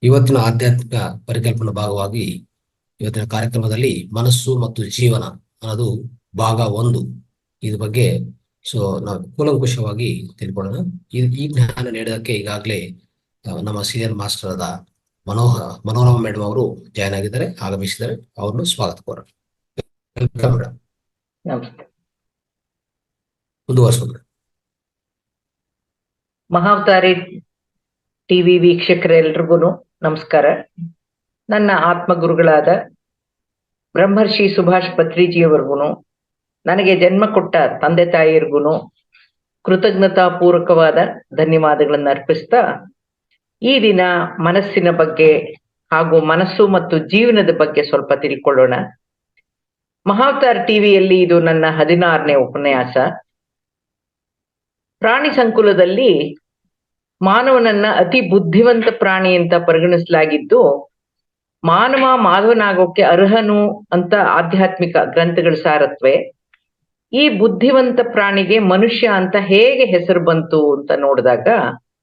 ಇವತ್ತಿನ ಆಧ್ಯಾತ್ಮಿಕ ಪರಿಕಲ್ಪನಾ ಭಾಗವಾಗಿ ಇವತ್ತಿನ ಕಾರ್ಯಕ್ರಮದಲ್ಲಿ ಮನಸ್ಸು ಮತ್ತು ಜೀವನ ಅನ್ನೋದು ಭಾಗ 1. ಇದ್ರ ಬಗ್ಗೆ ನಾವು ಕೂಲಂಕುಷವಾಗಿ ತಿಳ್ಕೊಳ್ಳೋಣ. ಈ ಜ್ಞಾನ ನೀಡೋದಕ್ಕೆ ಈಗಾಗಲೇ ನಮ್ಮ ಸೀನಿಯರ್ ಮಾಸ್ಟರ್ ಆದ ಮನೋರಮ ಮೇಡಮ್ ಅವರು ಜಾಯ್ನ್ ಆಗಿದ್ದಾರೆ, ಆಗಮಿಸಿದ್ದಾರೆ. ಅವ್ರನ್ನು ಸ್ವಾಗತ ಕೋರೋಣ. Welcome madam. ನಮಸ್ತೆ. ಮುಂದುವರಿಸೋಣ. ಮಹಾವತಾರಿ ಟಿವಿ ವೀಕ್ಷಕರೆಲ್ರಿಗೂ ನಮಸ್ಕಾರ. ನನ್ನ ಆತ್ಮಗುರುಗಳಾದ ಬ್ರಹ್ಮರ್ಷಿ ಸುಭಾಷ್ ಪತ್ರಿಜಿಯವರ್ಗು, ನನಗೆ ಜನ್ಮ ಕೊಟ್ಟ ತಂದೆ ತಾಯಿಯರ್ಗು ಕೃತಜ್ಞತಾ ಪೂರ್ವಕವಾದ ಧನ್ಯವಾದಗಳನ್ನು ಅರ್ಪಿಸ್ತಾ, ಈ ದಿನ ಮನಸ್ಸಿನ ಬಗ್ಗೆ ಹಾಗೂ ಮನಸ್ಸು ಮತ್ತು ಜೀವನದ ಬಗ್ಗೆ ಸ್ವಲ್ಪ ತಿಳ್ಕೊಳ್ಳೋಣ. ಮಹಾವತಾರ್ ಟಿವಿಯಲ್ಲಿ ಇದು ನನ್ನ 16ನೇ ಉಪನ್ಯಾಸ. ಪ್ರಾಣಿ ಸಂಕುಲದಲ್ಲಿ ಮಾನವನನ್ನ ಅತಿ ಬುದ್ಧಿವಂತ ಪ್ರಾಣಿ ಅಂತ ಪರಿಗಣಿಸಲಾಗಿದ್ದು, ಮಾನವ ಮಾಧವನಾಗೋಕೆ ಅರ್ಹನು ಅಂತ ಆಧ್ಯಾತ್ಮಿಕ ಗ್ರಂಥಗಳು ಸಾರತ್ವೆ. ಈ ಬುದ್ಧಿವಂತ ಪ್ರಾಣಿಗೆ ಮನುಷ್ಯ ಅಂತ ಹೇಗೆ ಹೆಸರು ಬಂತು ಅಂತ ನೋಡಿದಾಗ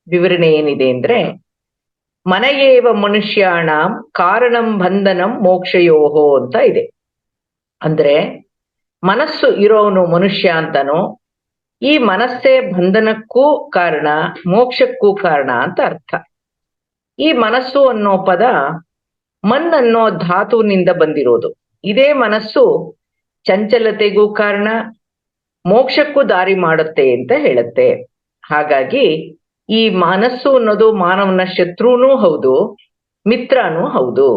ವಿವರಣೆ ಏನಿದೆ ಅಂದ್ರೆ, ಮನಯೇವ ಮನುಷ್ಯಾಣಂ ಕಾರಣಂ ಬಂಧನಂ ಮೋಕ್ಷಯೋಹೋ ಅಂತ ಇದೆ. ಅಂದ್ರೆ ಮನಸ್ಸು ಇರೋನು ಮನುಷ್ಯ ಅಂತನೋ, ಈ ಮನಸ್ಸೇ ಬಂಧನಕ್ಕೂ ಕಾರಣ, ಮೋಕ್ಷಕ್ಕೂ ಕಾರಣ ಅಂತ ಅರ್ಥ. ಈ ಮನಸ್ಸು ಅನ್ನೋ ಪದ ಮನ್ ಅನ್ನೋ ಧಾತುವಿನಿಂದ ಬಂದಿರೋದು. ಇದೇ ಮನಸ್ಸು ಚಂಚಲತೆಗೂ ಕಾರಣ, ಮೋಕ್ಷಕ್ಕೂ ದಾರಿ ಮಾಡುತ್ತೆ ಅಂತ ಹೇಳುತ್ತೆ. ಹಾಗಾಗಿ ಈ ಮನಸ್ಸು ಅನ್ನೋದು ಮಾನವನ ಶತ್ರುನೂ ಹೌದು, ಮಿತ್ರನೂ ಹೌದು.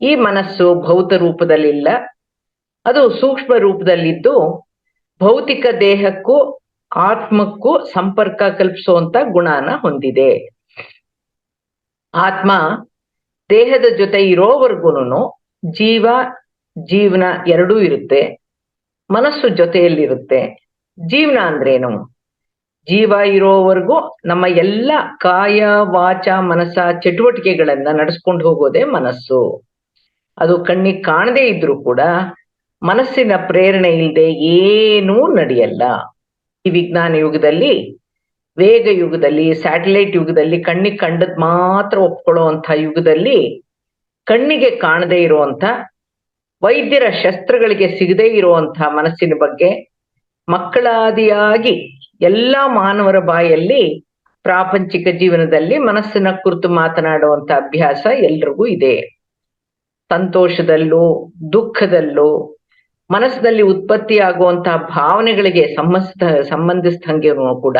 ಈ ಮನಸ್ಸು ಭೌತ ರೂಪದಲ್ಲಿಲ್ಲ, ಅದು ಸೂಕ್ಷ್ಮ ರೂಪದಲ್ಲಿದ್ದು ಭೌತಿಕ ದೇಹಕ್ಕೂ ಆತ್ಮಕ್ಕೂ ಸಂಪರ್ಕ ಕಲ್ಪಿಸುವಂತ ಗುಣನ ಹೊಂದಿದೆ. ಆತ್ಮ ದೇಹದ ಜೊತೆ ಇರೋವರೆಗೂನು ಜೀವನ ಎರಡೂ ಇರುತ್ತೆ. ಮನಸ್ಸು ಜೊತೆಯಲ್ಲಿರುತ್ತೆ. ಜೀವನ ಅಂದ್ರೇನು? ಜೀವ ಇರೋವರೆಗೂ ನಮ್ಮ ಎಲ್ಲ ಕಾಯ ವಾಚ ಮನಸ್ಸ ಚಟುವಟಿಕೆಗಳನ್ನ ನಡೆಸ್ಕೊಂಡು ಹೋಗೋದೇ ಮನಸ್ಸು. ಅದು ಕಣ್ಣಿಗೆ ಕಾಣದೇ ಇದ್ರೂ ಕೂಡ ಮನಸ್ಸಿನ ಪ್ರೇರಣೆ ಇಲ್ಲದೆ ಏನೂ ನಡೆಯಲ್ಲ. ಈ ವಿಜ್ಞಾನ ಯುಗದಲ್ಲಿ, ವೇಗ ಯುಗದಲ್ಲಿ, ಸ್ಯಾಟಲೈಟ್ ಯುಗದಲ್ಲಿ, ಕಣ್ಣಿಗೆ ಕಂಡದ್ ಮಾತ್ರ ಒಪ್ಕೊಳ್ಳೋ ಅಂತ ಯುಗದಲ್ಲಿ, ಕಣ್ಣಿಗೆ ಕಾಣದೇ ಇರುವಂತ, ವೈದ್ಯರ ಶಸ್ತ್ರಗಳಿಗೆ ಸಿಗದೇ ಇರುವಂತ ಮನಸ್ಸಿನ ಬಗ್ಗೆ ಮಕ್ಕಳಾದಿಯಾಗಿ ಎಲ್ಲಾ ಮಾನವರ ಬಾಯಲ್ಲಿ ಪ್ರಾಪಂಚಿಕ ಜೀವನದಲ್ಲಿ ಮನಸ್ಸಿನ ಕುರಿತು ಮಾತನಾಡುವಂತ ಅಭ್ಯಾಸ ಎಲ್ರಿಗೂ ಇದೆ. ಸಂತೋಷದಲ್ಲೂ ದುಃಖದಲ್ಲೂ ಮನಸ್ಸಿನಲ್ಲಿ ಉತ್ಪತ್ತಿಯಾಗುವಂತಹ ಭಾವನೆಗಳಿಗೆ ಸಂಬಂಧಿಸಿದಂಗೆ ಕೂಡ,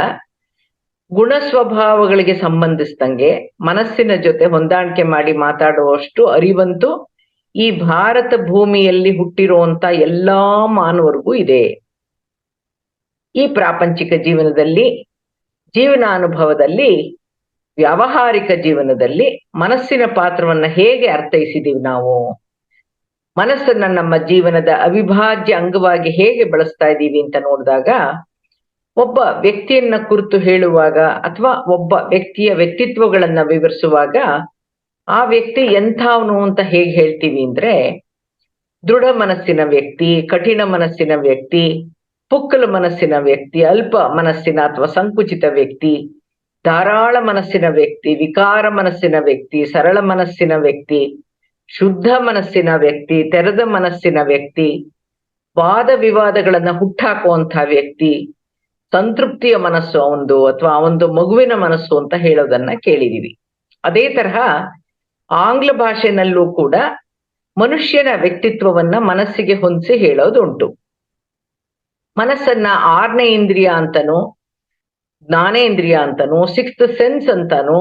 ಗುಣ ಸ್ವಭಾವಗಳಿಗೆ ಸಂಬಂಧಿಸಿದಂಗೆ ಮನಸ್ಸಿನ ಜೊತೆ ಹೊಂದಾಣಿಕೆ ಮಾಡಿ ಮಾತಾಡುವಷ್ಟು ಅರಿವಂತೂ ಈ ಭಾರತ ಭೂಮಿಯಲ್ಲಿ ಹುಟ್ಟಿರುವಂತ ಎಲ್ಲಾ ಮಾನವರಿಗೂ ಇದೆ. ಈ ಪ್ರಾಪಂಚಿಕ ಜೀವನದಲ್ಲಿ, ಜೀವನಾನುಭವದಲ್ಲಿ, ವ್ಯಾವಹಾರಿಕ ಜೀವನದಲ್ಲಿ ಮನಸ್ಸಿನ ಪಾತ್ರವನ್ನ ಹೇಗೆ ಅರ್ಥೈಸಿದೀವಿ ನಾವು? ಮನಸ್ಸನ್ನ ನಮ್ಮ ಜೀವನದ ಅವಿಭಾಜ್ಯ ಅಂಗವಾಗಿ ಹೇಗೆ ಬಳಸ್ತಾ ಇದ್ದೀವಿ ಅಂತ ನೋಡಿದಾಗ, ಒಬ್ಬ ವ್ಯಕ್ತಿಯನ್ನ ಕುರಿತು ಹೇಳುವಾಗ ಅಥವಾ ಒಬ್ಬ ವ್ಯಕ್ತಿಯ ವ್ಯಕ್ತಿತ್ವಗಳನ್ನ ವಿವರಿಸುವಾಗ ಆ ವ್ಯಕ್ತಿ ಎಂಥವನು ಅಂತ ಹೇಗೆ ಹೇಳ್ತೀವಿ ಅಂದ್ರೆ, ದೃಢ ಮನಸ್ಸಿನ ವ್ಯಕ್ತಿ, ಕಠಿಣ ಮನಸ್ಸಿನ ವ್ಯಕ್ತಿ, ಪುಕ್ಕಲ ಮನಸ್ಸಿನ ವ್ಯಕ್ತಿ, ಅಲ್ಪ ಮನಸ್ಸಿನ ಅಥವಾ ಸಂಕುಚಿತ ವ್ಯಕ್ತಿ, ಧಾರಾಳ ಮನಸ್ಸಿನ ವ್ಯಕ್ತಿ, ವಿಕಾರ ಮನಸ್ಸಿನ ವ್ಯಕ್ತಿ, ಸರಳ ಮನಸ್ಸಿನ ವ್ಯಕ್ತಿ, ಶುದ್ಧ ಮನಸ್ಸಿನ ವ್ಯಕ್ತಿ, ತೆರೆದ ಮನಸ್ಸಿನ ವ್ಯಕ್ತಿ, ವಾದ ವಿವಾದಗಳನ್ನ ಹುಟ್ಟಾಕುವಂತ ವ್ಯಕ್ತಿ, ಸಂತೃಪ್ತಿಯ ಮನಸ್ಸು ಅವಂದು ಅಥವಾ ಅವೊಂದು ಮಗುವಿನ ಮನಸ್ಸು ಅಂತ ಹೇಳೋದನ್ನ ಕೇಳಿದೀವಿ. ಅದೇ ತರಹ ಆಂಗ್ಲ ಭಾಷೆನಲ್ಲೂ ಕೂಡ ಮನುಷ್ಯನ ವ್ಯಕ್ತಿತ್ವವನ್ನ ಮನಸ್ಸಿಗೆ ಹೊಂದಿಸಿ ಹೇಳೋದುಂಟು. ಮನಸ್ಸನ್ನ 6ನೇ ಇಂದ್ರಿಯ ಅಂತನೂ, ಜ್ಞಾನೇಂದ್ರಿಯ ಅಂತನೂ, 6th ಸೆನ್ಸ್ ಅಂತಾನೂ,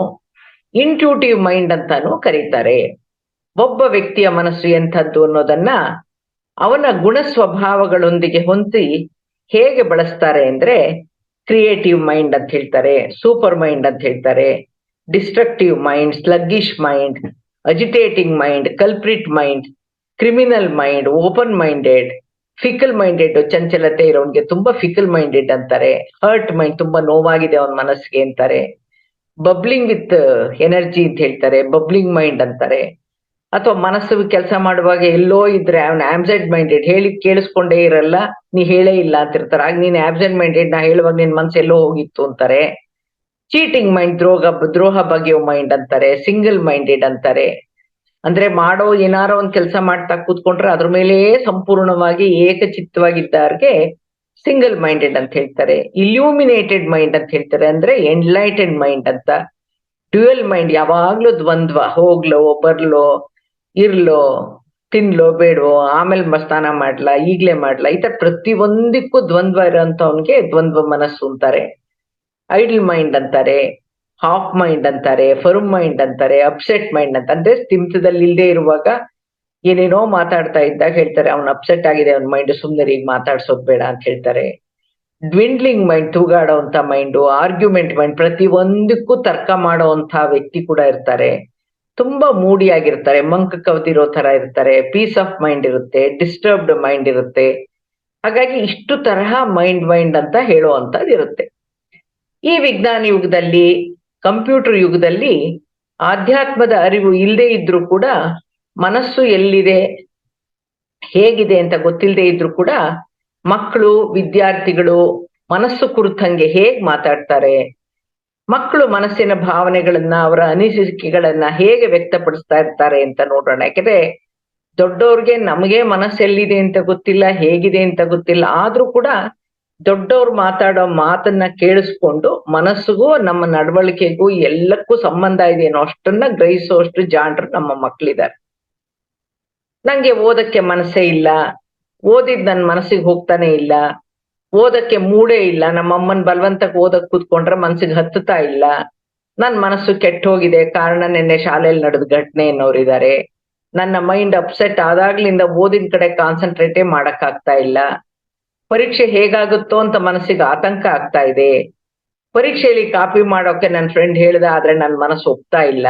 ಇಂಟ್ಯೂಟಿವ್ ಮೈಂಡ್ ಅಂತಾನೂ ಕರೀತಾರೆ. ಒಬ್ಬ ವ್ಯಕ್ತಿಯ ಮನಸ್ಸು ಎಂಥದ್ದು ಅನ್ನೋದನ್ನ ಅವನ ಗುಣ ಸ್ವಭಾವಗಳೊಂದಿಗೆ ಹೊಂದಿ ಹೇಗೆ ಬಳಸ್ತಾರೆ ಅಂದ್ರೆ, ಕ್ರಿಯೇಟಿವ್ ಮೈಂಡ್ ಅಂತ ಹೇಳ್ತಾರೆ, ಸೂಪರ್ ಮೈಂಡ್ ಅಂತ ಹೇಳ್ತಾರೆ, destructive mind, sluggish mind, agitating mind, culprit mind, criminal mind, open minded, fickle minded, ಚಂಚಲತೆ ಇರೋನ್ಗೆ ತುಂಬಾ ಫಿಕಲ್ ಮೈಂಡೆಡ್ ಅಂತಾರೆ, ಹರ್ಟ್ ಮೈಂಡ್, ತುಂಬಾ ನೋವಾಗಿದೆ ಅವನ ಮನಸ್ಸಿಗೆ ಅಂತಾರೆ, ಬಬ್ಲಿಂಗ್ ವಿತ್ ಎನರ್ಜಿ ಅಂತ ಹೇಳ್ತಾರೆ, ಬಬ್ಲಿಂಗ್ ಮೈಂಡ್ ಅಂತಾರೆ. ಅಥವಾ ಮನಸ್ಸು ಕೆಲಸ ಮಾಡುವಾಗ ಎಲ್ಲೋ ಇದ್ರೆ ಅವನ ಆಬ್ಸೆಂಟ್ ಮೈಂಡೆಡ್, ಹೇಳಿ ಕೇಳಿಸ್ಕೊಂಡೇ ಇರಲ್ಲ, ನೀ ಹೇಳೇ ಇಲ್ಲ ಅಂತಿರ್ತಾರೆ. ಆಗ ನೀನ್ ಆಬ್ಸೆಂಟ್ ಮೈಂಡೆಡ್, ನಾ ಹೇಳುವಾಗ ನಿನ್ ಮನ್ಸು ಎಲ್ಲೋ ಹೋಗಿತ್ತು ಅಂತಾರೆ. ಚೀಟಿಂಗ್ ಮೈಂಡ್, ದ್ರೋಹ ಬಗೆಯೋ ಮೈಂಡ್ ಅಂತಾರೆ, ಸಿಂಗಲ್ ಮೈಂಡೆಡ್ ಅಂತಾರೆ. ಅಂದ್ರೆ ಏನಾರೋ ಒಂದ್ ಕೆಲಸ ಮಾಡ್ತಾ ಕೂತ್ಕೊಂಡ್ರೆ ಅದ್ರ ಮೇಲೆ ಸಂಪೂರ್ಣವಾಗಿ ಏಕಚಿತ್ತವಾಗಿದ್ದವ್ರಿಗೆ ಸಿಂಗಲ್ ಮೈಂಡೆಡ್ ಅಂತ ಹೇಳ್ತಾರೆ. ಇಲ್ಯೂಮಿನೇಟೆಡ್ ಮೈಂಡ್ ಅಂತ ಹೇಳ್ತಾರೆ, ಅಂದ್ರೆ ಎನ್ಲೈಟೆಡ್ ಮೈಂಡ್ ಅಂತ. ಡ್ಯುಯಲ್ ಮೈಂಡ್, ಯಾವಾಗ್ಲೂ ದ್ವಂದ್ವ, ಹೋಗ್ಲೋ ಬರ್ಲೋ, ಇರ್ಲೋ, ತಿನ್ಲೋ ಬೇಡವೋ, ಆಮೇಲೆ ಸ್ನಾನ ಮಾಡ್ಲಾ, ಈಗ್ಲೇ ಮಾಡ್ಲಾ, ಈ ತರ ಪ್ರತಿ ಒಂದಕ್ಕೂ ದ್ವಂದ್ವ ಇರೋಂಥವ್ನಿಗೆ ದ್ವಂದ್ವ ಮನಸ್ಸು ಅಂತಾರೆ. ಐಡಲ್ ಮೈಂಡ್ ಅಂತಾರೆ, ಹಾಫ್ ಮೈಂಡ್ ಅಂತಾರೆ, ಫರ್ಮ್ ಮೈಂಡ್ ಅಂತಾರೆ, ಅಪ್ಸೆಟ್ ಮೈಂಡ್ ಅಂತ. ಅಂದ್ರೆ ಸ್ಥಿಮಿತದಲ್ಲಿ ಇಲ್ಲದೆ ಇರುವಾಗ ಏನೇನೋ ಮಾತಾಡ್ತಾ ಇದ್ದಾಗ ಹೇಳ್ತಾರೆ ಅವ್ನ್ ಅಪ್ಸೆಟ್ ಆಗಿದೆ, ಅವ್ನ ಮೈಂಡ್, ಸುಮ್ನೆ ಈಗ ಮಾತಾಡ್ಸೋದ್ ಬೇಡ ಅಂತ ಹೇಳ್ತಾರೆ. ಡ್ವಿಂಡ್ಲಿಂಗ್ ಮೈಂಡ್, ತೂಗಾಡೋಂಥ ಮೈಂಡು. ಆರ್ಗ್ಯುಮೆಂಟ್ ಮೈಂಡ್, ಪ್ರತಿ ಒಂದಕ್ಕೂ ತರ್ಕ ಮಾಡೋಂಥ ವ್ಯಕ್ತಿ ಕೂಡ ಇರ್ತಾರೆ. ತುಂಬಾ ಮೂಡಿ ಆಗಿರ್ತಾರೆ, ಮಂಕ್ ಕವ್ದಿರೋ ತರ ಇರ್ತಾರೆ. ಪೀಸ್ ಆಫ್ ಮೈಂಡ್ ಇರುತ್ತೆ, ಡಿಸ್ಟರ್ಬ್ಡ್ ಮೈಂಡ್ ಇರುತ್ತೆ. ಹಾಗಾಗಿ ಇಷ್ಟು ತರಹ ಮೈಂಡ್ ಅಂತ ಹೇಳುವಂತದ್ದು ಇರುತ್ತೆ. ಈ ವಿಜ್ಞಾನ ಯುಗದಲ್ಲಿ, ಕಂಪ್ಯೂಟರ್ ಯುಗದಲ್ಲಿ ಆಧ್ಯಾತ್ಮದ ಅರಿವು ಇಲ್ಲದೆ ಇದ್ರೂ ಕೂಡ, ಮನಸ್ಸು ಎಲ್ಲಿದೆ, ಹೇಗಿದೆ ಅಂತ ಗೊತ್ತಿಲ್ಲದೆ ಇದ್ರೂ ಕೂಡ, ಮಕ್ಕಳು, ವಿದ್ಯಾರ್ಥಿಗಳು ಮನಸ್ಸು ಕುರಿತಂಗೆ ಹೇಗ್ ಮಾತಾಡ್ತಾರೆ, ಮಕ್ಕಳು ಮನಸ್ಸಿನ ಭಾವನೆಗಳನ್ನ, ಅವರ ಅನಿಸಿಕೆಗಳನ್ನ ಹೇಗೆ ವ್ಯಕ್ತಪಡಿಸ್ತಾ ಇರ್ತಾರೆ ಅಂತ ನೋಡೋಣ. ಯಾಕಂದ್ರೆ ದೊಡ್ಡವ್ರಿಗೆ ನಮಗೆ ಮನಸ್ಸೆಲ್ಲಿದೆ ಅಂತ ಗೊತ್ತಿಲ್ಲ, ಹೇಗಿದೆ ಅಂತ ಗೊತ್ತಿಲ್ಲ. ಆದ್ರೂ ಕೂಡ ದೊಡ್ಡವ್ರು ಮಾತಾಡೋ ಮಾತನ್ನ ಕೇಳಿಸ್ಕೊಂಡು ಮನಸ್ಸಿಗೂ ನಮ್ಮ ನಡವಳಿಕೆಗೂ ಎಲ್ಲಕ್ಕೂ ಸಂಬಂಧ ಇದೆ ಅನ್ನೋ ಅಷ್ಟನ್ನ ಗ್ರಹಿಸುವಷ್ಟು ಜಾಣರು ನಮ್ಮ ಮಕ್ಕಳಿದ್ದಾರೆ. ನಂಗೆ ಓದಕ್ಕೆ ಮನಸ್ಸೇ ಇಲ್ಲ, ಓದಿದ್ ನನ್ ಮನಸ್ಸಿಗೆ ಹೋಗ್ತಾನೆ ಇಲ್ಲ, ಓದಕ್ಕೆ ಮೂಡೇ ಇಲ್ಲ, ನಮ್ಮಮ್ಮನ್ ಬಲವಂತಕ್ಕೆ ಓದಕ್ ಕೂತ್ಕೊಂಡ್ರೆ ಮನ್ಸಿಗೆ ಹತ್ತುತ್ತಾ ಇಲ್ಲ, ನನ್ ಮನಸ್ಸು ಕೆಟ್ಟ ಹೋಗಿದೆ, ಕಾರಣ ನಿನ್ನೆ ಶಾಲೆಯಲ್ಲಿ ನಡೆದ ಘಟನೆ ಅನ್ನೋರಿದ್ದಾರೆ, ನನ್ನ ಮೈಂಡ್ ಅಪ್ಸೆಟ್ ಆದಾಗ್ಲಿಂದ ಓದಿನ ಕಡೆ ಕಾನ್ಸಂಟ್ರೇಟೇ ಮಾಡಕ್ ಆಗ್ತಾ ಇಲ್ಲ, ಪರೀಕ್ಷೆ ಹೇಗಾಗುತ್ತೋ ಅಂತ ಮನಸ್ಸಿಗೆ ಆತಂಕ ಆಗ್ತಾ ಇದೆ, ಪರೀಕ್ಷೆಯಲ್ಲಿ ಕಾಪಿ ಮಾಡೋಕೆ ನನ್ನ ಫ್ರೆಂಡ್ ಹೇಳ್ದ, ಆದ್ರೆ ನನ್ ಮನಸ್ಸು ಒಪ್ತಾ ಇಲ್ಲ,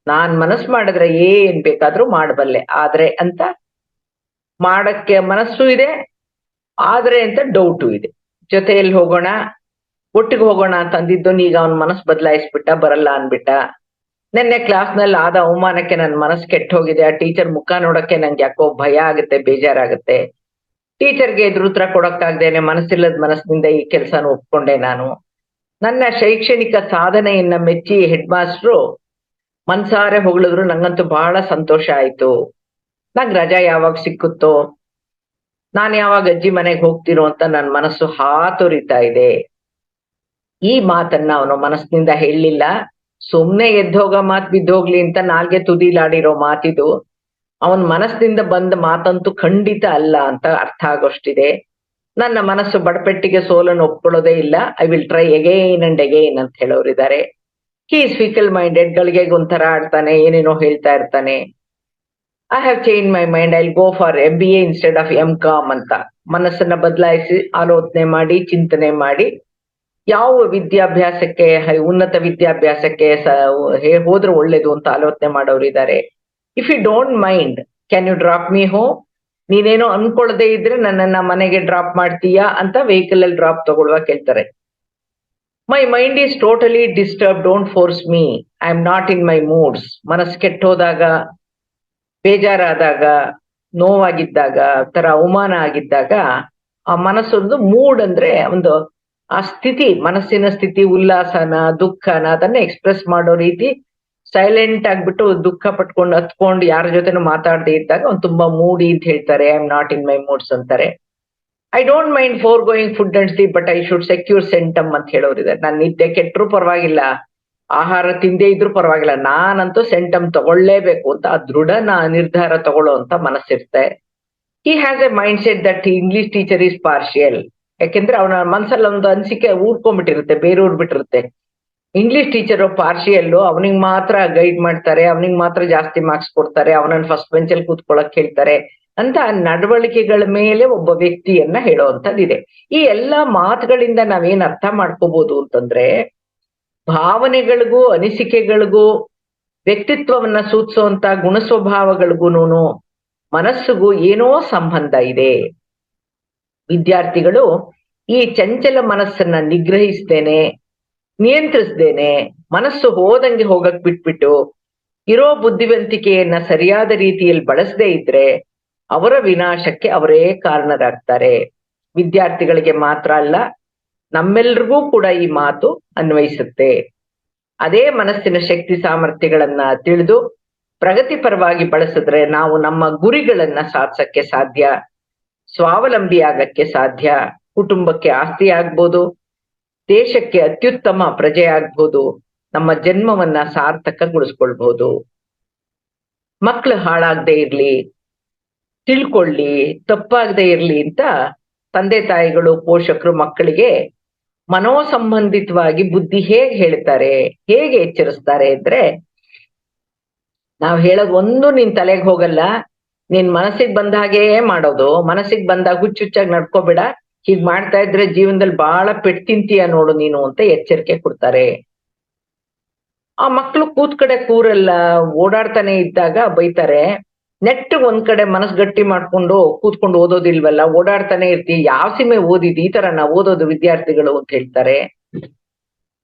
ನಾನ್ ಮನಸ್ಸು ಮಾಡಿದ್ರೆ ಏನ್ ಬೇಕಾದ್ರೂ ಮಾಡಬಲ್ಲೆ, ಆದ್ರೆ ಅಂತ ಮಾಡಕ್ಕೆ ಮನಸ್ಸು ಇದೆ, ಆದ್ರೆ ಅಂತ ಡೌಟು ಇದೆ. ಜೊತೆಯಲ್ಲಿ ಹೋಗೋಣ, ಒಟ್ಟಿಗೆ ಹೋಗೋಣ ಅಂತ ಅಂದಿದ್ದು ಈಗ ಅವನ್ ಮನಸ್ಸು ಬದಲಾಯಿಸ್ಬಿಟ್ಟ, ಬರಲ್ಲ ಅನ್ಬಿಟ್ಟ. ನಿನ್ನೆ ಕ್ಲಾಸ್ನಲ್ಲಿ ಆದ ಅವಮಾನಕ್ಕೆ ನನ್ ಮನಸ್ಸು ಕೆಟ್ಟ ಹೋಗಿದೆ, ಆ ಟೀಚರ್ ಮುಖ ನೋಡಕ್ಕೆ ನಂಗೆ ಯಾಕೋ ಭಯ ಆಗುತ್ತೆ, ಬೇಜಾರಾಗುತ್ತೆ. ಟೀಚರ್ಗೆ ಎದುರು ಉತ್ತರ ಕೊಡಕ್ಕಾಗ್ದೇನೆ ಮನಸ್ಸಿಲ್ಲದ ಮನಸ್ಸಿನಿಂದ ಈ ಕೆಲಸನ ಒಪ್ಕೊಂಡೆ ನಾನು. ನನ್ನ ಶೈಕ್ಷಣಿಕ ಸಾಧನೆಯನ್ನ ಮೆಚ್ಚಿ ಹೆಡ್ ಮಾಸ್ಟ್ರು ಮನ್ಸಾರೆ ಹೊಗಳಿದ್ರು, ನಂಗಂತೂ ಬಹಳ ಸಂತೋಷ ಆಯ್ತು. ನಂಗ್ ರಜಾ ಯಾವಾಗ ಸಿಕ್ಕುತ್ತೋ, ನಾನ್ ಯಾವಾಗ ಅಜ್ಜಿ ಮನೆಗೆ ಹೋಗ್ತೀನೋ ಅಂತ ನನ್ ಮನಸ್ಸು ಹಾತೊರಿತಾ ಇದೆ. ಈ ಮಾತನ್ನ ಅವನು ಮನಸ್ಸಿನಿಂದ ಹೇಳಲಿಲ್ಲ, ಸುಮ್ನೆ ಎದ್ದೋಗ ಮಾತ್ ಬಿದ್ದೋಗ್ಲಿ ಅಂತ ನಾಲ್ಗೆ ತುದಿಲಾಡಿರೋ ಮಾತಿದು. ಅವನ್ ಮನಸ್ಸಿನಿಂದ ಬಂದ ಮಾತಂತೂ ಖಂಡಿತ ಅಲ್ಲ ಅಂತ ಅರ್ಥ ಆಗೋಷ್ಟಿದೆ. ನನ್ನ ಮನಸ್ಸು ಬಡಪೆಟ್ಟಿಗೆ ಸೋಲನ್ನು ಒಪ್ಕೊಳ್ಳೋದೇ ಇಲ್ಲ, I will try again and again ಅಂತ ಹೇಳೋರಿದ್ದಾರೆ. ಹಿ ಈಸ್ ಫಿಕಲ್ ಮೈಂಡೆಡ್, ಗಳಿಗೆ ಒಂಥರ ಆಡ್ತಾನೆ, ಏನೇನೋ ಹೇಳ್ತಾ ಇರ್ತಾನೆ. I have change my mind, I will go for MBA instead of MCOM ಅಂತ ಮನಸ್ಸನ್ನ ಬದಲಾಯಿಸಿ ಆಲೋಚನೆ ಮಾಡಿ, ಚಿಂತನೆ ಮಾಡಿ, ಯಾವ ವಿದ್ಯಾಭ್ಯಾಸಕ್ಕೆ, ಉನ್ನತ ವಿದ್ಯಾಭ್ಯಾಸಕ್ಕೆ ಹೋದ್ರೆ ಒಳ್ಳೇದು ಅಂತ ಆಲೋಚನೆ ಮಾಡೋರಿದ್ದಾರೆ. If you don't mind, can you drop me home? ನೀನೇನೋ ಅನ್ಕೊಳ್ಳದೆ ಇದ್ರೆ ನನ್ನನ್ನ ಮನೆಗೆ ಡ್ರಾಪ್ ಮಾಡ್ತೀಯಾ ಅಂತ ವೆಹಿಕಲ್ ಅಲ್ಲಿ ಡ್ರಾಪ್ ತಗೊಳ್ಳುವಾಗ ಕೇಳ್ತಾರೆ. My mind is totally disturb, don't force me, I am not in my moods. ಮನಸ್ಸು ಕೆಟ್ಟೋದಾಗ, ಬೇಜಾರಾದಾಗ, ನೋವಾಗಿದ್ದಾಗ, ತರ ಅವಮಾನ ಆಗಿದ್ದಾಗ, ಆ ಮನಸ್ಸೊಂದು ಮೂಡ್ ಅಂದ್ರೆ ಒಂದು ಆ ಸ್ಥಿತಿ, ಮನಸ್ಸಿನ ಸ್ಥಿತಿ, ಉಲ್ಲಾಸನ, ದುಃಖನ ಅದನ್ನ ಎಕ್ಸ್ಪ್ರೆಸ್ ಮಾಡೋ ರೀತಿ ಸೈಲೆಂಟ್ ಆಗ್ಬಿಟ್ಟು ದುಃಖ ಪಟ್ಕೊಂಡು ಹತ್ಕೊಂಡು ಯಾರ ಜೊತೆನೂ ಮಾತಾಡದೆ ಇದ್ದಾಗ ಅವ್ನು ತುಂಬಾ ಮೂಡಿ ಅಂತ ಹೇಳ್ತಾರೆ. I am not in my moods ಅಂತಾರೆ. I don't mind for going food and sleep but I should secure centum ಅಂತ ಹೇಳೋರಿದ್ದಾರೆ. ನಾನು ನಿದ್ದೆ ಕೆಟ್ಟರು ಪರವಾಗಿಲ್ಲ, ಆಹಾರ ತಿಂದೇ ಇದ್ರೂ ಪರವಾಗಿಲ್ಲ, ನಾನಂತೂ ಸೆಂಟಮ್ ತಗೊಳ್ಳೇಬೇಕು ಅಂತ ಆ ದೃಢ ನಿರ್ಧಾರ ತಗೊಳ್ಳೋ ಅಂತ ಮನಸ್ಸಿರುತ್ತೆ. He has a mind set that English teacher is partial. ಯಾಕೆಂದ್ರೆ ಅವನ ಮನ್ಸಲ್ಲಿ ಒಂದು ಅನಿಸಿಕೆ ಊರ್ಕೊಂಡ್ಬಿಟ್ಟಿರುತ್ತೆ, ಬೇರೂರ್ ಬಿಟ್ಟಿರುತ್ತೆ. ಇಂಗ್ಲಿಷ್ ಟೀಚರು ಪಾರ್ಷಿಯಲ್ಲು, ಅವನಿಗೆ ಮಾತ್ರ ಗೈಡ್ ಮಾಡ್ತಾರೆ, ಅವನಿಗೆ ಮಾತ್ರ ಜಾಸ್ತಿ ಮಾರ್ಕ್ಸ್ ಕೊಡ್ತಾರೆ, ಅವನನ್ನ ಫಸ್ಟ್ ಬೆಂಚಲ್ಲಿ ಕೂತ್ಕೊಳ್ಳಕ್ ಹೇಳ್ತಾರೆ ಅಂತ ನಡವಳಿಕೆಗಳ ಮೇಲೆ ಒಬ್ಬ ವ್ಯಕ್ತಿಯನ್ನ ಹೇಳೋವಂಥದ್ದಿದೆ. ಈ ಎಲ್ಲಾ ಮಾತುಗಳಿಂದ ನಾವೇನ್ ಅರ್ಥ ಮಾಡ್ಕೋಬಹುದು ಅಂತಂದ್ರೆ, ಭಾವನೆಗಳಿಗೂ ಅನಿಸಿಕೆಗಳಿಗೂ ವ್ಯಕ್ತಿತ್ವವನ್ನ ಸೂಚಿಸುವಂತ ಗುಣ ಸ್ವಭಾವಗಳಿಗೂನು ಮನಸ್ಸಿಗೂ ಏನೋ ಸಂಬಂಧ ಇದೆ. ವಿದ್ಯಾರ್ಥಿಗಳು ಈ ಚಂಚಲ ಮನಸ್ಸನ್ನ ನಿಗ್ರಹಿಸ್ದೇನೆ, ನಿಯಂತ್ರಿಸ್ದೇನೆ, ಮನಸ್ಸು ಹೋದಂಗೆ ಹೋಗಕ್ ಬಿಟ್ಬಿಟ್ಟು ಇರೋ ಬುದ್ಧಿವಂತಿಕೆಯನ್ನ ಸರಿಯಾದ ರೀತಿಯಲ್ಲಿ ಬಳಸದೇ ಇದ್ರೆ ಅವರ ವಿನಾಶಕ್ಕೆ ಅವರೇ ಕಾರಣರಾಗ್ತಾರೆ. ವಿದ್ಯಾರ್ಥಿಗಳಿಗೆ ಮಾತ್ರ ಅಲ್ಲ, ನಮ್ಮೆಲ್ರಿಗೂ ಕೂಡ ಈ ಮಾತು ಅನ್ವಯಿಸುತ್ತೆ. ಅದೇ ಮನಸ್ಸಿನ ಶಕ್ತಿ ಸಾಮರ್ಥ್ಯಗಳನ್ನ ತಿಳಿದು ಪ್ರಗತಿಪರವಾಗಿ ಬಳಸಿದ್ರೆ ನಾವು ನಮ್ಮ ಗುರಿಗಳನ್ನ ಸಾಧಿಸಕ್ಕೆ ಸಾಧ್ಯ, ಸ್ವಾವಲಂಬಿ ಆಗಕ್ಕೆ ಸಾಧ್ಯ, ಕುಟುಂಬಕ್ಕೆ ಆಸ್ತಿ ಆಗ್ಬೋದು, ದೇಶಕ್ಕೆ ಅತ್ಯುತ್ತಮ ಪ್ರಜೆ ಆಗ್ಬೋದು, ನಮ್ಮ ಜನ್ಮವನ್ನ ಸಾರ್ಥಕಗೊಳಿಸ್ಕೊಳ್ಬಹುದು. ಮಕ್ಳು ಹಾಳಾಗದೆ ಇರ್ಲಿ, ತಿಳ್ಕೊಳ್ಳಿ, ತಪ್ಪಾಗದೆ ಇರ್ಲಿ ಅಂತ ತಂದೆ ತಾಯಿಗಳು, ಪೋಷಕರು ಮಕ್ಕಳಿಗೆ ಮನೋಸಂಬಂಧಿತವಾಗಿ ಬುದ್ಧಿ ಹೇಗೆ ಹೇಳ್ತಾರೆ, ಹೇಗೆ ಎಚ್ಚರಿಸ್ತಾರೆ ಅಂದ್ರೆ, ನಾವ್ ಹೇಳೋದ್ ಒಂದು ನಿನ್ ತಲೆಗೆ ಹೋಗಲ್ಲ, ನಿನ್ ಮನಸ್ಸಿಗೆ ಬಂದ ಹಾಗೇ ಮಾಡೋದು, ಮನಸ್ಸಿಗೆ ಬಂದಾಗ ಹುಚ್ಚುಚ್ಚಾಗಿ ನಡ್ಕೋಬೇಡ, ಹೀಗ್ ಮಾಡ್ತಾ ಇದ್ರೆ ಜೀವನದಲ್ಲಿ ಬಹಳ ಪೆಟ್ಟು ತಿಂತೀಯ ನೋಡು ನೀನು ಅಂತ ಎಚ್ಚರಿಕೆ ಕೊಡ್ತಾರೆ. ಆ ಮಕ್ಳು ಕೂತ್ ಕಡೆ ಕೂರಲ್ಲ, ಓಡಾಡ್ತಾನೆ ಇದ್ದಾಗ ಬೈತಾರೆ. ನೆಟ್ಟು ಒಂದ್ ಕಡೆ ಮನಸ್ ಗಟ್ಟಿ ಮಾಡ್ಕೊಂಡು ಕೂತ್ಕೊಂಡು ಓದೋದಿಲ್ವಲ್ಲ, ಓಡಾಡ್ತಾನೆ ಇರ್ತಿ, ಯಾವ ಸೀಮೆ ಓದಿದ್ ಈ ತರ ನಾವು ಓದೋದು ವಿದ್ಯಾರ್ಥಿಗಳು ಅಂತ ಹೇಳ್ತಾರೆ.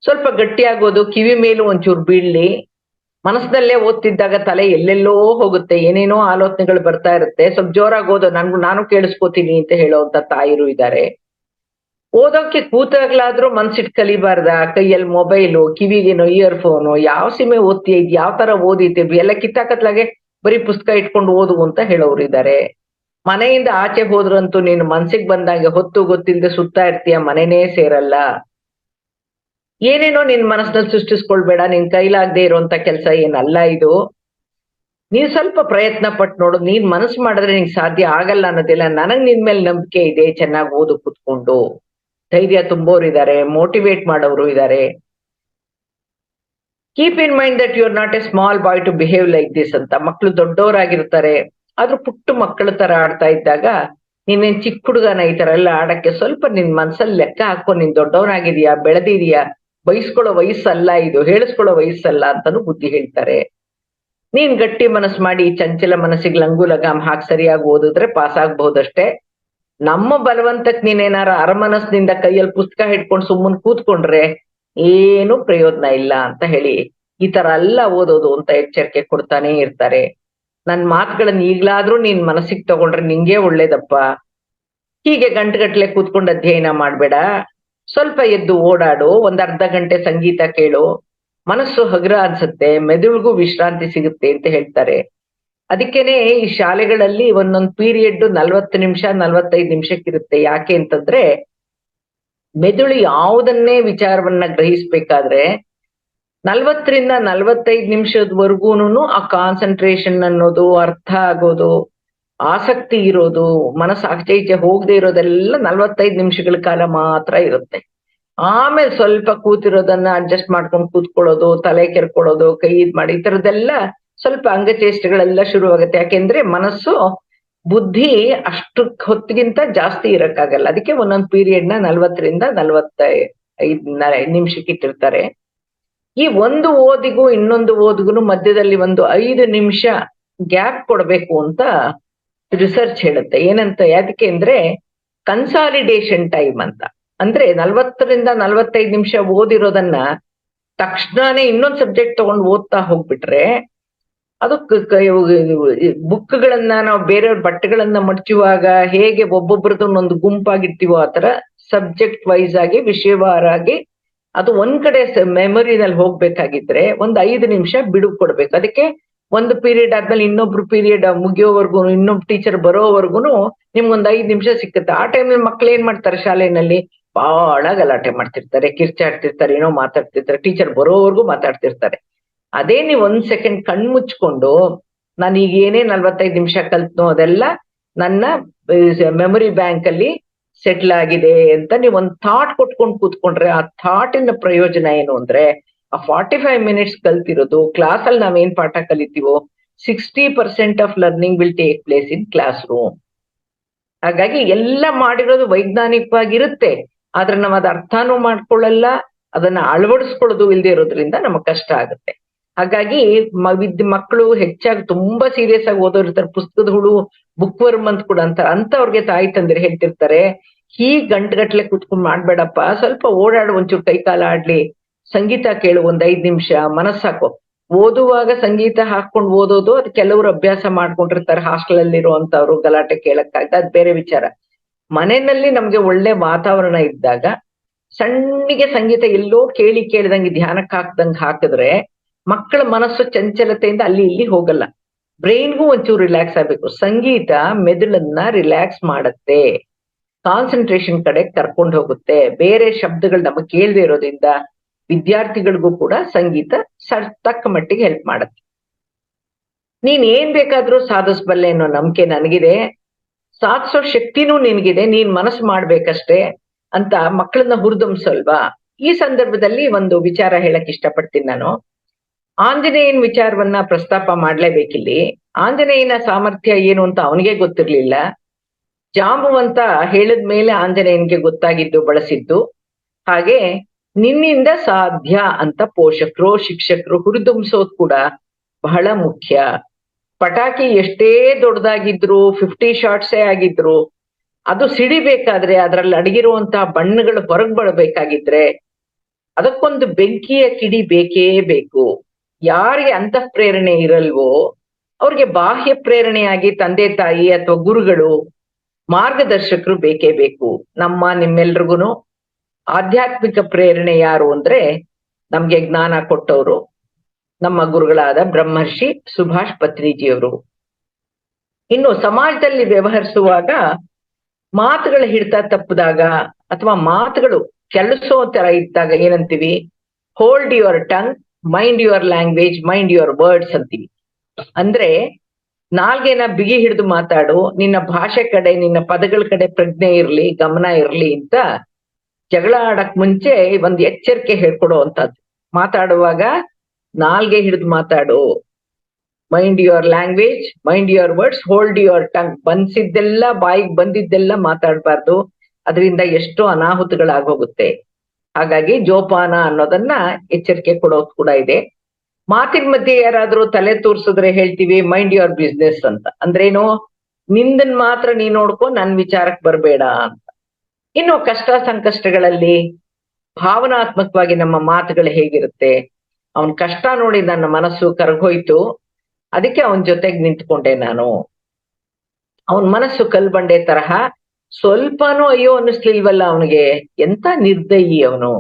ಸ್ವಲ್ಪ ಗಟ್ಟಿಯಾಗೋದು, ಕಿವಿ ಮೇಲೂ ಒಂಚೂರು ಬೀಳ್ಲಿ, ಮನಸ್ಸಿನಲ್ಲೇ ಓದ್ತಿದ್ದಾಗ ತಲೆ ಎಲ್ಲೆಲ್ಲೋ ಹೋಗುತ್ತೆ, ಏನೇನೋ ಆಲೋಚನೆಗಳು ಬರ್ತಾ ಇರುತ್ತೆ, ಸ್ವಲ್ಪ ಜೋರಾಗಿ ಓದೋ, ನಾನು ಕೇಳಿಸ್ಕೋತೀನಿ ಅಂತ ಹೇಳೋಂತ ತಾಯಿರು ಇದ್ದಾರೆ. ಓದೋಕೆ ಕೂತಾಗ್ಲಾದ್ರೂ ಮನ್ಸಿಟ್ ಕಲಿಬಾರ್ದ, ಕೈಯಲ್ಲಿ ಮೊಬೈಲು, ಕಿವಿಗೇನೋ ಇಯರ್ಫೋನು, ಯಾವ ಸೀಮೆ ಓದ್ತೀಯ, ಇದ್ ಯಾವ ತರ ಓದಿತೀವಿ, ಎಲ್ಲ ಕಿತ್ತಾಕತ್ಲಾಗೆ ಬರೀ ಪುಸ್ತಕ ಇಟ್ಕೊಂಡು ಓದು ಅಂತ ಹೇಳೋರು ಇದ್ದಾರೆ. ಮನೆಯಿಂದ ಆಚೆ ಹೋದ್ರಂತೂ ನೀನು ಮನ್ಸಿಗೆ ಬಂದಂಗೆ ಹೊತ್ತು ಗೊತ್ತಿಲ್ಲದೆ ಸುತ್ತಾ ಇರ್ತೀಯ, ಮನೆನೇ ಸೇರಲ್ಲ. ಏನೇನೋ ನಿನ್ ಮನಸ್ಸಿನಲ್ಲಿ ಸೃಷ್ಟಿಸ್ಕೊಳ್ಬೇಡ, ನಿನ್ ಕೈಲಾಗದೆ ಇರುವಂತ ಕೆಲಸ ಏನಲ್ಲ ಇದು. ನೀನ್ ಸ್ವಲ್ಪ ಪ್ರಯತ್ನ ಪಟ್ಟು ನೋಡು, ನೀನ್ ಮನಸ್ಸು ಮಾಡಿದ್ರೆ ನಿಂಗೆ ಸಾಧ್ಯ ಆಗಲ್ಲ ಅನ್ನೋದಿಲ್ಲ. ನನಗ್ ನಿನ್ ಮೇಲೆ ನಂಬಿಕೆ ಇದೆ, ಚೆನ್ನಾಗಿ ಓದು ಕುತ್ಕೊಂಡು. ಧೈರ್ಯ ತುಂಬೋರು ಇದ್ದಾರೆ, ಮೋಟಿವೇಟ್ ಮಾಡೋರು ಇದ್ದಾರೆ. Keep in mind that you are not a small boy to behave like this ಅಂತ. ಮಕ್ಳು ದೊಡ್ಡವರಾಗಿರ್ತಾರೆ, ಆದ್ರೂ ಪುಟ್ಟ ಮಕ್ಕಳ ತರ ಆಡ್ತಾ ಇದ್ದಾಗ ನೀನೇನ್ ಚಿಕ್ಕ ಹುಡುಗನ ಈ ತರ ಎಲ್ಲ ಆಡಕ್ಕೆ ಸ್ವಲ್ಪ ನಿನ್ ಮನ್ಸಲ್ಲಿ ಲೆಕ್ಕ ಹಾಕೋ, ನೀನ್ ದೊಡ್ಡವನಾಗಿದೀಯಾ, ಬೆಳೆದಿದೀಯಾ, ಬಯಸ್ಕೊಳ್ಳೋ ವಯಸ್ಸಲ್ಲ ಇದು, ಹೇಳಿಸ್ಕೊಳ್ಳೋ ವಯಸ್ಸಲ್ಲ ಅಂತಾನು ಬುದ್ಧಿ ಹೇಳ್ತಾರೆ. ನೀನ್ ಗಟ್ಟಿ ಮನಸ್ಸು ಮಾಡಿ ಚಂಚಲ ಮನಸ್ಸಿಗೆ ಲಂಗು ಲಗಾಮ್ ಹಾಕಿ ಸರಿಯಾಗಿ ಓದಿದ್ರೆ ಪಾಸ್ ಆಗ್ಬಹುದಷ್ಟೇ. ನಮ್ಮ ಬಲವಂತಕ್ ನೀನೇನಾರ ಅರಮನಸ್ನಿಂದ ಕೈಯಲ್ಲಿ ಪುಸ್ತಕ ಹಿಡ್ಕೊಂಡು ಸುಮ್ಮನೆ ಕೂತ್ಕೊಂಡ್ರೆ ಏನು ಪ್ರಯೋಜನ ಇಲ್ಲ ಅಂತ ಹೇಳಿ ಈ ತರ ಎಲ್ಲ ಓದೋದು ಅಂತ ಎಚ್ಚರಿಕೆ ಕೊಡ್ತಾನೆ ಇರ್ತಾರೆ. ನನ್ ಮಾತುಗಳನ್ನ ಈಗ್ಲಾದ್ರೂ ನೀನ್ ಮನಸ್ಸಿಗೆ ತಗೊಂಡ್ರೆ ನಿಂಗೆ ಒಳ್ಳೇದಪ್ಪ. ಹೀಗೆ ಗಂಟೆಗಟ್ಲೆ ಕೂತ್ಕೊಂಡು ಅಧ್ಯಯನ ಮಾಡ್ಬೇಡ, ಸ್ವಲ್ಪ ಎದ್ದು ಓಡಾಡು, ಒಂದ್ ಅರ್ಧ ಗಂಟೆ ಸಂಗೀತ ಕೇಳು, ಮನಸ್ಸು ಹಗುರ ಅನ್ಸುತ್ತೆ, ಮೆದುಳಿಗೂ ವಿಶ್ರಾಂತಿ ಸಿಗುತ್ತೆ ಅಂತ ಹೇಳ್ತಾರೆ. ಅದಕ್ಕೇನೆ ಈ ಶಾಲೆಗಳಲ್ಲಿ ಒಂದೊಂದು ಪೀರಿಯಡ್ 40 ನಿಮಿಷ 45 ನಿಮಿಷಕ್ಕಿರುತ್ತೆ. ಯಾಕೆ ಅಂತಂದ್ರೆ ಮೆದುಳು ಯಾವುದನ್ನೇ ವಿಚಾರವನ್ನ ಗ್ರಹಿಸ್ಬೇಕಾದ್ರೆ 40ರಿಂದ 45 ನಿಮಿಷದವರೆಗೂನು ಆ ಕಾನ್ಸಂಟ್ರೇಷನ್ ಅನ್ನೋದು, ಅರ್ಥ ಆಗೋದು, ಆಸಕ್ತಿ ಇರೋದು, ಮನಸ್ಸು ಆಚೆ ಈಚೆ ಹೋಗದೆ ಇರೋದೆಲ್ಲ 45 ನಿಮಿಷಗಳ ಕಾಲ ಮಾತ್ರ ಇರುತ್ತೆ. ಆಮೇಲೆ ಸ್ವಲ್ಪ ಕೂತಿರೋದನ್ನ ಅಡ್ಜಸ್ಟ್ ಮಾಡ್ಕೊಂಡು ಕೂತ್ಕೊಳ್ಳೋದು, ತಲೆ ಕೆರ್ಕೊಳ್ಳೋದು, ಕೈ ಇದ್ ಮಾಡಿ ಈ ತರದೆಲ್ಲ ಸ್ವಲ್ಪ ಅಂಗಚೇಷ್ಟೆಗಳೆಲ್ಲ ಶುರುವಾಗುತ್ತೆ. ಯಾಕೆಂದ್ರೆ ಮನಸ್ಸು ಬುದ್ಧಿ ಅಷ್ಟು ಹೊತ್ತಿಗಿಂತ ಜಾಸ್ತಿ ಇರಕ್ಕಾಗಲ್ಲ. ಅದಕ್ಕೆ ಒಂದೊಂದು ಪೀರಿಯಡ್ ನ 40ರಿಂದ 45 ನಿಮಿಷಕ್ಕೆ ಇಟ್ಟಿರ್ತಾರೆ. ಈ ಒಂದು ಓದಿಗೂ ಇನ್ನೊಂದು ಓದಿಗೂ ಮಧ್ಯದಲ್ಲಿ ಒಂದು 5 ನಿಮಿಷ ಗ್ಯಾಪ್ ಕೊಡ್ಬೇಕು ಅಂತ ರಿಸರ್ಚ್ ಹೇಳುತ್ತೆ. ಏನಂತ, ಯಾದಕ್ಕೆ ಅಂದ್ರೆ ಕನ್ಸಾಲಿಡೇಷನ್ ಟೈಮ್ ಅಂತ. ಅಂದ್ರೆ 40ರಿಂದ 45 ನಿಮಿಷ ಓದಿರೋದನ್ನ ತಕ್ಷಣನೇ ಇನ್ನೊಂದು ಸಬ್ಜೆಕ್ಟ್ ತಗೊಂಡು ಓದ್ತಾ ಹೋಗ್ಬಿಟ್ರೆ ಅದು ಬುಕ್ಗಳನ್ನ ನಾವು ಬೇರೆಯವ್ರ ಬಟ್ಟೆಗಳನ್ನ ಮಡ್ಚುವಾಗ ಹೇಗೆ ಒಬ್ಬೊಬ್ರದ್ದು ಒಂದು ಗುಂಪಾಗಿರ್ತೀವೋ ಆತರ ಸಬ್ಜೆಕ್ಟ್ ವೈಸ್ ಆಗಿ, ವಿಷಯವಾರಾಗಿ ಅದು ಒಂದ್ ಕಡೆ ಮೆಮೊರಿನಲ್ಲಿ ಹೋಗ್ಬೇಕಾಗಿದ್ರೆ ಒಂದ್ 5 ನಿಮಿಷ ಬಿಡುವು ಕೊಡ್ಬೇಕು. ಅದಕ್ಕೆ ಒಂದು ಪೀರಿಯಡ್ ಆದ್ಮೇಲೆ ಇನ್ನೊಬ್ರು ಪೀರಿಯಡ್ ಮುಗಿಯೋವರ್ಗು, ಇನ್ನೊಬ್ಬ ಟೀಚರ್ ಬರೋವರ್ಗುನು ನಿಮ್ಗೊಂದ್ 5 ನಿಮಿಷ ಸಿಕ್ಕುತ್ತೆ. ಆ ಟೈಮಲ್ಲಿ ಮಕ್ಳು ಏನ್ ಮಾಡ್ತಾರೆ, ಶಾಲೆನಲ್ಲಿ ಬಹಳ ಗಲಾಟೆ ಮಾಡ್ತಿರ್ತಾರೆ, ಕಿರ್ಚಾಡ್ತಿರ್ತಾರೆ, ಏನೋ ಮಾತಾಡ್ತಿರ್ತಾರೆ, ಟೀಚರ್ ಬರೋವರೆಗೂ ಮಾತಾಡ್ತಿರ್ತಾರೆ. ಅದೇ ನೀವು 1 ಸೆಕೆಂಡ್ ಕಣ್ ಮುಚ್ಕೊಂಡು ನಾನು ಈಗ ಏನೇ 45 ನಿಮಿಷ ಕಲ್ತ್ನೋ ಅದೆಲ್ಲ ನನ್ನ ಮೆಮೊರಿ ಬ್ಯಾಂಕ್ ಅಲ್ಲಿ ಸೆಟ್ಲ್ ಆಗಿದೆ ಅಂತ ನೀವು ಒಂದು ಥಾಟ್ ಕೊಟ್ಕೊಂಡು ಕೂತ್ಕೊಂಡ್ರೆ ಆ ಥಾಟಿನ ಪ್ರಯೋಜನ ಏನು ಅಂದ್ರೆ ಆ 45 ಮಿನಿಟ್ಸ್ ಕಲ್ತಿರೋದು ಕ್ಲಾಸಲ್ಲಿ ನಾವೇನ್ ಪಾಠ ಕಲಿತೀವೋ 60% of learning will take place in class room. ಹಾಗಾಗಿ ಎಲ್ಲ ಮಾಡಿರೋದು ವೈಜ್ಞಾನಿಕವಾಗಿರುತ್ತೆ, ಆದ್ರೆ ನಾವ್ ಅದ್ ಅರ್ಥನೂ ಮಾಡ್ಕೊಳ್ಳಲ್ಲ, ಅದನ್ನ ಅಳವಡಿಸ್ಕೊಳ್ಳೋದು ಇಲ್ದೇ ಇರೋದ್ರಿಂದ ನಮಗ್ ಕಷ್ಟ ಆಗುತ್ತೆ. ಹಾಗಾಗಿ ಮಕ್ಕಳು ಹೆಚ್ಚಾಗಿ ತುಂಬಾ ಸೀರಿಯಸ್ ಆಗಿ ಓದೋರಿರ್ತಾರೆ, ಪುಸ್ತಕದ ಹುಳು, ಬುಕ್ ವರ್ಮ್ ಅಂತ ಕೂಡ ಅಂತಾರೆ. ಅಂತವ್ರಿಗೆ ತಾಯಿ ತಂದ್ರೆ ಹೇಳ್ತಿರ್ತಾರೆ, ಹೀಗ್ ಗಂಟೆಗಟ್ಲೆ ಕುತ್ಕೊಂಡ್ ಮಾಡ್ಬೇಡಪ್ಪ, ಸ್ವಲ್ಪ ಓಡಾಡು, ಒಂಚೂರು ಕೈ ಕಾಲ ಆಡ್ಲಿ, ಸಂಗೀತ ಕೇಳು, ಒಂದ್ 5 ನಿಮಿಷ ಮನಸ್ಸಾಕು. ಓದುವಾಗ ಸಂಗೀತ ಹಾಕೊಂಡು ಓದೋದು ಅದು ಕೆಲವರು ಅಭ್ಯಾಸ ಮಾಡ್ಕೊಂಡಿರ್ತಾರೆ, ಹಾಸ್ಟೆಲ್ ಅಲ್ಲಿ ಇರುವಂತವ್ರು ಗಲಾಟೆ ಕೇಳಕ್ಕಾಗ್ತದೆ, ಅದ್ ಬೇರೆ ವಿಚಾರ. ಮನೆಯಲ್ಲಿ ನಮ್ಗೆ ಒಳ್ಳೆ ವಾತಾವರಣ ಇದ್ದಾಗ ಸಣ್ಣಗೆ ಸಂಗೀತ ಎಲ್ಲೋ ಕೇಳಿದಂಗೆ ಧ್ಯಾನಕ್ಕೆ ಹಾಕ್ದಂಗೆ ಹಾಕಿದ್ರೆ ಮಕ್ಕಳ ಮನಸ್ಸು ಚಂಚಲತೆಯಿಂದ ಅಲ್ಲಿ ಇಲ್ಲಿ ಹೋಗಲ್ಲ. ಬ್ರೈನ್ಗೂ ಒಂಚೂರು ರಿಲ್ಯಾಕ್ಸ್ ಆಗ್ಬೇಕು. ಸಂಗೀತ ಮೆದುಳನ್ನ ರಿಲ್ಯಾಕ್ಸ್ ಮಾಡತ್ತೆ, ಕಾನ್ಸಂಟ್ರೇಷನ್ ಕಡೆ ಕರ್ಕೊಂಡು ಹೋಗುತ್ತೆ. ಬೇರೆ ಶಬ್ದಗಳು ನಮಗೆ ಕೇಳದೆ ಇರೋದ್ರಿಂದ ವಿದ್ಯಾರ್ಥಿಗಳಿಗೂ ಕೂಡ ಸಂಗೀತ ತಕ್ಕ ಮಟ್ಟಿಗೆ ಹೆಲ್ಪ್ ಮಾಡತ್ತೆ. ನೀನ್ ಏನ್ ಬೇಕಾದ್ರೂ ಸಾಧಿಸ್ಬಲ್ಲೆ ಅನ್ನೋ ನಂಬಿಕೆ ನನಗಿದೆ, ಸಾಧಿಸೋ ಶಕ್ತಿನೂ ನಿನ್ಗಿದೆ, ನೀನ್ ಮನಸ್ಸು ಮಾಡ್ಬೇಕಷ್ಟೇ ಅಂತ ಮಕ್ಕಳನ್ನ ಹುರಿದುಂಬಿಸಲ್ವಾ. ಈ ಸಂದರ್ಭದಲ್ಲಿ ಒಂದು ವಿಚಾರ ಹೇಳಕ್ ಇಷ್ಟಪಡ್ತೀನಿ ನಾನು. ಆಂಜನೇಯನ್ ವಿಚಾರವನ್ನ ಪ್ರಸ್ತಾಪ ಮಾಡ್ಲೇಬೇಕಿಲ್ಲಿ. ಆಂಜನೇಯನ ಸಾಮರ್ಥ್ಯ ಏನು ಅಂತ ಅವನಿಗೆ ಗೊತ್ತಿರ್ಲಿಲ್ಲ. ಜಾಂಬುವಂತ ಹೇಳಿದ್ಮೇಲೆ ಆಂಜನೇಯನ್ಗೆ ಗೊತ್ತಾಗಿದ್ದು, ಬಳಸಿದ್ದು. ಹಾಗೆ ನಿನ್ನಿಂದ ಸಾಧ್ಯ ಅಂತ ಪೋಷಕರು ಶಿಕ್ಷಕರು ಹುರಿದುಂಬಿಸೋದು ಕೂಡ ಬಹಳ ಮುಖ್ಯ. ಪಟಾಕಿ ಎಷ್ಟೇ ದೊಡ್ಡದಾಗಿದ್ರು, 50 ಶಾಟ್ಸೇ ಆಗಿದ್ರು, ಅದು ಸಿಡಿಬೇಕಾದ್ರೆ ಅದ್ರಲ್ಲಿ ಅಡಗಿರುವಂತಹ ಬಣ್ಣಗಳು ಹೊರಗ್ ಬರಬೇಕಾಗಿದ್ರೆ ಅದಕ್ಕೊಂದು ಬೆಂಕಿಯ ಕಿಡಿ ಬೇಕೇ ಬೇಕು. ಯಾರಿಗೆ ಅಂತಃ ಪ್ರೇರಣೆ ಇರಲ್ವೋ ಅವ್ರಿಗೆ ಬಾಹ್ಯ ಪ್ರೇರಣೆಯಾಗಿ ತಂದೆ ತಾಯಿ ಅಥವಾ ಗುರುಗಳು, ಮಾರ್ಗದರ್ಶಕರು ಬೇಕೇ ಬೇಕು. ನಿಮ್ಮೆಲ್ರಿಗೂ ಆಧ್ಯಾತ್ಮಿಕ ಪ್ರೇರಣೆ ಯಾರು ಅಂದ್ರೆ ನಮ್ಗೆ ಜ್ಞಾನ ಕೊಟ್ಟವರು ನಮ್ಮ ಗುರುಗಳಾದ ಬ್ರಹ್ಮರ್ಷಿ ಸುಭಾಷ್ ಪತ್ರಿಜಿಯವರು. ಇನ್ನು ಸಮಾಜದಲ್ಲಿ ವ್ಯವಹರಿಸುವಾಗ ಮಾತುಗಳ ಹಿಡಿತ ತಪ್ಪಿದಾಗ ಅಥವಾ ಮಾತುಗಳು ಕೆಲಸೋ ತರ ಇದ್ದಾಗ ಏನಂತೀವಿ? Hold your tongue, mind your language, mind your words ಅಂತೀವಿ. ಅಂದ್ರೆ ನಾಲ್ಗೆನ ಬಿಗಿ ಹಿಡಿದು ಮಾತಾಡು, ನಿನ್ನ ಭಾಷೆ ಕಡೆ ನಿನ್ನ ಪದಗಳ ಕಡೆ ಪ್ರಜ್ಞೆ ಇರ್ಲಿ, ಗಮನ ಇರ್ಲಿ ಅಂತ ಜಗಳ ಆಡಕ್ ಮುಂಚೆ ಒಂದು ಎಚ್ಚರಿಕೆ ಹೇಳ್ಕೊಡೋ ಅಂತದ್ದು. ಮಾತಾಡುವಾಗ ನಾಲ್ಗೆ ಹಿಡಿದು ಮಾತಾಡು, mind your language, mind your words, hold your tongue. ಬಂದಿದ್ದೆಲ್ಲ ಬಾಯಿಗೆ ಬಂದಿದ್ದೆಲ್ಲ ಮಾತಾಡಬಾರ್ದು, ಅದರಿಂದ ಎಷ್ಟೋ ಅನಾಹುತಗಳಾಗೋಗುತ್ತೆ. ಹಾಗಾಗಿ ಜೋಪಾನ ಅನ್ನೋದನ್ನ ಎಚ್ಚರಿಕೆ ಕೊಡೋದು ಕೂಡ ಇದೆ. ಮಾತಿನ ಮಧ್ಯೆ ಯಾರಾದ್ರೂ ತಲೆ ತೋರ್ಸಿದ್ರೆ ಹೇಳ್ತೀವಿ ಮೈಂಡ್ ಯುವರ್ ಬಿಸ್ನೆಸ್ ಅಂತ. ಅಂದ್ರೇನು? ನಿಂದನ್ ಮಾತ್ರ ನೀ ನೋಡ್ಕೊ, ನನ್ ವಿಚಾರಕ್ಕೆ ಬರ್ಬೇಡ ಅಂತ. ಇನ್ನು ಕಷ್ಟ ಸಂಕಷ್ಟಗಳಲ್ಲಿ ಭಾವನಾತ್ಮಕವಾಗಿ ನಮ್ಮ ಮಾತುಗಳು ಹೇಗಿರುತ್ತೆ? ಅವನ್ ಕಷ್ಟ ನೋಡಿ ನನ್ನ ಮನಸ್ಸು ಕರಗೋಯ್ತು, ಅದಕ್ಕೆ ಅವನ್ ಜೊತೆಗೆ ನಿಂತ್ಕೊಂಡೆ ನಾನು. ಅವನ್ ಮನಸ್ಸು ಕಲ್ಬಂಡೆ ತರಹ, ಸ್ವಲ್ಪನೂ ಅಯ್ಯೋ ಅನ್ನಿಸ್ಲಿಲ್ವಲ್ಲ ಅವನಿಗೆ, ಎಂತ ನಿರ್ದಯಿ ಅವನು.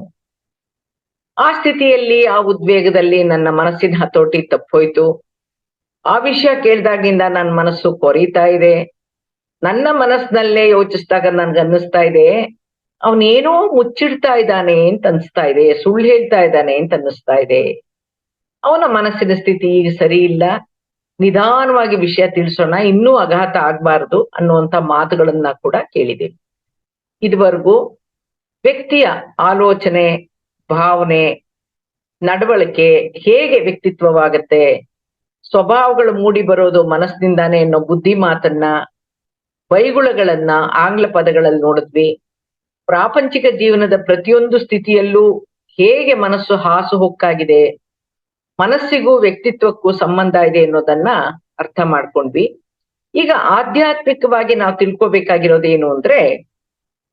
ಆ ಸ್ಥಿತಿಯಲ್ಲಿ, ಆ ಉದ್ವೇಗದಲ್ಲಿ ನನ್ನ ಮನಸ್ಸಿನ ಹತೋಟಿ ತಪ್ಪೋಯ್ತು. ಆ ವಿಷಯ ಕೇಳ್ದಾಗಿಂದ ನನ್ನ ಮನಸ್ಸು ಕೊರೀತಾ ಇದೆ. ನನ್ನ ಮನಸ್ಸಿನಲ್ಲೇ ಯೋಚಿಸಿದಾಗ ನನ್ಗೆ ಅನ್ನಿಸ್ತಾ ಇದೆ ಅವನೇನೋ ಮುಚ್ಚಿಡ್ತಾ ಇದ್ದಾನೆ ಅಂತ ಅನ್ಸ್ತಾ ಇದೆ, ಸುಳ್ಳು ಹೇಳ್ತಾ ಇದ್ದಾನೆ ಅಂತ ಅನ್ನಿಸ್ತಾ ಇದೆ. ಅವನ ಮನಸ್ಸಿನ ಸ್ಥಿತಿ ಈಗ ಸರಿ ಇಲ್ಲ, ನಿಧಾನವಾಗಿ ವಿಷಯ ತಿಳಿಸೋಣ, ಇನ್ನೂ ಆಘಾತ ಆಗ್ಬಾರ್ದು ಅನ್ನುವಂತ ಮಾತುಗಳನ್ನ ಕೂಡ ಕೇಳಿದೆ. ಇದುವರೆಗೂ ವ್ಯಕ್ತಿಯ ಆಲೋಚನೆ, ಭಾವನೆ, ನಡವಳಿಕೆ ಹೇಗೆ ವ್ಯಕ್ತಿತ್ವವಾಗತ್ತೆ, ಸ್ವಭಾವಗಳು ಮೂಡಿ ಬರೋದು ಮನಸ್ಸಿನಿಂದಾನೆ ಅನ್ನೋ ಬುದ್ಧಿ ಮಾತನ್ನ, ಬೈಗುಳಗಳನ್ನ ಆಂಗ್ಲ ಪದಗಳಲ್ಲಿ ನೋಡಿದ್ವಿ. ಪ್ರಾಪಂಚಿಕ ಜೀವನದ ಪ್ರತಿಯೊಂದು ಸ್ಥಿತಿಯಲ್ಲೂ ಹೇಗೆ ಮನಸ್ಸು ಹಾಸುಹೊಕ್ಕಾಗಿದೆ, ಮನಸ್ಸಿಗೂ ವ್ಯಕ್ತಿತ್ವಕ್ಕೂ ಸಂಬಂಧ ಇದೆ ಅನ್ನೋದನ್ನ ಅರ್ಥ ಮಾಡ್ಕೊಂಡ್ವಿ. ಈಗ ಆಧ್ಯಾತ್ಮಿಕವಾಗಿ ನಾವು ತಿಳ್ಕೊಬೇಕಾಗಿರೋದು ಏನು ಅಂದ್ರೆ,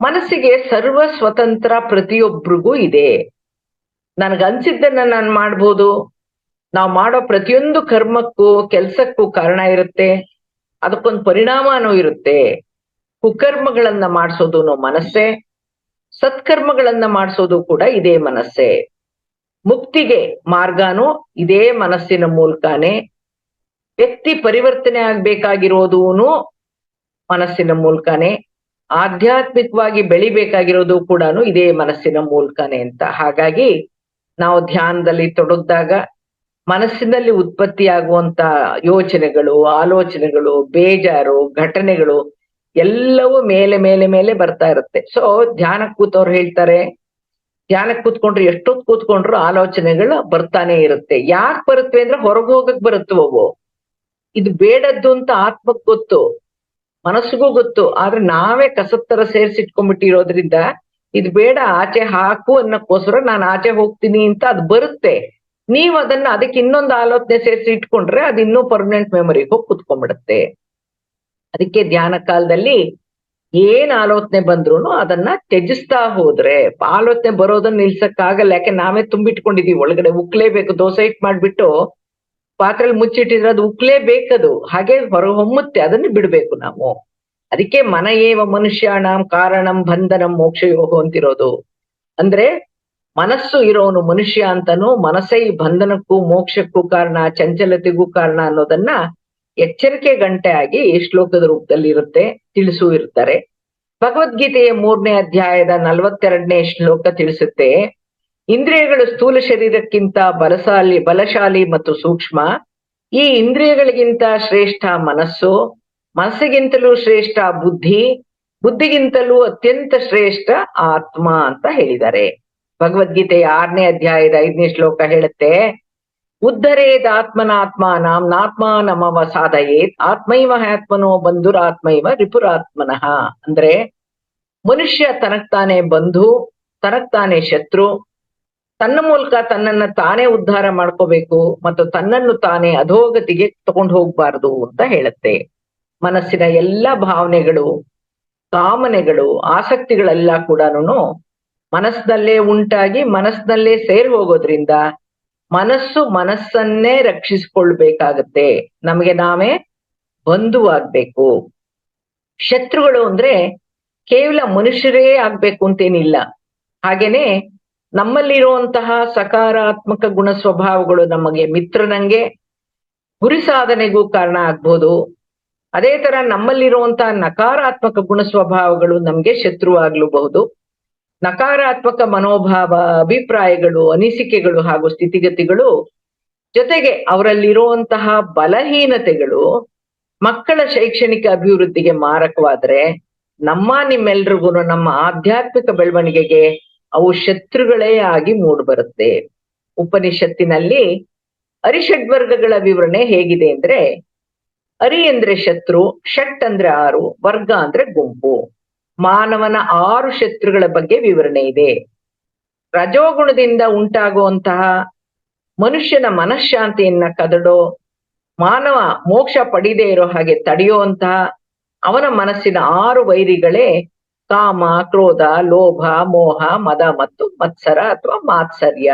ಮನಸ್ಸಿಗೆ ಸರ್ವ ಸ್ವತಂತ್ರ ಪ್ರತಿಯೊಬ್ಬರಿಗೂ ಇದೆ. ನನ್ಗನ್ಸಿದ್ದನ್ನ ನಾನು ಮಾಡ್ಬೋದು. ನಾವು ಮಾಡೋ ಪ್ರತಿಯೊಂದು ಕರ್ಮಕ್ಕೂ ಕೆಲ್ಸಕ್ಕೂ ಕಾರಣ ಇರುತ್ತೆ, ಅದಕ್ಕೊಂದು ಪರಿಣಾಮನೂ ಇರುತ್ತೆ. ಕುಕರ್ಮಗಳನ್ನ ಮಾಡಿಸೋದು ಮನಸ್ಸೇ, ಸತ್ಕರ್ಮಗಳನ್ನ ಮಾಡಿಸೋದು ಕೂಡ ಇದೇ ಮನಸ್ಸೇ. ಮುಕ್ತಿಗೆ ಮಾರ್ಗನೂ ಇದೇ ಮನಸ್ಸಿನ ಮೂಲಕನೇ. ವ್ಯಕ್ತಿ ಪರಿವರ್ತನೆ ಆಗ್ಬೇಕಾಗಿರೋದೂನು ಮನಸ್ಸಿನ ಮೂಲಕನೇ. ಆಧ್ಯಾತ್ಮಿಕವಾಗಿ ಬೆಳಿಬೇಕಾಗಿರೋದು ಕೂಡ ಇದೇ ಮನಸ್ಸಿನ ಮೂಲಕನೇ ಅಂತ. ಹಾಗಾಗಿ ನಾವು ಧ್ಯಾನದಲ್ಲಿ ತೊಡಗಿದಾಗ ಮನಸ್ಸಿನಲ್ಲಿ ಉತ್ಪತ್ತಿಯಾಗುವಂತ ಯೋಚನೆಗಳು, ಆಲೋಚನೆಗಳು, ಬೇಜಾರು, ಘಟನೆಗಳು ಎಲ್ಲವೂ ಮೇಲೆ ಮೇಲೆ ಮೇಲೆ ಬರ್ತಾ ಇರುತ್ತೆ. ಸೊ ಧ್ಯಾನಕ್ಕೆ ಕೂತವ್ರು ಹೇಳ್ತಾರೆ, ಧ್ಯಾನಕ್ಕೆ ಕೂತ್ಕೊಂಡ್ರೆ ಎಷ್ಟೊತ್ತು ಕೂತ್ಕೊಂಡ್ರು ಆಲೋಚನೆಗಳು ಬರ್ತಾನೆ ಇರುತ್ತೆ. ಯಾಕೆ ಬರುತ್ತವೆ ಅಂದ್ರೆ ಹೊರಗೆ ಹೋಗಕ್ ಬರುತ್ತವೋ. ಇದು ಬೇಡದ್ದು ಅಂತ ಆತ್ಮಕ್ ಗೊತ್ತು, ಮನಸ್ಸಿಗೂ ಗೊತ್ತು. ಆದ್ರೆ ನಾವೇ ಕಸತ್ತರ ಸೇರ್ಸಿಟ್ಕೊಂಡ್ಬಿಟ್ಟಿರೋದ್ರಿಂದ ಇದು ಬೇಡ, ಆಚೆ ಹಾಕು ಅನ್ನಕ್ಕೋಸ್ಕರ ನಾನು ಆಚೆ ಹೋಗ್ತೀನಿ ಅಂತ ಅದು ಬರುತ್ತೆ. ನೀವ್ ಅದನ್ನ ಅದಕ್ಕೆ ಇನ್ನೊಂದು ಆಲೋಚನೆ ಸೇರಿಸಿ ಇಟ್ಕೊಂಡ್ರೆ ಅದು ಇನ್ನೂ ಪರ್ಮನೆಂಟ್ ಮೆಮೊರಿಗೆ ಹೋಗಿ ಕುತ್ಕೊಂಡ್ಬಿಡುತ್ತೆ. ಅದಕ್ಕೆ ಧ್ಯಾನ ಕಾಲದಲ್ಲಿ ಏನ್ ಆಲೋಚನೆ ಬಂದ್ರು ಅದನ್ನ ತ್ಯಜಿಸ್ತಾ ಹೋದ್ರೆ, ಆಲೋಚನೆ ಬರೋದನ್ನ ನಿಲ್ಸಕ್ಕಾಗಲ್ಲ. ಯಾಕೆ ನಾವೇ ತುಂಬಿಟ್ಕೊಂಡಿದೀವಿ ಒಳಗಡೆ. ಉಕ್ಲೇಬೇಕು. ದೋಸೆ ಹಿಟ್ಟು ಮಾಡ್ಬಿಟ್ಟು ಪಾತ್ರೆಯಲ್ಲಿ ಮುಚ್ಚಿಟ್ಟಿದ್ರೆ ಅದು ಉಕ್ಲೇಬೇಕದು, ಹಾಗೆ ಹೊರ ಹೊಮ್ಮುತ್ತೆ, ಅದನ್ನ ಬಿಡ್ಬೇಕು ನಾವು. ಅದಕ್ಕೆ ಮನ ಏವ ಮನುಷ್ಯಾಣಂ ಕಾರಣಂ ಬಂಧನಂ ಮೋಕ್ಷಯೋಗೋ ಅಂತಿರೋದು. ಅಂದ್ರೆ ಮನಸ್ಸು ಇರೋನು ಮನುಷ್ಯ ಅಂತನೂ, ಮನಸ್ಸೇ ಈ ಬಂಧನಕ್ಕೂ ಮೋಕ್ಷಕ್ಕೂ ಕಾರಣ, ಚಂಚಲತೆಗೂ ಕಾರಣ ಅನ್ನೋದನ್ನ ಎಚ್ಚರಿಕೆ ಗಂಟೆ ಆಗಿ ಶ್ಲೋಕದ ರೂಪದಲ್ಲಿ ಇರುತ್ತೆ, ತಿಳಿಸೂ ಇರ್ತಾರೆ. ಭಗವದ್ಗೀತೆಯ 3ನೇ ಅಧ್ಯಾಯದ 42ನೇ ಶ್ಲೋಕ ತಿಳಿಸುತ್ತೆ, ಇಂದ್ರಿಯಗಳು ಸ್ಥೂಲ ಶರೀರಕ್ಕಿಂತ ಬಲಶಾಲಿ ಮತ್ತು ಸೂಕ್ಷ್ಮ. ಈ ಇಂದ್ರಿಯಗಳಿಗಿಂತ ಶ್ರೇಷ್ಠ ಮನಸ್ಸು, ಮನಸ್ಸಿಗಿಂತಲೂ ಶ್ರೇಷ್ಠ ಬುದ್ಧಿಗಿಂತಲೂ ಅತ್ಯಂತ ಶ್ರೇಷ್ಠ ಆತ್ಮ ಅಂತ ಹೇಳಿದ್ದಾರೆ. ಭಗವದ್ಗೀತೆಯ 6ನೇ ಅಧ್ಯಾಯದ 5ನೇ ಶ್ಲೋಕ ಹೇಳುತ್ತೆ, ಉದ್ಧರೇದ್ ಆತ್ಮನಾತ್ಮಾನಂ ನಾತ್ಮಾನಮವ ಸಾಧಯೇತ್ ಆತ್ಮೈವ ಆತ್ಮನೋ ಬಂಧುರಾತ್ಮೈವ ರಿಪುರಾತ್ಮನಃ. ಅಂದ್ರೆ ಮನುಷ್ಯ ತನಗ್ತಾನೆ ಬಂಧು, ತನಗ್ತಾನೆ ಶತ್ರು, ತನ್ನ ಮೂಲಕ ತನ್ನನ್ನ ತಾನೇ ಉದ್ಧಾರ ಮಾಡ್ಕೋಬೇಕು ಮತ್ತು ತನ್ನನ್ನು ತಾನೇ ಅಧೋಗತಿಗೆ ತಗೊಂಡು ಹೋಗ್ಬಾರ್ದು ಅಂತ ಹೇಳುತ್ತೆ. ಮನಸ್ಸಿನ ಎಲ್ಲ ಭಾವನೆಗಳು, ಕಾಮನೆಗಳು, ಆಸಕ್ತಿಗಳೆಲ್ಲ ಕೂಡ ಮನಸ್ಸಿನಲ್ಲೇ ಉಂಟಾಗಿ ಮನಸ್ಸಿನಲ್ಲೇ ಸೇರಿ ಹೋಗೋದ್ರಿಂದ ಮನಸ್ಸನ್ನೇ ರಕ್ಷಿಸಿಕೊಳ್ಬೇಕಾಗತ್ತೆ. ನಮಗೆ ನಾವೇ ಬಂಧುವಾಗ್ಬೇಕು. ಶತ್ರುಗಳು ಅಂದ್ರೆ ಕೇವಲ ಮನುಷ್ಯರೇ ಆಗ್ಬೇಕು ಅಂತೇನಿಲ್ಲ. ಹಾಗೇನೆ ನಮ್ಮಲ್ಲಿರುವಂತಹ ಸಕಾರಾತ್ಮಕ ಗುಣ ಸ್ವಭಾವಗಳು ನಮಗೆ ಮಿತ್ರನಂಗೆ ಗುರಿ ಸಾಧನೆಗೂ ಕಾರಣ ಆಗ್ಬೋದು. ಅದೇ ತರ ನಮ್ಮಲ್ಲಿರುವಂತಹ ನಕಾರಾತ್ಮಕ ಗುಣ ಸ್ವಭಾವಗಳು ನಮ್ಗೆ ಶತ್ರುವಾಗ್ಲೂಬಹುದು. ನಕಾರಾತ್ಮಕ ಮನೋಭಾವ, ಅಭಿಪ್ರಾಯಗಳು, ಅನಿಸಿಕೆಗಳು ಹಾಗೂ ಸ್ಥಿತಿಗತಿಗಳು ಜೊತೆಗೆ ಅವರಲ್ಲಿರುವಂತಹ ಬಲಹೀನತೆಗಳು ಮಕ್ಕಳ ಶೈಕ್ಷಣಿಕ ಅಭಿವೃದ್ಧಿಗೆ ಮಾರಕವಾದ್ರೆ ನಿಮ್ಮೆಲ್ರಿಗೂ ನಮ್ಮ ಆಧ್ಯಾತ್ಮಿಕ ಬೆಳವಣಿಗೆಗೆ ಅವು ಶತ್ರುಗಳೇ ಆಗಿ ಮೂಡ್ಬರುತ್ತೆ. ಉಪನಿಷತ್ತಿನಲ್ಲಿ ಅರಿಷಡ್ವರ್ಗಗಳ ವಿವರಣೆ ಹೇಗಿದೆ ಅಂದ್ರೆ, ಅರಿ ಅಂದ್ರೆ ಶತ್ರು, ಷಟ್ ಅಂದ್ರೆ 6, ವರ್ಗ ಅಂದ್ರೆ ಗುಂಪು. ಮಾನವನ 6 ಶತ್ರುಗಳ ಬಗ್ಗೆ ವಿವರಣೆ ಇದೆ. ರಜೋಗುಣದಿಂದ ಉಂಟಾಗುವಂತಹ ಮನುಷ್ಯನ ಮನಃಶಾಂತಿಯನ್ನ ಕದಡೋ, ಮಾನವ ಮೋಕ್ಷ ಪಡೆಯದೇ ಇರೋ ಹಾಗೆ ತಡೆಯುವಂತಹ ಅವನ ಮನಸ್ಸಿನ 6 ವೈರಿಗಳೇ ಕಾಮ, ಕ್ರೋಧ, ಲೋಭ, ಮೋಹ, ಮದ ಮತ್ತು ಮತ್ಸರ ಅಥವಾ ಮಾತ್ಸರ್ಯ.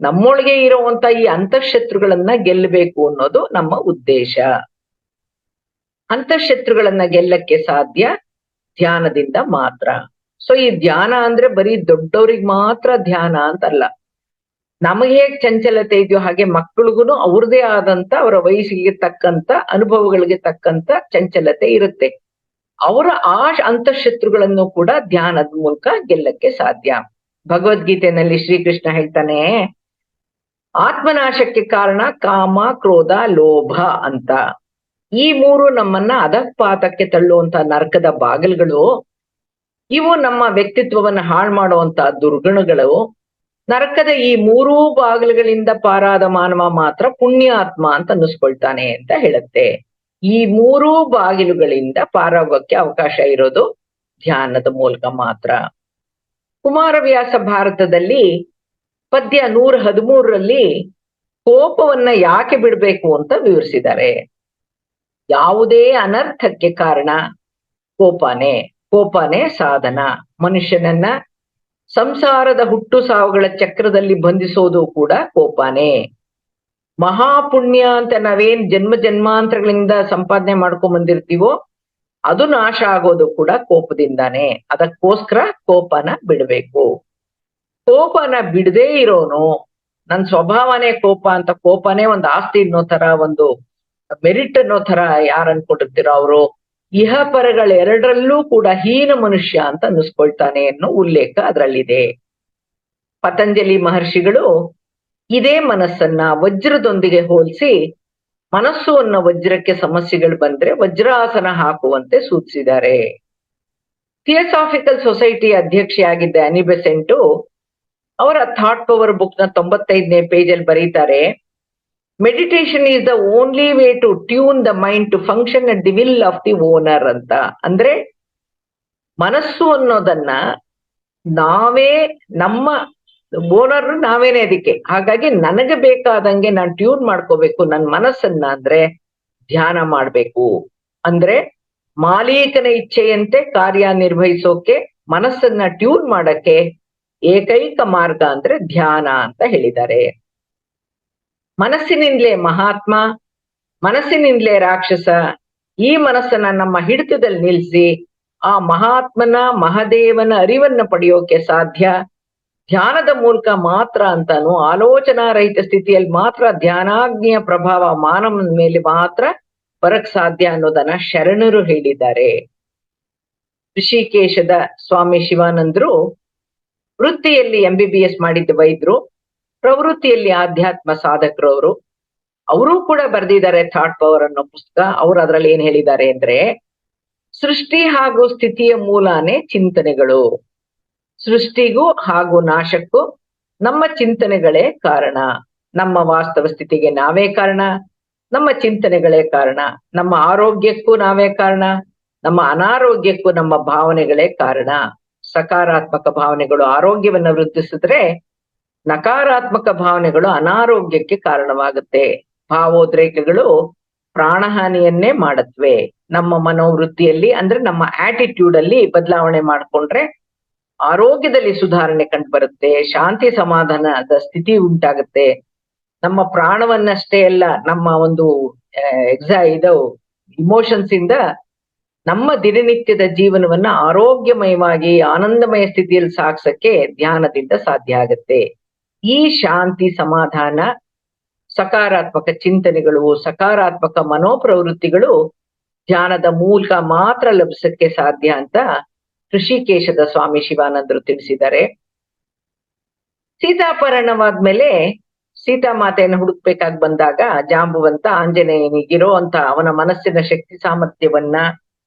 ನಮ್ಮೊಳಗೆ ಇರೋವಂತ ಈ ಅಂತಃಶತ್ರುಗಳನ್ನ ಗೆಲ್ಲಬೇಕು ಅನ್ನೋದು ನಮ್ಮ ಉದ್ದೇಶ. ಅಂತಃಶತ್ರುಗಳನ್ನ ಗೆಲ್ಲಕ್ಕೆ ಸಾಧ್ಯ ಧ್ಯಾನದಿಂದ ಮಾತ್ರ. ಸೊ ಈ ಧ್ಯಾನ ಅಂದ್ರೆ ಬರೀ ದೊಡ್ಡವ್ರಿಗೆ ಮಾತ್ರ ಧ್ಯಾನ ಅಂತಲ್ಲ. ನಮಗೆ ಹೇಗ್ ಚಂಚಲತೆ ಇದೆಯೋ ಹಾಗೆ ಮಕ್ಕಳಿಗೂ ಅವ್ರದೇ ಆದಂತ ಅವರ ವಯಸ್ಸಿಗೆ ತಕ್ಕಂತ ಅನುಭವಗಳಿಗೆ ತಕ್ಕಂತ ಚಂಚಲತೆ ಇರುತ್ತೆ. ಅವರ ಅಂತಃಶತ್ರುಗಳನ್ನು ಕೂಡ ಧ್ಯಾನದ ಮೂಲಕ ಗೆಲ್ಲಕ್ಕೆ ಸಾಧ್ಯ. ಭಗವದ್ಗೀತೆಯಲ್ಲಿ ಶ್ರೀಕೃಷ್ಣ ಹೇಳ್ತಾನೆ, ಆತ್ಮನಾಶಕ್ಕೆ ಕಾರಣ ಕಾಮ, ಕ್ರೋಧ, ಲೋಭ ಅಂತ. ಈ 3 ನಮ್ಮನ್ನ ಅಧಃಪಾತಕ್ಕೆ ತಳ್ಳುವಂತ ನರಕದ ಬಾಗಿಲುಗಳು. ಇವು ನಮ್ಮ ವ್ಯಕ್ತಿತ್ವವನ್ನ ಹಾಳು ಮಾಡುವಂತ ದುರ್ಗುಣಗಳು. ನರಕದ ಈ 3 ಬಾಗಿಲುಗಳಿಂದ ಪಾರಾದ ಮಾನವ ಮಾತ್ರ ಪುಣ್ಯಾತ್ಮ ಅಂತ ಅನ್ನಿಸ್ಕೊಳ್ತಾನೆ ಅಂತ ಹೇಳುತ್ತೆ. ಈ 3 ಬಾಗಿಲುಗಳಿಂದ ಪಾರಾಗೋಕ್ಕೆ ಅವಕಾಶ ಇರೋದು ಧ್ಯಾನದ ಮೂಲಕ ಮಾತ್ರ. ಕುಮಾರವ್ಯಾಸ ಭಾರತದಲ್ಲಿ ಪದ್ಯ 113ರಲ್ಲಿ ಕೋಪವನ್ನ ಯಾಕೆ ಬಿಡ್ಬೇಕು ಅಂತ ವಿವರಿಸಿದ್ದಾರೆ. ಯಾವುದೇ ಅನರ್ಥಕ್ಕೆ ಕಾರಣ ಕೋಪನೇ ಸಾಧನ. ಮನುಷ್ಯನನ್ನ ಸಂಸಾರದ ಹುಟ್ಟು ಸಾವುಗಳ ಚಕ್ರದಲ್ಲಿ ಬಂಧಿಸೋದು ಕೂಡ ಕೋಪನೇ. ಮಹಾಪುಣ್ಯ ಅಂತ ನಾವೇನ್ ಜನ್ಮಾಂತರಗಳಿಂದ ಸಂಪಾದನೆ ಮಾಡ್ಕೊಂಡ್ ಬಂದಿರ್ತೀವೋ ಅದು ನಾಶ ಆಗೋದು ಕೂಡ ಕೋಪದಿಂದಾನೇ. ಅದಕ್ಕೋಸ್ಕರ ಕೋಪನ ಬಿಡ್ಬೇಕು. ಕೋಪನ ಬಿಡದೇ ಇರೋನು ನನ್ ಸ್ವಭಾವನೇ ಕೋಪ ಅಂತ, ಕೋಪನೇ ಒಂದು ಆಸ್ತಿ ಅನ್ನೋ ತರ, ಒಂದು ಮೆರಿಟ್ ಅನ್ನೋ ತರ ಯಾರು ಅನ್ಕೊಂಡಿರ್ತೀರೋ ಅವರು ಇಹಪರಗಳೆರಡರಲ್ಲೂ ಕೂಡ ಹೀನ ಮನುಷ್ಯ ಅಂತ ಅನ್ನಿಸ್ಕೊಳ್ತಾನೆ ಅನ್ನೋ ಉಲ್ಲೇಖ ಅದರಲ್ಲಿದೆ. ಪತಂಜಲಿ ಮಹರ್ಷಿಗಳು ಇದೇ ಮನಸ್ಸನ್ನ ವಜ್ರದೊಂದಿಗೆ ಹೋಲಿಸಿ ಮನಸ್ಸು ಅನ್ನೋ ವಜ್ರಕ್ಕೆ ಸಮಸ್ಯೆಗಳು ಬಂದ್ರೆ ವಜ್ರಾಸನ ಹಾಕುವಂತೆ ಸೂಚಿಸಿದ್ದಾರೆ. ಥಿಯೋಸಾಫಿಕಲ್ ಸೊಸೈಟಿ ಅಧ್ಯಕ್ಷೆಯಾಗಿದ್ದ ಅನಿ ಬೆಸೆಂಟು ಅವರ ಥಾಟ್ ಪವರ್ ಬುಕ್ ನ 95ನೇ ಪೇಜಲ್ಲಿ ಬರೀತಾರೆ, meditation is the only way to tune the mind to function at the will of the owner ಅಂತ. ಅಂದ್ರೆ ಮನಸ್ಸು ಅನ್ನೋದನ್ನ ನಮ್ಮ ಓನರ್ ನಾವೇನೆ ಅದಕ್ಕೆ. ಹಾಗಾಗಿ ನನಗೆ ಬೇಕಾದಂಗೆ ನಾನು ಟ್ಯೂನ್ ಮಾಡ್ಕೋಬೇಕು ನನ್ನ ಮನಸ್ಸನ್ನ ಅಂದ್ರೆ ಧ್ಯಾನ ಮಾಡ್ಬೇಕು. ಅಂದ್ರೆ ಮಾಲೀಕನ ಇಚ್ಛೆಯಂತೆ ಕಾರ್ಯನಿರ್ವಹಿಸೋಕೆ ಮನಸ್ಸನ್ನ ಟ್ಯೂನ್ ಮಾಡಕ್ಕೆ ಏಕೈಕ ಮಾರ್ಗ ಅಂದ್ರೆ ಧ್ಯಾನ ಅಂತ ಹೇಳಿದ್ದಾರೆ. ಮನಸ್ಸಿನಿಂದಲೇ ಮಹಾತ್ಮ, ಮನಸ್ಸಿನಿಂದಲೇ ರಾಕ್ಷಸ. ಈ ಮನಸ್ಸನ್ನ ನಮ್ಮ ಹಿಡಿತದಲ್ಲಿ ನಿಲ್ಸಿ ಆ ಮಹಾತ್ಮನ ಮಹದೇವನ ಅರಿವನ್ನ ಪಡೆಯೋಕೆ ಸಾಧ್ಯ ಧ್ಯಾನದ ಮೂಲಕ ಮಾತ್ರ ಅಂತಾನು, ಆಲೋಚನಾ ರಹಿತ ಸ್ಥಿತಿಯಲ್ಲಿ ಮಾತ್ರ ಧ್ಯಾನಾಗ್ನಿಯ ಪ್ರಭಾವ ಮಾನವನ ಮೇಲೆ ಮಾತ್ರ ಬರಕ್ ಸಾಧ್ಯ ಅನ್ನೋದನ್ನ ಶರಣರು ಹೇಳಿದ್ದಾರೆ. ಋಷಿಕೇಶದ ಸ್ವಾಮಿ ಶಿವಾನಂದರು ವೃತ್ತಿಯಲ್ಲಿ MBBS ಮಾಡಿದ್ದ ವೈದ್ಯರು, ಪ್ರವೃತ್ತಿಯಲ್ಲಿ ಆಧ್ಯಾತ್ಮ ಸಾಧಕರು. ಅವರೂ ಕೂಡ ಬರೆದಿದ್ದಾರೆ ಥಾಟ್ ಪವರ್ ಅನ್ನೋ ಪುಸ್ತಕ. ಅವ್ರು ಅದ್ರಲ್ಲಿ ಏನ್ ಹೇಳಿದ್ದಾರೆ ಅಂದ್ರೆ, ಸೃಷ್ಟಿ ಹಾಗೂ ಸ್ಥಿತಿಯ ಮೂಲನೇ ಚಿಂತನೆಗಳು. ಸೃಷ್ಟಿಗೂ ಹಾಗೂ ನಾಶಕ್ಕೂ ನಮ್ಮ ಚಿಂತನೆಗಳೇ ಕಾರಣ. ನಮ್ಮ ವಾಸ್ತವ ಸ್ಥಿತಿಗೆ ನಾವೇ ಕಾರಣ, ನಮ್ಮ ಚಿಂತನೆಗಳೇ ಕಾರಣ. ನಮ್ಮ ಆರೋಗ್ಯಕ್ಕೂ ನಾವೇ ಕಾರಣ, ನಮ್ಮ ಅನಾರೋಗ್ಯಕ್ಕೂ ನಮ್ಮ ಭಾವನೆಗಳೇ ಕಾರಣ. ಸಕಾರಾತ್ಮಕ ಭಾವನೆಗಳು ಆರೋಗ್ಯವನ್ನ ವೃದ್ಧಿಸಿದ್ರೆ, ನಕಾರಾತ್ಮಕ ಭಾವನೆಗಳು ಅನಾರೋಗ್ಯಕ್ಕೆ ಕಾರಣವಾಗುತ್ತೆ. ಭಾವೋದ್ರೇಕಗಳು ಪ್ರಾಣಹಾನಿಯನ್ನೇ ಮಾಡತ್ವೆ. ನಮ್ಮ ಮನೋವೃತ್ತಿಯಲ್ಲಿ ಅಂದ್ರೆ ನಮ್ಮ ಆಟಿಟ್ಯೂಡ್ ಅಲ್ಲಿ ಬದಲಾವಣೆ ಮಾಡ್ಕೊಂಡ್ರೆ ಆರೋಗ್ಯದಲ್ಲಿ ಸುಧಾರಣೆ ಕಂಡು ಬರುತ್ತೆ, ಶಾಂತಿ ಸಮಾಧಾನದ ಸ್ಥಿತಿ ಉಂಟಾಗುತ್ತೆ. ನಮ್ಮ ಪ್ರಾಣವನ್ನಷ್ಟೇ ಅಲ್ಲ, ನಮ್ಮ ಒಂದು ಇಮೋಷನ್ಸ್ ಇಂದ ನಮ್ಮ ದಿನನಿತ್ಯದ ಜೀವನವನ್ನ ಆರೋಗ್ಯಮಯವಾಗಿ ಆನಂದಮಯ ಸ್ಥಿತಿಯಲ್ಲಿ ಸಾಗಿಸಕ್ಕೆ ಧ್ಯಾನದಿಂದ ಸಾಧ್ಯ ಆಗತ್ತೆ. ಈ ಶಾಂತಿ ಸಮಾಧಾನ, ಸಕಾರಾತ್ಮಕ ಚಿಂತನೆಗಳು, ಸಕಾರಾತ್ಮಕ ಮನೋಪ್ರವೃತ್ತಿಗಳು ಧ್ಯಾನದ ಮೂಲಕ ಮಾತ್ರ ಲಭಿಸಕ್ಕೆ ಸಾಧ್ಯ ಅಂತ ಋಷಿಕೇಶದ ಸ್ವಾಮಿ ಶಿವಾನಂದರು ತಿಳಿಸಿದ್ದಾರೆ. ಸೀತಾಪಹರಣವಾದ್ಮೇಲೆ ಸೀತಾಮಾತೆಯನ್ನು ಹುಡುಕ್ಬೇಕಾಗಿ ಬಂದಾಗ ಜಾಂಬುವಂತ ಆಂಜನೇಯನಿಗಿರೋ ಅಂತ ಅವನ ಮನಸ್ಸಿನ ಶಕ್ತಿ ಸಾಮರ್ಥ್ಯವನ್ನ,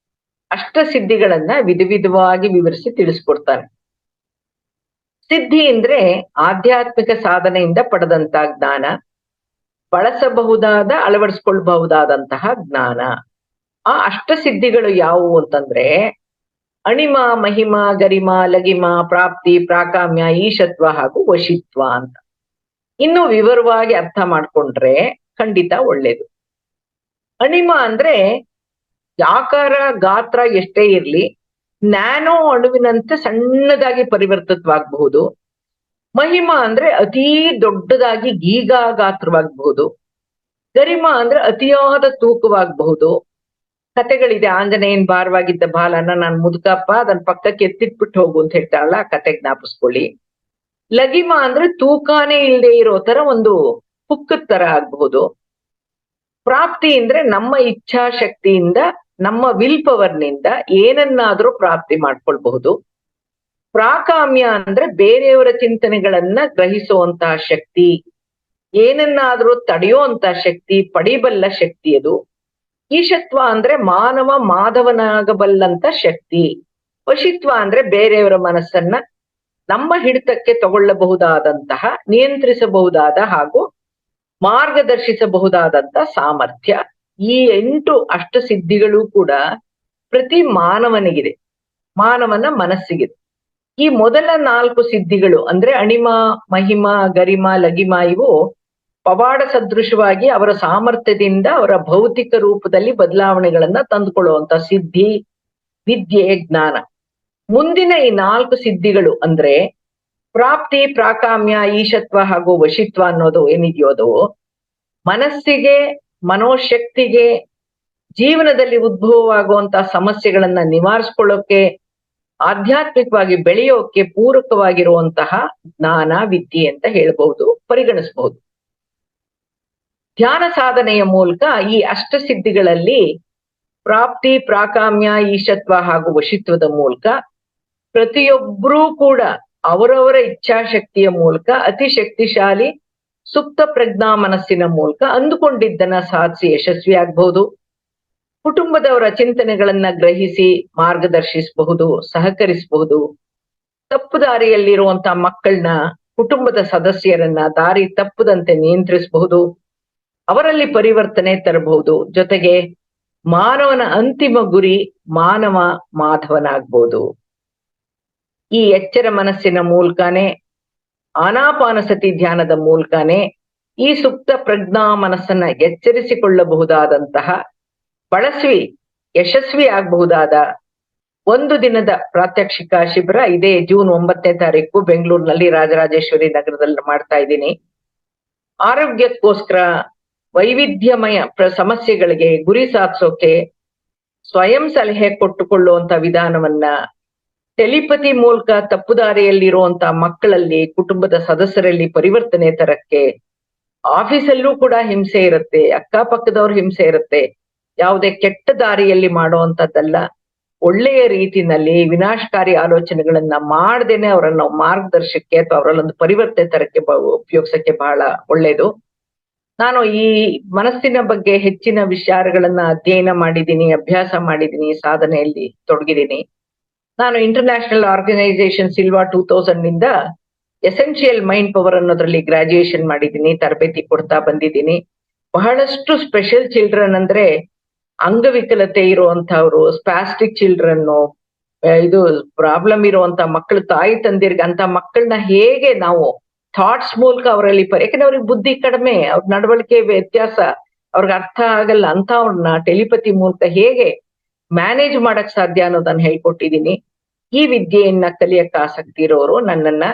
ಅಷ್ಟಸಿದ್ಧಿಗಳನ್ನ ವಿಧವಾಗಿ ವಿವರಿಸಿ ತಿಳಿಸ್ಕೊಡ್ತಾನೆ. ಸಿದ್ಧಿ ಅಂದ್ರೆ ಆಧ್ಯಾತ್ಮಿಕ ಸಾಧನೆಯಿಂದ ಪಡೆದಂತ ಜ್ಞಾನ, ಬಳಸಬಹುದಾದ ಅಳವಡಿಸ್ಕೊಳ್ಬಹುದಾದಂತಹ ಜ್ಞಾನ. ಆ ಅಷ್ಟಸಿದ್ಧಿಗಳು ಯಾವುವು ಅಂತಂದ್ರೆ ಅಣಿಮ, ಮಹಿಮ, ಗರಿಮ, ಲಗಿಮ, ಪ್ರಾಪ್ತಿ, ಪ್ರಾಕಾಮ್ಯ, ಈಶತ್ವ ಹಾಗೂ ವಶಿತ್ವ ಅಂತ. ಇನ್ನು ವಿವರವಾಗಿ ಅರ್ಥ ಮಾಡ್ಕೊಂಡ್ರೆ ಖಂಡಿತ ಒಳ್ಳೇದು. ಅಣಿಮ ಅಂದ್ರೆ ಆಕಾರ ಗಾತ್ರ ಎಷ್ಟೇ ಇರ್ಲಿ ನ್ಯಾನೋ ಅಣುವಿನಂತೆ ಸಣ್ಣದಾಗಿ ಪರಿವರ್ತಿತವಾಗಬಹುದು. ಮಹಿಮ ಅಂದ್ರೆ ಅತೀ ದೊಡ್ಡದಾಗಿ ಗೀಗಾ ಗಾತ್ರವಾಗಬಹುದು. ಗರಿಮ ಅಂದ್ರೆ ಅತಿಯಾದ ತೂಕವಾಗಬಹುದು. ಕತೆಗಳಿದೆ, ಆಂಜನೇಯನ್ ಭಾರವಾಗಿದ್ದ ಬಾಲನ ನಾನು ಮುದುಕಪ್ಪ ಅದನ್ನ ಪಕ್ಕಕ್ಕೆ ಎತ್ತಿಟ್ಬಿಟ್ಟು ಹೋಗು ಅಂತ ಹೇಳ್ತಾಳಲ್ಲ, ಆ ಕತೆ ಜ್ಞಾಪಿಸ್ಕೊಳ್ಳಿ. ಲಗಿಮ ಅಂದ್ರೆ ತೂಕಾನೇ ಇಲ್ಲದೆ ಇರೋ ತರ ಒಂದು ಪುಕ್ಕದ ತರ ಆಗ್ಬಹುದು. ಪ್ರಾಪ್ತಿ ಅಂದ್ರೆ ನಮ್ಮ ಇಚ್ಛಾಶಕ್ತಿಯಿಂದ, ನಮ್ಮ ವಿಲ್ ಪವರ್ನಿಂದ ಏನನ್ನಾದ್ರೂ ಪ್ರಾಪ್ತಿ ಮಾಡ್ಕೊಳ್ಬಹುದು. ಪ್ರಾಕಾಮ್ಯ ಅಂದ್ರೆ ಬೇರೆಯವರ ಚಿಂತನೆಗಳನ್ನ ಗ್ರಹಿಸುವಂತಹ ಶಕ್ತಿ, ಏನನ್ನಾದ್ರೂ ತಡೆಯುವಂತಹ ಶಕ್ತಿ, ಪಡಿಬಲ್ಲ ಶಕ್ತಿ ಅದು. ಈಶತ್ವ ಅಂದ್ರೆ ಮಾನವ ಮಾಧವನಾಗಬಲ್ಲಂತ ಶಕ್ತಿ. ವಶಿತ್ವ ಅಂದ್ರೆ ಬೇರೆಯವರ ಮನಸ್ಸನ್ನ ನಮ್ಮ ಹಿಡಿತಕ್ಕೆ ತಗೊಳ್ಳಬಹುದಾದಂತಹ, ನಿಯಂತ್ರಿಸಬಹುದಾದ ಹಾಗೂ ಮಾರ್ಗದರ್ಶಿಸಬಹುದಾದಂತ ಸಾಮರ್ಥ್ಯ. ಈ 8 ಅಷ್ಟಸಿದ್ಧಿಗಳು ಕೂಡ ಪ್ರತಿ ಮಾನವನಿಗಿದೆ, ಮಾನವನ ಮನಸ್ಸಿಗಿದೆ. ಈ ಮೊದಲ 4 ಸಿದ್ಧಿಗಳು ಅಂದ್ರೆ ಅಣಿಮ, ಮಹಿಮ, ಗರಿಮ, ಲಗಿಮ ಇವು ಪವಾಡ ಸದೃಶವಾಗಿ ಅವರ ಸಾಮರ್ಥ್ಯದಿಂದ ಅವರ ಭೌತಿಕ ರೂಪದಲ್ಲಿ ಬದಲಾವಣೆಗಳನ್ನ ತಂದುಕೊಳ್ಳುವಂತ ಸಿದ್ಧಿ, ವಿದ್ಯೆ, ಜ್ಞಾನ. ಮುಂದಿನ ಈ 4 ಸಿದ್ಧಿಗಳು ಅಂದ್ರೆ ಪ್ರಾಪ್ತಿ, ಪ್ರಾಕಾಮ್ಯ, ಈಶತ್ವ ಹಾಗೂ ವಶಿತ್ವ ಅನ್ನೋದು ಏನಿದೆಯೋ ಅದು ಮನಸ್ಸಿಗೆ, ಮನೋಶಕ್ತಿಗೆ, ಜೀವನದಲ್ಲಿ ಉದ್ಭವವಾಗುವಂತಹ ಸಮಸ್ಯೆಗಳನ್ನ ನಿವಾರಿಸ್ಕೊಳ್ಳೋಕೆ, ಆಧ್ಯಾತ್ಮಿಕವಾಗಿ ಬೆಳೆಯೋಕೆ ಪೂರಕವಾಗಿರುವಂತಹ ಜ್ಞಾನ, ವಿದ್ಯೆ ಅಂತ ಹೇಳ್ಬಹುದು, ಪರಿಗಣಿಸಬಹುದು. ಧ್ಯಾನ ಸಾಧನೆಯ ಮೂಲಕ ಈ ಅಷ್ಟಸಿದ್ಧಿಗಳಲ್ಲಿ ಪ್ರಾಪ್ತಿ, ಪ್ರಾಕಾಮ್ಯ, ಈಶತ್ವ ಹಾಗೂ ವಶಿತ್ವದ ಮೂಲಕ ಪ್ರತಿಯೊಬ್ಬರೂ ಕೂಡ ಅವರವರ ಇಚ್ಛಾಶಕ್ತಿಯ ಮೂಲಕ ಅತಿ ಶಕ್ತಿಶಾಲಿ ಸುಪ್ತ ಪ್ರಜ್ಞಾ ಮನಸ್ಸಿನ ಮೂಲಕ ಅಂದುಕೊಂಡಿದ್ದನ್ನ ಸಾಧಿಸಿ ಯಶಸ್ವಿಯಾಗಬಹುದು. ಕುಟುಂಬದವರ ಚಿಂತನೆಗಳನ್ನ ಗ್ರಹಿಸಿ ಮಾರ್ಗದರ್ಶಿಸಬಹುದು, ಸಹಕರಿಸಬಹುದು. ತಪ್ಪು ದಾರಿಯಲ್ಲಿರುವಂತಹ ಮಕ್ಕಳನ್ನ, ಕುಟುಂಬದ ಸದಸ್ಯರನ್ನ ದಾರಿ ತಪ್ಪದಂತೆ ನಿಯಂತ್ರಿಸಬಹುದು, ಅವರಲ್ಲಿ ಪರಿವರ್ತನೆ ತರಬಹುದು. ಜೊತೆಗೆ ಮಾನವನ ಅಂತಿಮ ಗುರಿ ಮಾನವ ಮಾಧವನಾಗ್ಬೋದು. ಈ ಎಚ್ಚರ ಮನಸ್ಸಿನ ಮೂಲಕನೇ, ಆನಾಪಾನಸತಿ ಧ್ಯಾನದ ಮೂಲಕನೇ ಈ ಸುಪ್ತ ಪ್ರಜ್ಞಾ ಮನಸ್ಸನ್ನ ಎಚ್ಚರಿಸಿಕೊಳ್ಳಬಹುದಾದಂತಹ, ಬಳಸಿ ಯಶಸ್ವಿ ಆಗಬಹುದಾದ ಒಂದು ದಿನದ ಪ್ರಾತ್ಯಕ್ಷಿಕ ಶಿಬಿರ ಇದೇ ಜೂನ್ 9ನೇ ತಾರೀಕು ಬೆಂಗಳೂರಿನಲ್ಲಿ ರಾಜರಾಜೇಶ್ವರಿ ನಗರದಲ್ಲಿ ಮಾಡ್ತಾ ಇದ್ದೀನಿ. ಆರೋಗ್ಯಕ್ಕೋಸ್ಕರ, ವೈವಿಧ್ಯಮಯ ಸಮಸ್ಯೆಗಳಿಗೆ ಗುರಿ ಸಾಧಿಸೋಕೆ, ಸ್ವಯಂ ಸಲಹೆ ಕೊಟ್ಟುಕೊಳ್ಳುವಂತ ವಿಧಾನವನ್ನ, ಟೆಲಿಪತಿ ಮೂಲಕ ತಪ್ಪು ದಾರಿಯಲ್ಲಿರುವಂತ ಮಕ್ಕಳಲ್ಲಿ, ಕುಟುಂಬದ ಸದಸ್ಯರಲ್ಲಿ ಪರಿವರ್ತನೆ ತರಕ್ಕೆ, ಆಫೀಸಲ್ಲೂ ಕೂಡ ಹಿಂಸೆ ಇರುತ್ತೆ, ಅಕ್ಕಪಕ್ಕದವ್ರ ಹಿಂಸೆ ಇರುತ್ತೆ, ಯಾವುದೇ ಕೆಟ್ಟ ದಾರಿಯಲ್ಲಿ ಮಾಡುವಂತದ್ದಲ್ಲ, ಒಳ್ಳೆಯ ರೀತಿನಲ್ಲಿ ವಿನಾಶಕಾರಿ ಆಲೋಚನೆಗಳನ್ನ ಮಾಡದೇನೆ ಅವರನ್ನ ಮಾರ್ಗದರ್ಶಕ್ಕೆ ಅಥವಾ ಅವರಲ್ಲೊಂದು ಪರಿವರ್ತನೆ ತರಕ್ಕೆ ಉಪಯೋಗಿಸಕ್ಕೆ ಬಹಳ ಒಳ್ಳೇದು. ನಾನು ಈ ಮನಸ್ಸಿನ ಬಗ್ಗೆ ಹೆಚ್ಚಿನ ವಿಚಾರಗಳನ್ನ ಅಧ್ಯಯನ ಮಾಡಿದ್ದೀನಿ, ಅಭ್ಯಾಸ ಮಾಡಿದ್ದೀನಿ, ಸಾಧನೆಯಲ್ಲಿ ತೊಡಗಿದ್ದೀನಿ. ನಾನು ಇಂಟರ್ನ್ಯಾಷನಲ್ ಆರ್ಗನೈಸೇಷನ್ ಸಿಲ್ವಾ 2000 ನಿಂದ ಎಸೆನ್ಷಿಯಲ್ ಮೈಂಡ್ ಪವರ್ ಅನ್ನೋದ್ರಲ್ಲಿ ಗ್ರಾಜುಯೇಷನ್ ಮಾಡಿದ್ದೀನಿ, ತರಬೇತಿ ಕೊಡ್ತಾ ಬಂದಿದ್ದೀನಿ. ಬಹಳಷ್ಟು ಸ್ಪೆಷಲ್ ಚಿಲ್ಡ್ರನ್ ಅಂದ್ರೆ ಅಂಗವಿಕಲತೆ ಇರುವಂತವ್ರು, ಸ್ಪಾಸ್ಟಿಕ್ ಚಿಲ್ಡ್ರನ್, ಇದು ಪ್ರಾಬ್ಲಮ್ ಇರುವಂತ ಮಕ್ಕಳು, ತಾಯಿ ತಂದಿರ್ಗೆ ಅಂತ ಮಕ್ಕಳನ್ನ ಹೇಗೆ ನಾವು ಥಾಟ್ಸ್ ಮೂಲಕ ಅವರಲ್ಲಿ ಯಾಕಂದ್ರೆ ಅವ್ರಿಗೆ ಬುದ್ಧಿ ಕಡಿಮೆ, ಅವ್ರ ನಡವಳಿಕೆ ವ್ಯತ್ಯಾಸ, ಅವ್ರಿಗೆ ಅರ್ಥ ಆಗಲ್ಲ ಅಂತ ಅವ್ರನ್ನ ಟೆಲಿಪತಿ ಮೂಲಕ ಹೇಗೆ ಮ್ಯಾನೇಜ್ ಮಾಡಕ್ ಸಾಧ್ಯ ಅನ್ನೋದನ್ನ ಹೇಳ್ಕೊಟ್ಟಿದ್ದೀನಿ. ಈ ವಿದ್ಯೆಯನ್ನ ಕಲಿಯಕ್ಕೆ ಆಸಕ್ತಿ ಇರೋರು ನನ್ನನ್ನ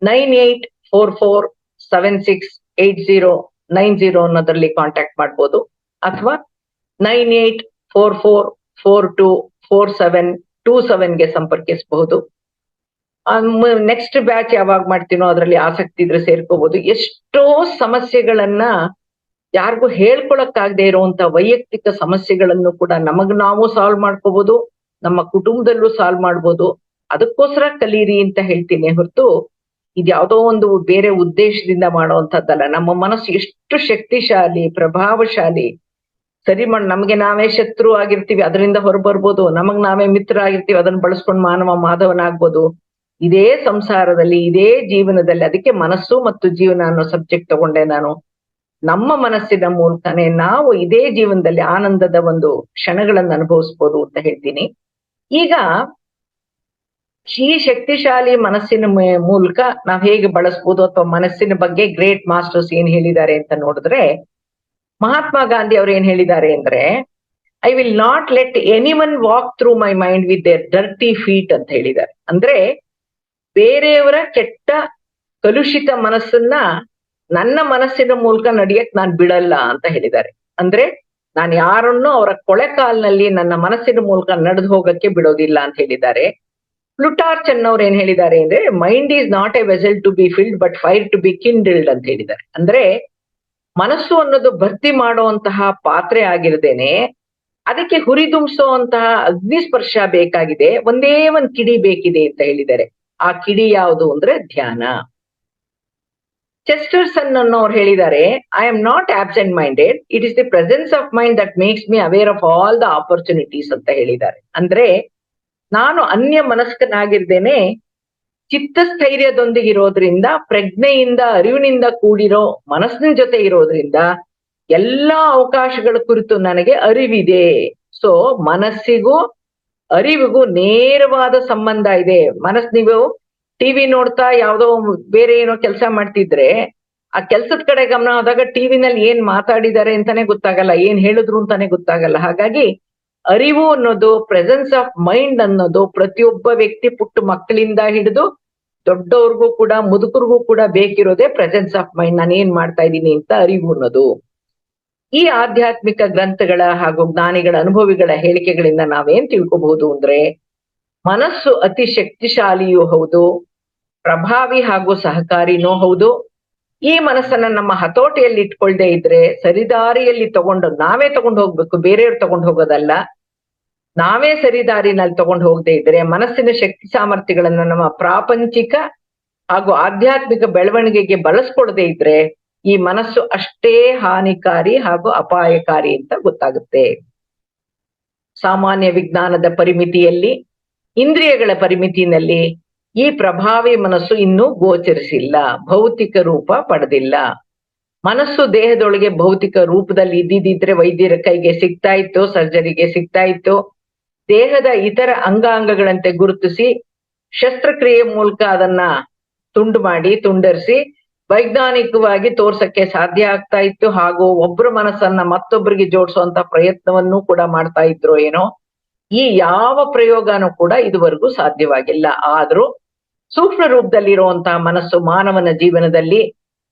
9844768090 ಅನ್ನೋದ್ರಲ್ಲಿ ಕಾಂಟ್ಯಾಕ್ಟ್ ಮಾಡ್ಬೋದು, ಅಥವಾ 9844424727 ಸಂಪರ್ಕಿಸಬಹುದು. ನೆಕ್ಸ್ಟ್ ಬ್ಯಾಚ್ ಯಾವಾಗ ಮಾಡ್ತೀನೋ ಅದರಲ್ಲಿ ಆಸಕ್ತಿ ಇದ್ರೆ ಸೇರ್ಕೋಬಹುದು. ಎಷ್ಟೋ ಸಮಸ್ಯೆಗಳನ್ನ ಯಾರಿಗೂ ಹೇಳ್ಕೊಳಕ್ಕಾಗದೆ ಇರುವಂತ ವೈಯಕ್ತಿಕ ಸಮಸ್ಯೆಗಳನ್ನು ಕೂಡ ನಮಗ್ ನಾವು ಸಾಲ್ವ್ ಮಾಡ್ಕೋಬಹುದು, ನಮ್ಮ ಕುಟುಂಬದಲ್ಲೂ ಸಾಲ್ವ್ ಮಾಡ್ಬೋದು. ಅದಕ್ಕೋಸ್ಕರ ಕಲೀರಿ ಅಂತ ಹೇಳ್ತೀನಿ ಹೊರತು ಇದ್ಯಾವುದೋ ಒಂದು ಬೇರೆ ಉದ್ದೇಶದಿಂದ ಮಾಡುವಂತದ್ದಲ್ಲ. ನಮ್ಮ ಮನಸ್ಸು ಎಷ್ಟು ಶಕ್ತಿಶಾಲಿ, ಪ್ರಭಾವಶಾಲಿ. ಸರಿ ನಮ್ಗೆ ನಾವೇ ಶತ್ರು ಆಗಿರ್ತೀವಿ, ಅದರಿಂದ ಹೊರಬರ್ಬೋದು. ನಮಗ್ ನಾವೇ ಮಿತ್ರ ಆಗಿರ್ತೀವಿ, ಅದನ್ನ ಬಳಸ್ಕೊಂಡು ಮಾನವ ಮಾಧವನಾಗ್ಬೋದು. ಇದೇ ಸಂಸಾರದಲ್ಲಿ, ಇದೇ ಜೀವನದಲ್ಲಿ, ಅದಕ್ಕೆ ಮನಸ್ಸು ಮತ್ತು ಜೀವನ ಅನ್ನೋ ಸಬ್ಜೆಕ್ಟ್ ತಗೊಂಡೆ ನಾನು. ನಮ್ಮ ಮನಸ್ಸಿನ ಮೂಲಕನೇ ನಾವು ಇದೇ ಜೀವನದಲ್ಲಿ ಆನಂದದ ಒಂದು ಕ್ಷಣಗಳನ್ನು ಅನುಭವಿಸ್ಬೋದು ಅಂತ ಹೇಳ್ತೀನಿ. ಈಗ ಈ ಶಕ್ತಿಶಾಲಿ ಮನಸ್ಸಿನ ಮೂಲಕ ನಾವ್ ಹೇಗೆ ಬಳಸ್ಬೋದು ಅಥವಾ ಮನಸ್ಸಿನ ಬಗ್ಗೆ ಗ್ರೇಟ್ ಮಾಸ್ಟರ್ಸ್ ಏನ್ ಹೇಳಿದ್ದಾರೆ ಅಂತ ನೋಡಿದ್ರೆ, ಮಹಾತ್ಮ ಗಾಂಧಿ ಅವ್ರು ಏನ್ ಹೇಳಿದ್ದಾರೆ ಅಂದ್ರೆ, I will not let any one walk through my mind with their dirty feet ಅಂತ ಹೇಳಿದ್ದಾರೆ. ಅಂದ್ರೆ ಬೇರೆಯವರ ಕೆಟ್ಟ ಕಲುಷಿತ ಮನಸ್ಸನ್ನ ನನ್ನ ಮನಸ್ಸಿನ ಮೂಲಕ ನಡಿಯಕ್ ನಾನ್ ಬಿಡಲ್ಲ ಅಂತ ಹೇಳಿದ್ದಾರೆ. ಅಂದ್ರೆ ನಾನು ಯಾರನ್ನು ಅವರ ಕೊಳೆಕಾಲ್ನಲ್ಲಿ ನನ್ನ ಮನಸ್ಸಿನ ಮೂಲಕ ನಡೆದು ಹೋಗಕ್ಕೆ ಬಿಡೋದಿಲ್ಲ ಅಂತ ಹೇಳಿದ್ದಾರೆ. ಪ್ಲುಟಾರ್ಚ್ ಅನ್ನೋರು ಏನ್ ಹೇಳಿದ್ದಾರೆ ಅಂದ್ರೆ, mind is not a vessel to be filled but fire to be kindled ಅಂತ ಹೇಳಿದ್ದಾರೆ. ಅಂದ್ರೆ ಮನಸ್ಸು ಅನ್ನೋದು ಭರ್ತಿ ಮಾಡುವಂತಹ ಪಾತ್ರೆ ಆಗಿರದೇನೆ ಅದಕ್ಕೆ ಹುರಿದುಂಬಿಸುವಂತಹ ಅಗ್ನಿಸ್ಪರ್ಶ ಬೇಕಾಗಿದೆ, ಒಂದೇ ಒಂದ್ ಕಿಡಿ ಬೇಕಿದೆ ಅಂತ ಹೇಳಿದ್ದಾರೆ. ಆ ಕಿಡಿ ಯಾವುದು ಅಂದ್ರೆ ಧ್ಯಾನ. ಚೆಸ್ಟರ್ಸನ್ ಅನ್ನೋರು ಹೇಳಿದ್ದಾರೆ, I am not absent minded, it is the presence of mind that makes me aware of all the opportunities ಅಂತ ಹೇಳಿದ್ದಾರೆ. ಅಂದ್ರೆ ನಾನು ಅನ್ಯ ಮನಸ್ಕನಾಗಿರ್ದೇನೆ ಚಿತ್ತಸ್ಥೈರ್ಯದೊಂದಿಗಿರೋದ್ರಿಂದ, ಪ್ರಜ್ಞೆಯಿಂದ, ಅರಿವಿನಿಂದ ಕೂಡಿರೋ ಮನಸ್ಸಿನ ಜೊತೆ ಇರೋದ್ರಿಂದ ಎಲ್ಲಾ ಅವಕಾಶಗಳ ಕುರಿತು ನನಗೆ ಅರಿವಿದೆ. ಸೊ ಮನಸ್ಸಿಗೂ ಅರಿವಿಗೂ ನೇರವಾದ ಸಂಬಂಧ ಇದೆ. ನೀವು ಟಿವಿ ನೋಡ್ತಾ ಯಾವ್ದೋ ಬೇರೆ ಏನೋ ಕೆಲಸ ಮಾಡ್ತಿದ್ರೆ ಆ ಕೆಲ್ಸದ ಕಡೆ ಗಮನ ಹೋದಾಗ ಟಿವಿನಲ್ಲಿ ಏನ್ ಮಾತಾಡಿದ್ದಾರೆ ಅಂತಾನೆ ಗೊತ್ತಾಗಲ್ಲ, ಏನ್ ಹೇಳಿದ್ರು ಅಂತಾನೆ ಗೊತ್ತಾಗಲ್ಲ. ಹಾಗಾಗಿ ಅರಿವು ಅನ್ನೋದು, ಪ್ರೆಸೆನ್ಸ್ ಆಫ್ ಮೈಂಡ್ ಅನ್ನೋದು ಪ್ರತಿಯೊಬ್ಬ ವ್ಯಕ್ತಿ, ಪುಟ್ಟ ಮಕ್ಕಳಿಂದ ಹಿಡಿದು ದೊಡ್ಡವ್ರಿಗೂ ಕೂಡ, ಮುದುಕರಿಗೂ ಕೂಡ ಬೇಕಿರೋದೇ ಪ್ರೆಸೆನ್ಸ್ ಆಫ್ ಮೈಂಡ್. ನಾನು ಏನ್ ಮಾಡ್ತಾ ಇದ್ದೀನಿ ಅಂತ ಅರಿವು ಅನ್ನೋದು. ಈ ಆಧ್ಯಾತ್ಮಿಕ ಗ್ರಂಥಗಳ ಹಾಗೂ ಜ್ಞಾನಿಗಳ ಅನುಭವಿಗಳ ಹೇಳಿಕೆಗಳಿಂದ ನಾವೇನ್ ತಿಳ್ಕೋಬಹುದು ಅಂದ್ರೆ, ಮನಸ್ಸು ಅತಿ ಶಕ್ತಿಶಾಲಿಯೂ ಹೌದು, ಪ್ರಭಾವಿ ಹಾಗೂ ಸಹಕಾರಿನೂ ಹೌದು. ಈ ಮನಸ್ಸನ್ನ ನಮ್ಮ ಹತೋಟಿಯಲ್ಲಿ ಇಟ್ಕೊಳ್ದೆ ಇದ್ರೆ ಸರಿದಾರಿಯಲ್ಲಿ ನಾವೇ ತಗೊಂಡು ಹೋಗ್ಬೇಕು, ಬೇರೆಯವ್ರು ತಗೊಂಡು ಹೋಗೋದಲ್ಲ. ನಾವೇ ಸರಿದಾರಿನಲ್ಲಿ ತಗೊಂಡು ಹೋಗದೆ ಇದ್ರೆ, ಮನಸ್ಸಿನ ಶಕ್ತಿ ಸಾಮರ್ಥ್ಯಗಳನ್ನ ನಮ್ಮ ಪ್ರಾಪಂಚಿಕ ಹಾಗೂ ಆಧ್ಯಾತ್ಮಿಕ ಬೆಳವಣಿಗೆಗೆ ಬಳಸ್ಕೊಡದೆ ಇದ್ರೆ ಈ ಮನಸ್ಸು ಅಷ್ಟೇ ಹಾನಿಕಾರಿ ಹಾಗೂ ಅಪಾಯಕಾರಿ ಅಂತ ಗೊತ್ತಾಗುತ್ತೆ. ಸಾಮಾನ್ಯ ವಿಜ್ಞಾನದ ಪರಿಮಿತಿಯಲ್ಲಿ, ಇಂದ್ರಿಯಗಳ ಪರಿಮಿತಿನಲ್ಲಿ ಈ ಪ್ರಭಾವಿ ಮನಸ್ಸು ಇನ್ನೂ ಗೋಚರಿಸಿಲ್ಲ, ಭೌತಿಕ ರೂಪ ಪಡೆದಿಲ್ಲ. ಮನಸ್ಸು ದೇಹದೊಳಗೆ ಭೌತಿಕ ರೂಪದಲ್ಲಿ ಇದ್ದಿದ್ರೆ ವೈದ್ಯರ ಕೈಗೆ ಸಿಗ್ತಾ ಇತ್ತು, ಸರ್ಜರಿಗೆ ಸಿಗ್ತಾ ಇತ್ತು. ದೇಹದ ಇತರ ಅಂಗಾಂಗಗಳಂತೆ ಗುರುತಿಸಿ ಶಸ್ತ್ರಕ್ರಿಯೆ ಮೂಲಕ ಅದನ್ನ ತುಂಡರಿಸಿ ವೈಜ್ಞಾನಿಕವಾಗಿ ತೋರ್ಸಕ್ಕೆ ಸಾಧ್ಯ ಆಗ್ತಾ ಇತ್ತು. ಹಾಗೂ ಒಬ್ಬರ ಮನಸ್ಸನ್ನ ಮತ್ತೊಬ್ಬರಿಗೆ ಜೋಡಿಸುವಂತ ಪ್ರಯತ್ನವನ್ನು ಕೂಡ ಮಾಡ್ತಾ ಇದ್ರು ಏನೋ. ಈ ಯಾವ ಪ್ರಯೋಗನೂ ಕೂಡ ಇದುವರೆಗೂ ಸಾಧ್ಯವಾಗಿಲ್ಲ. ಆದ್ರೂ ಸೂಕ್ಷ್ಮ ರೂಪದಲ್ಲಿರುವಂತಹ ಮನಸ್ಸು ಮಾನವನ ಜೀವನದಲ್ಲಿ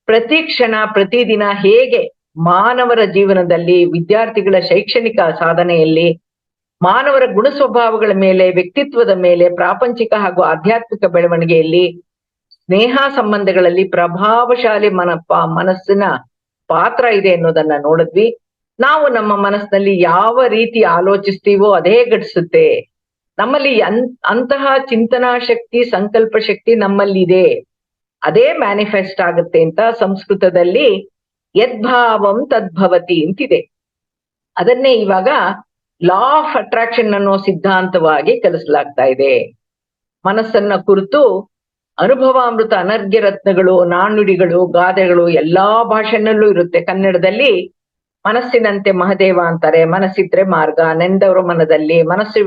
ಪ್ರತಿ ಕ್ಷಣ, ಪ್ರತಿದಿನ ಹೇಗೆ ಮಾನವರ ಜೀವನದಲ್ಲಿ, ವಿದ್ಯಾರ್ಥಿಗಳ ಶೈಕ್ಷಣಿಕ ಸಾಧನೆಯಲ್ಲಿ, ಮಾನವರ ಗುಣ ಸ್ವಭಾವಗಳ ಮೇಲೆ, ವ್ಯಕ್ತಿತ್ವದ ಮೇಲೆ, ಪ್ರಾಪಂಚಿಕ ಹಾಗೂ ಆಧ್ಯಾತ್ಮಿಕ ಬೆಳವಣಿಗೆಯಲ್ಲಿ, ಸ್ನೇಹ ಸಂಬಂಧಗಳಲ್ಲಿ ಪ್ರಭಾವಶಾಲಿ ಮನಸ್ಸಿನ ಪಾತ್ರ ಇದೆ ಅನ್ನೋದನ್ನ ನೋಡಿದ್ವಿ. ನಾವು ನಮ್ಮ ಮನಸ್ಸಿನಲ್ಲಿ ಯಾವ ರೀತಿ ಆಲೋಚಿಸ್ತೀವೋ ಅದೇ ಘಟಿಸುತ್ತೆ. ನಮ್ಮಲ್ಲಿ ಅಂತಹ ಚಿಂತನಾ ಶಕ್ತಿ, ಸಂಕಲ್ಪ ಶಕ್ತಿ ನಮ್ಮಲ್ಲಿ ಇದೆ, ಅದೇ ಮ್ಯಾನಿಫೆಸ್ಟ್ ಆಗುತ್ತೆ ಅಂತ ಸಂಸ್ಕೃತದಲ್ಲಿ ಯದ್ಭಾವಂ ತದ್ಭವತಿ ಅಂತಿದೆ. ಅದನ್ನೇ ಇವಾಗ ಲಾ ಆಫ್ ಅಟ್ರಾಕ್ಷನ್ ಅನ್ನೋ ಸಿದ್ಧಾಂತವಾಗಿ ಕಲಿಸಲಾಗ್ತಾ ಇದೆ. ಮನಸ್ಸನ್ನ ಕುರಿತು ಅನುಭವಾಮೃತ, ಅನರ್ಘ್ಯ ರತ್ನಗಳು, ನಾಣ್ಣುಡಿಗಳು, ಗಾದೆಗಳು ಎಲ್ಲಾ ಭಾಷೆನಲ್ಲೂ ಇರುತ್ತೆ. ಕನ್ನಡದಲ್ಲಿ ಮನಸ್ಸಿನಂತೆ ಮಹದೇವ ಅಂತಾರೆ, ಮನಸ್ಸಿದ್ರೆ ಮಾರ್ಗ, ನೆಂದವರ ಮನದಲ್ಲಿ, ಮನಸ್ಸು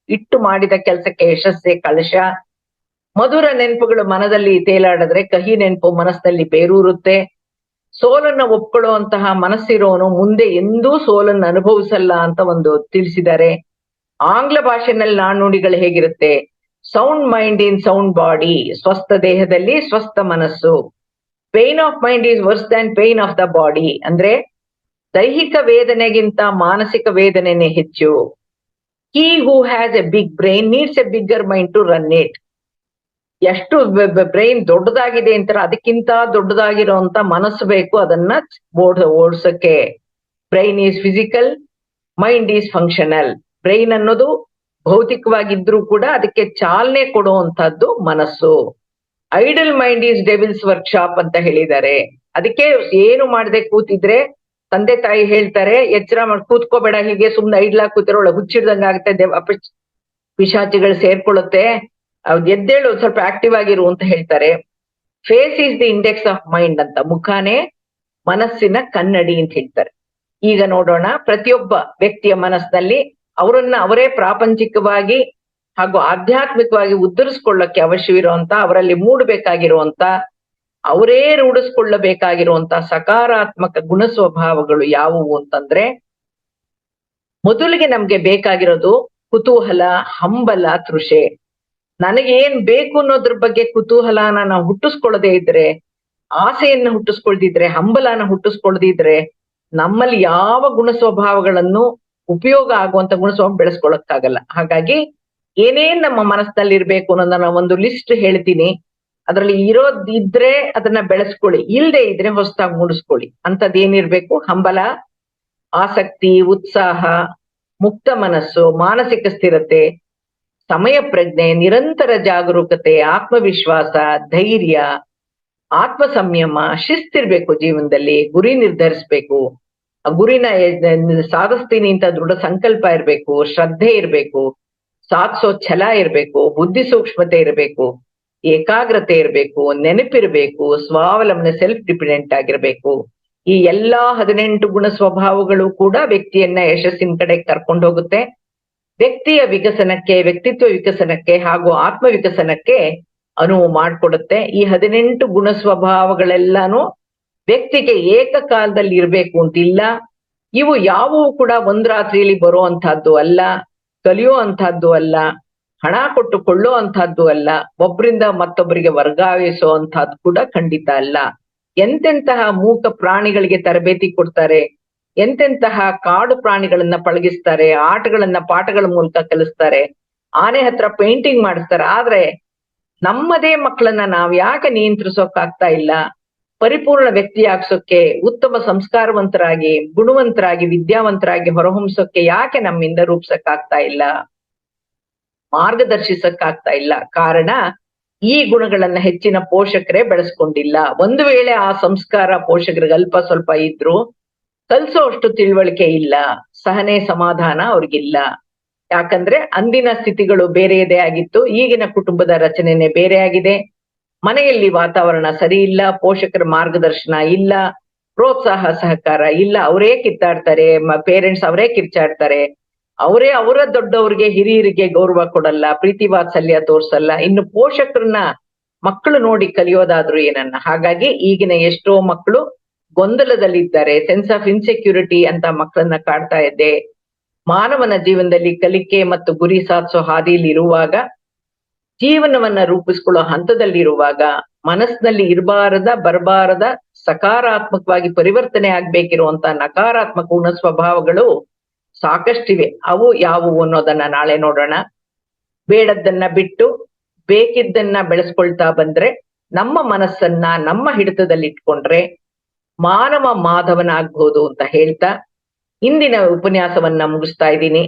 ಇಟ್ಟು ಮಾಡಿದ ಕೆಲಸಕ್ಕೆ ಯಶಸ್ಸೇ ಕಳಶ, ಮಧುರ ನೆನಪುಗಳು ಮನದಲ್ಲಿ ತೇಲಾಡಿದ್ರೆ ಕಹಿ ನೆನಪು ಮನಸ್ಸಿನಲ್ಲಿ ಬೇರೂರುತ್ತೆ, ಸೋಲನ್ನ ಒಪ್ಕೊಳ್ಳುವಂತಹ ಮನಸ್ಸಿರೋನು ಮುಂದೆ ಎಂದೂ ಸೋಲನ್ನು ಅನುಭವಿಸಲ್ಲ ಅಂತ ಒಂದು ತಿಳಿಸಿದ್ದಾರೆ. ಆಂಗ್ಲ ಭಾಷೆನಲ್ಲಿ ನಾಣ್ಣುಡಿಗಳು ಹೇಗಿರುತ್ತೆ? Sound mind in sound body, ಸ್ವಸ್ಥ ದೇಹದಲ್ಲಿ ಸ್ವಸ್ಥ ಮನಸ್ಸು. Pain of mind is worse than pain of the body, ಅಂದ್ರೆ ದೈಹಿಕ ವೇದನೆಗಿಂತ ಮಾನಸಿಕ ವೇದನೆನೇ ಹೆಚ್ಚು. He who has a big brain needs a bigger mind to run it. ಎಷ್ಟು ಬ್ರೈನ್ ದೊಡ್ಡದಾಗಿದೆ ಅಂತಾರೆ, ಅದಕ್ಕಿಂತ ದೊಡ್ಡದಾಗಿರೋಂತ ಮನಸ್ಸು ಬೇಕು ಅದನ್ನ ಓಡಿಸಕ್ಕೆ. Brain is physical, mind is functional. Brain ಅನ್ನೋದು ಭೌತಿಕವಾಗಿದ್ರೂ ಕೂಡ ಅದಕ್ಕೆ ಚಾಲನೆ ಕೊಡುವಂತಹದ್ದು ಮನಸ್ಸು. Idle mind is devils workshop ಅಂತ ಹೇಳಿದ್ದಾರೆ. ಅದಕ್ಕೆ ಏನು ಮಾಡದೆ ಕೂತಿದ್ರೆ ತಂದೆ ತಾಯಿ ಹೇಳ್ತಾರೆ, ಎಚ್ಚರ ಮಾಡಿ ಕೂತ್ಕೋಬೇಡ, ಹೀಗೆ ಸುಮ್ನೆ ಐಡ್ಲಾಗ್ ಕೂತಿರೋಳ ಹುಚ್ಚಿಡ್ದಂಗ ಆಗುತ್ತೆ, ಪಿಶಾಚಿಗಳು ಸೇರ್ಕೊಳ್ಳುತ್ತೆ, ಎದ್ದೇಳು, ಸ್ವಲ್ಪ ಆಕ್ಟಿವ್ ಆಗಿರು ಅಂತ ಹೇಳ್ತಾರೆ. Face is the index of mind ಅಂತ, ಮುಖಾನೇ ಮನಸ್ಸಿನ ಕನ್ನಡಿ ಅಂತ ಹೇಳ್ತಾರೆ. ಈಗ ನೋಡೋಣ, ಪ್ರತಿಯೊಬ್ಬ ವ್ಯಕ್ತಿಯ ಮನಸ್ಸಿನಲ್ಲಿ ಅವರನ್ನ ಅವರೇ ಪ್ರಾಪಂಚಿಕವಾಗಿ ಹಾಗೂ ಆಧ್ಯಾತ್ಮಿಕವಾಗಿ ಉದ್ಧರಿಸ್ಕೊಳ್ಳಕ್ಕೆ ಅವಶ್ಯವಿರುವಂತ, ಅವರಲ್ಲಿ ಮೂಡಬೇಕಾಗಿರುವಂತ, ಅವರೇ ರೂಢಿಸ್ಕೊಳ್ಳಬೇಕಾಗಿರುವಂತ ಸಕಾರಾತ್ಮಕ ಗುಣ ಸ್ವಭಾವಗಳು ಯಾವುವು ಅಂತಂದ್ರೆ, ಮೊದಲಿಗೆ ನಮ್ಗೆ ಬೇಕಾಗಿರೋದು ಕುತೂಹಲ, ಹಂಬಲ, ತೃಷೆ. ನನಗೇನ್ ಬೇಕು ಅನ್ನೋದ್ರ ಬಗ್ಗೆ ಕುತೂಹಲನ ನಾವು ಹುಟ್ಟಿಸ್ಕೊಳ್ಳದೆ ಇದ್ರೆ, ಆಸೆಯನ್ನ ಹುಟ್ಟಿಸ್ಕೊಳ್ದಿದ್ರೆ, ಹಂಬಲನ ಹುಟ್ಟಿಸ್ಕೊಳ್ದಿದ್ರೆ, ನಮ್ಮಲ್ಲಿ ಯಾವ ಗುಣ ಸ್ವಭಾವಗಳನ್ನು ಉಪಯೋಗ ಆಗುವಂತ ಗುಣ ಸ್ವಭಾವ ಬೆಳೆಸ್ಕೊಳಕ್ಕಾಗಲ್ಲ. ಹಾಗಾಗಿ ಏನೇನ್ ನಮ್ಮ ಮನಸ್ಸಿನಲ್ಲಿ ಇರ್ಬೇಕು ಅನ್ನೋದನ್ನ ಒಂದು ಲಿಸ್ಟ್ ಹೇಳ್ತೀನಿ. ಅದ್ರಲ್ಲಿ ಇದ್ರೆ ಅದನ್ನ ಬೆಳೆಸ್ಕೊಳ್ಳಿ, ಇಲ್ದೆ ಇದ್ರೆ ಹೊಸದಾಗಿ ಮೂಡಿಸ್ಕೊಳ್ಳಿ. ಅಂತದ್ ಏನಿರ್ಬೇಕು? ಹಂಬಲ, ಆಸಕ್ತಿ, ಉತ್ಸಾಹ, ಮುಕ್ತ ಮನಸ್ಸು, ಮಾನಸಿಕ ಸ್ಥಿರತೆ, ಸಮಯ ಪ್ರಜ್ಞೆ, ನಿರಂತರ ಜಾಗರೂಕತೆ, ಆತ್ಮವಿಶ್ವಾಸ, ಧೈರ್ಯ, ಆತ್ಮ ಸಂಯಮ, ಶಿಸ್ತಿರ್ಬೇಕು ಜೀವನದಲ್ಲಿ, ಗುರಿ ನಿರ್ಧರಿಸ್ಬೇಕು, ಆ ಗುರಿನ ಸಾಧಿಸ್ತೀನಿ ಅಂತ ದೃಢ ಸಂಕಲ್ಪ ಇರ್ಬೇಕು, ಶ್ರದ್ಧೆ ಇರ್ಬೇಕು, ಸಾಧಿಸೋ ಛಲ ಇರ್ಬೇಕು, ಬುದ್ಧಿ ಸೂಕ್ಷ್ಮತೆ ಇರ್ಬೇಕು, ಏಕಾಗ್ರತೆ ಇರ್ಬೇಕು, ನೆನಪಿರ್ಬೇಕು, ಸ್ವಾವಲಂಬನೆ, ಸೆಲ್ಫ್ ಡಿಪೆಂಡೆಂಟ್ ಆಗಿರ್ಬೇಕು. ಈ ಎಲ್ಲಾ 18 ಗುಣ ಸ್ವಭಾವಗಳು ಕೂಡ ವ್ಯಕ್ತಿಯನ್ನ ಯಶಸ್ಸಿನ ಕಡೆ ಕರ್ಕೊಂಡು ಹೋಗುತ್ತೆ. ವ್ಯಕ್ತಿಯ ವಿಕಸನಕ್ಕೆ, ವ್ಯಕ್ತಿತ್ವ ವಿಕಸನಕ್ಕೆ ಹಾಗೂ ಆತ್ಮ ವಿಕಸನಕ್ಕೆ ಅನುವು ಮಾಡಿಕೊಡುತ್ತೆ. ಈ 18 ಗುಣ ಸ್ವಭಾವಗಳೆಲ್ಲಾನು ವ್ಯಕ್ತಿಗೆ ಏಕಕಾಲದಲ್ಲಿ ಇರ್ಬೇಕು ಅಂತಿಲ್ಲ. ಇವು ಯಾವುವು ಕೂಡ ಒಂದ್ ರಾತ್ರಿಯಲ್ಲಿ ಬರುವಂತಹದ್ದು ಅಲ್ಲ, ಕಲಿಯೋ ಅಂತಹದ್ದು ಅಲ್ಲ, ಹಣ ಕೊಟ್ಟು ಕೊಳ್ಳೋ ಅಂತಹದ್ದು ಅಲ್ಲ, ಒಬ್ರಿಂದ ಮತ್ತೊಬ್ಬರಿಗೆ ವರ್ಗಾಯಿಸೋ ಅಂತಹದ್ದು ಕೂಡ ಖಂಡಿತ ಅಲ್ಲ. ಎಂತೆಂತಹ ಮೂಕ ಪ್ರಾಣಿಗಳಿಗೆ ತರಬೇತಿ ಕೊಡ್ತಾರೆ, ಎಂತೆಂತಹ ಕಾಡು ಪ್ರಾಣಿಗಳನ್ನ ಪಳಗಿಸ್ತಾರೆ, ಆಟಗಳನ್ನ ಪಾಠಗಳ ಮೂಲಕ ಕಲಿಸ್ತಾರೆ, ಆನೆ ಹತ್ರ ಪೇಂಟಿಂಗ್ ಮಾಡಿಸ್ತಾರೆ. ಆದ್ರೆ ನಮ್ಮದೇ ಮಕ್ಕಳನ್ನ ನಾವ್ ಯಾಕೆ ನಿಯಂತ್ರಿಸೋಕಾಗ್ತಾ ಇಲ್ಲ? ಪರಿಪೂರ್ಣ ವ್ಯಕ್ತಿ ಆಗ್ಸೋಕೆ, ಉತ್ತಮ ಸಂಸ್ಕಾರವಂತರಾಗಿ, ಗುಣವಂತರಾಗಿ, ವಿದ್ಯಾವಂತರಾಗಿ ಹೊರಹೊಮ್ಸೋಕೆ ಯಾಕೆ ನಮ್ಮಿಂದ ರೂಪಿಸಕ್ಕಾಗ್ತಾ ಇಲ್ಲ, ಮಾರ್ಗದರ್ಶಿಸಕ್ಕಾಗ್ತಾ ಇಲ್ಲ? ಕಾರಣ, ಈ ಗುಣಗಳನ್ನ ಹೆಚ್ಚಿನ ಪೋಷಕರೇ ಬೆಳೆಸ್ಕೊಂಡಿಲ್ಲ. ಒಂದು ವೇಳೆ ಆ ಸಂಸ್ಕಾರ ಪೋಷಕರಿಗೆ ಅಲ್ಪ ಸ್ವಲ್ಪ ಇದ್ರು ಕಲ್ಸೋ ಅಷ್ಟು ತಿಳುವಳಿಕೆ ಇಲ್ಲ, ಸಹನೆ ಸಮಾಧಾನ ಅವ್ರಿಗಿಲ್ಲ. ಯಾಕಂದ್ರೆ ಅಂದಿನ ಸ್ಥಿತಿಗಳು ಬೇರೆಯದೇ ಆಗಿತ್ತು, ಈಗಿನ ಕುಟುಂಬದ ರಚನೆನೇ ಬೇರೆ ಆಗಿದೆ. ಮನೆಯಲ್ಲಿ ವಾತಾವರಣ ಸರಿ ಇಲ್ಲ, ಪೋಷಕರ ಮಾರ್ಗದರ್ಶನ ಇಲ್ಲ, ಪ್ರೋತ್ಸಾಹ ಸಹಕಾರ ಇಲ್ಲ. ಅವರೇ ಕಿತ್ತಾಡ್ತಾರೆ, ಪೇರೆಂಟ್ಸ್ ಅವರೇ ಕಿರ್ಚಾಡ್ತಾರೆ, ಅವರೇ ಅವರ ದೊಡ್ಡವ್ರಿಗೆ ಹಿರಿಯರಿಗೆ ಗೌರವ ಕೊಡಲ್ಲ, ಪ್ರೀತಿ ವಾತ್ಸಲ್ಯ ತೋರ್ಸಲ್ಲ. ಇನ್ನು ಪೋಷಕರನ್ನ ಮಕ್ಕಳು ನೋಡಿ ಕಲಿಯೋದಾದ್ರು ಏನನ್ನ. ಹಾಗಾಗಿ ಈಗಿನ ಎಷ್ಟೋ ಮಕ್ಕಳು ಗೊಂದಲದಲ್ಲಿದ್ದಾರೆ, ಸೆನ್ಸ್ ಆಫ್ ಇನ್ಸೆಕ್ಯೂರಿಟಿ ಅಂತ ಮಕ್ಕಳನ್ನ ಕಾಡ್ತಾ ಇದ್ದೆ. ಮಾನವನ ಜೀವನದಲ್ಲಿ ಕಲಿಕೆ ಮತ್ತು ಗುರಿ ಸಾಧಿಸೋ ಹಾದಿಯಲ್ಲಿ ಇರುವಾಗ, ಜೀವನವನ್ನ ರೂಪಿಸ್ಕೊಳ್ಳೋ ಹಂತದಲ್ಲಿರುವಾಗ, ಮನಸ್ಸಿನಲ್ಲಿ ಬರಬಾರದ ಸಕಾರಾತ್ಮಕವಾಗಿ ಪರಿವರ್ತನೆ ಆಗ್ಬೇಕಿರುವಂತ ನಕಾರಾತ್ಮಕ ಗುಣ ಸ್ವಭಾವಗಳು ಸಾಕಷ್ಟಿವೆ. ಅವು ಯಾವುವು ಅನ್ನೋದನ್ನ ನಾಳೆ ನೋಡೋಣ. ಬೇಡದ್ದನ್ನ ಬಿಟ್ಟು ಬೇಕಿದ್ದನ್ನ ಬೆಳೆಸ್ಕೊಳ್ತಾ ಬಂದ್ರೆ, ನಮ್ಮ ಮನಸ್ಸನ್ನ ನಮ್ಮ ಹಿಡಿತದಲ್ಲಿ ಇಟ್ಕೊಂಡ್ರೆ ಮಾನವ ಮಾಧವನಾಗ್ಬೋದು ಅಂತ ಹೇಳ್ತಾ ಇಂದಿನ ಉಪನ್ಯಾಸವನ್ನ ಮುಗಿಸ್ತಾ ಇದ್ದೀನಿ.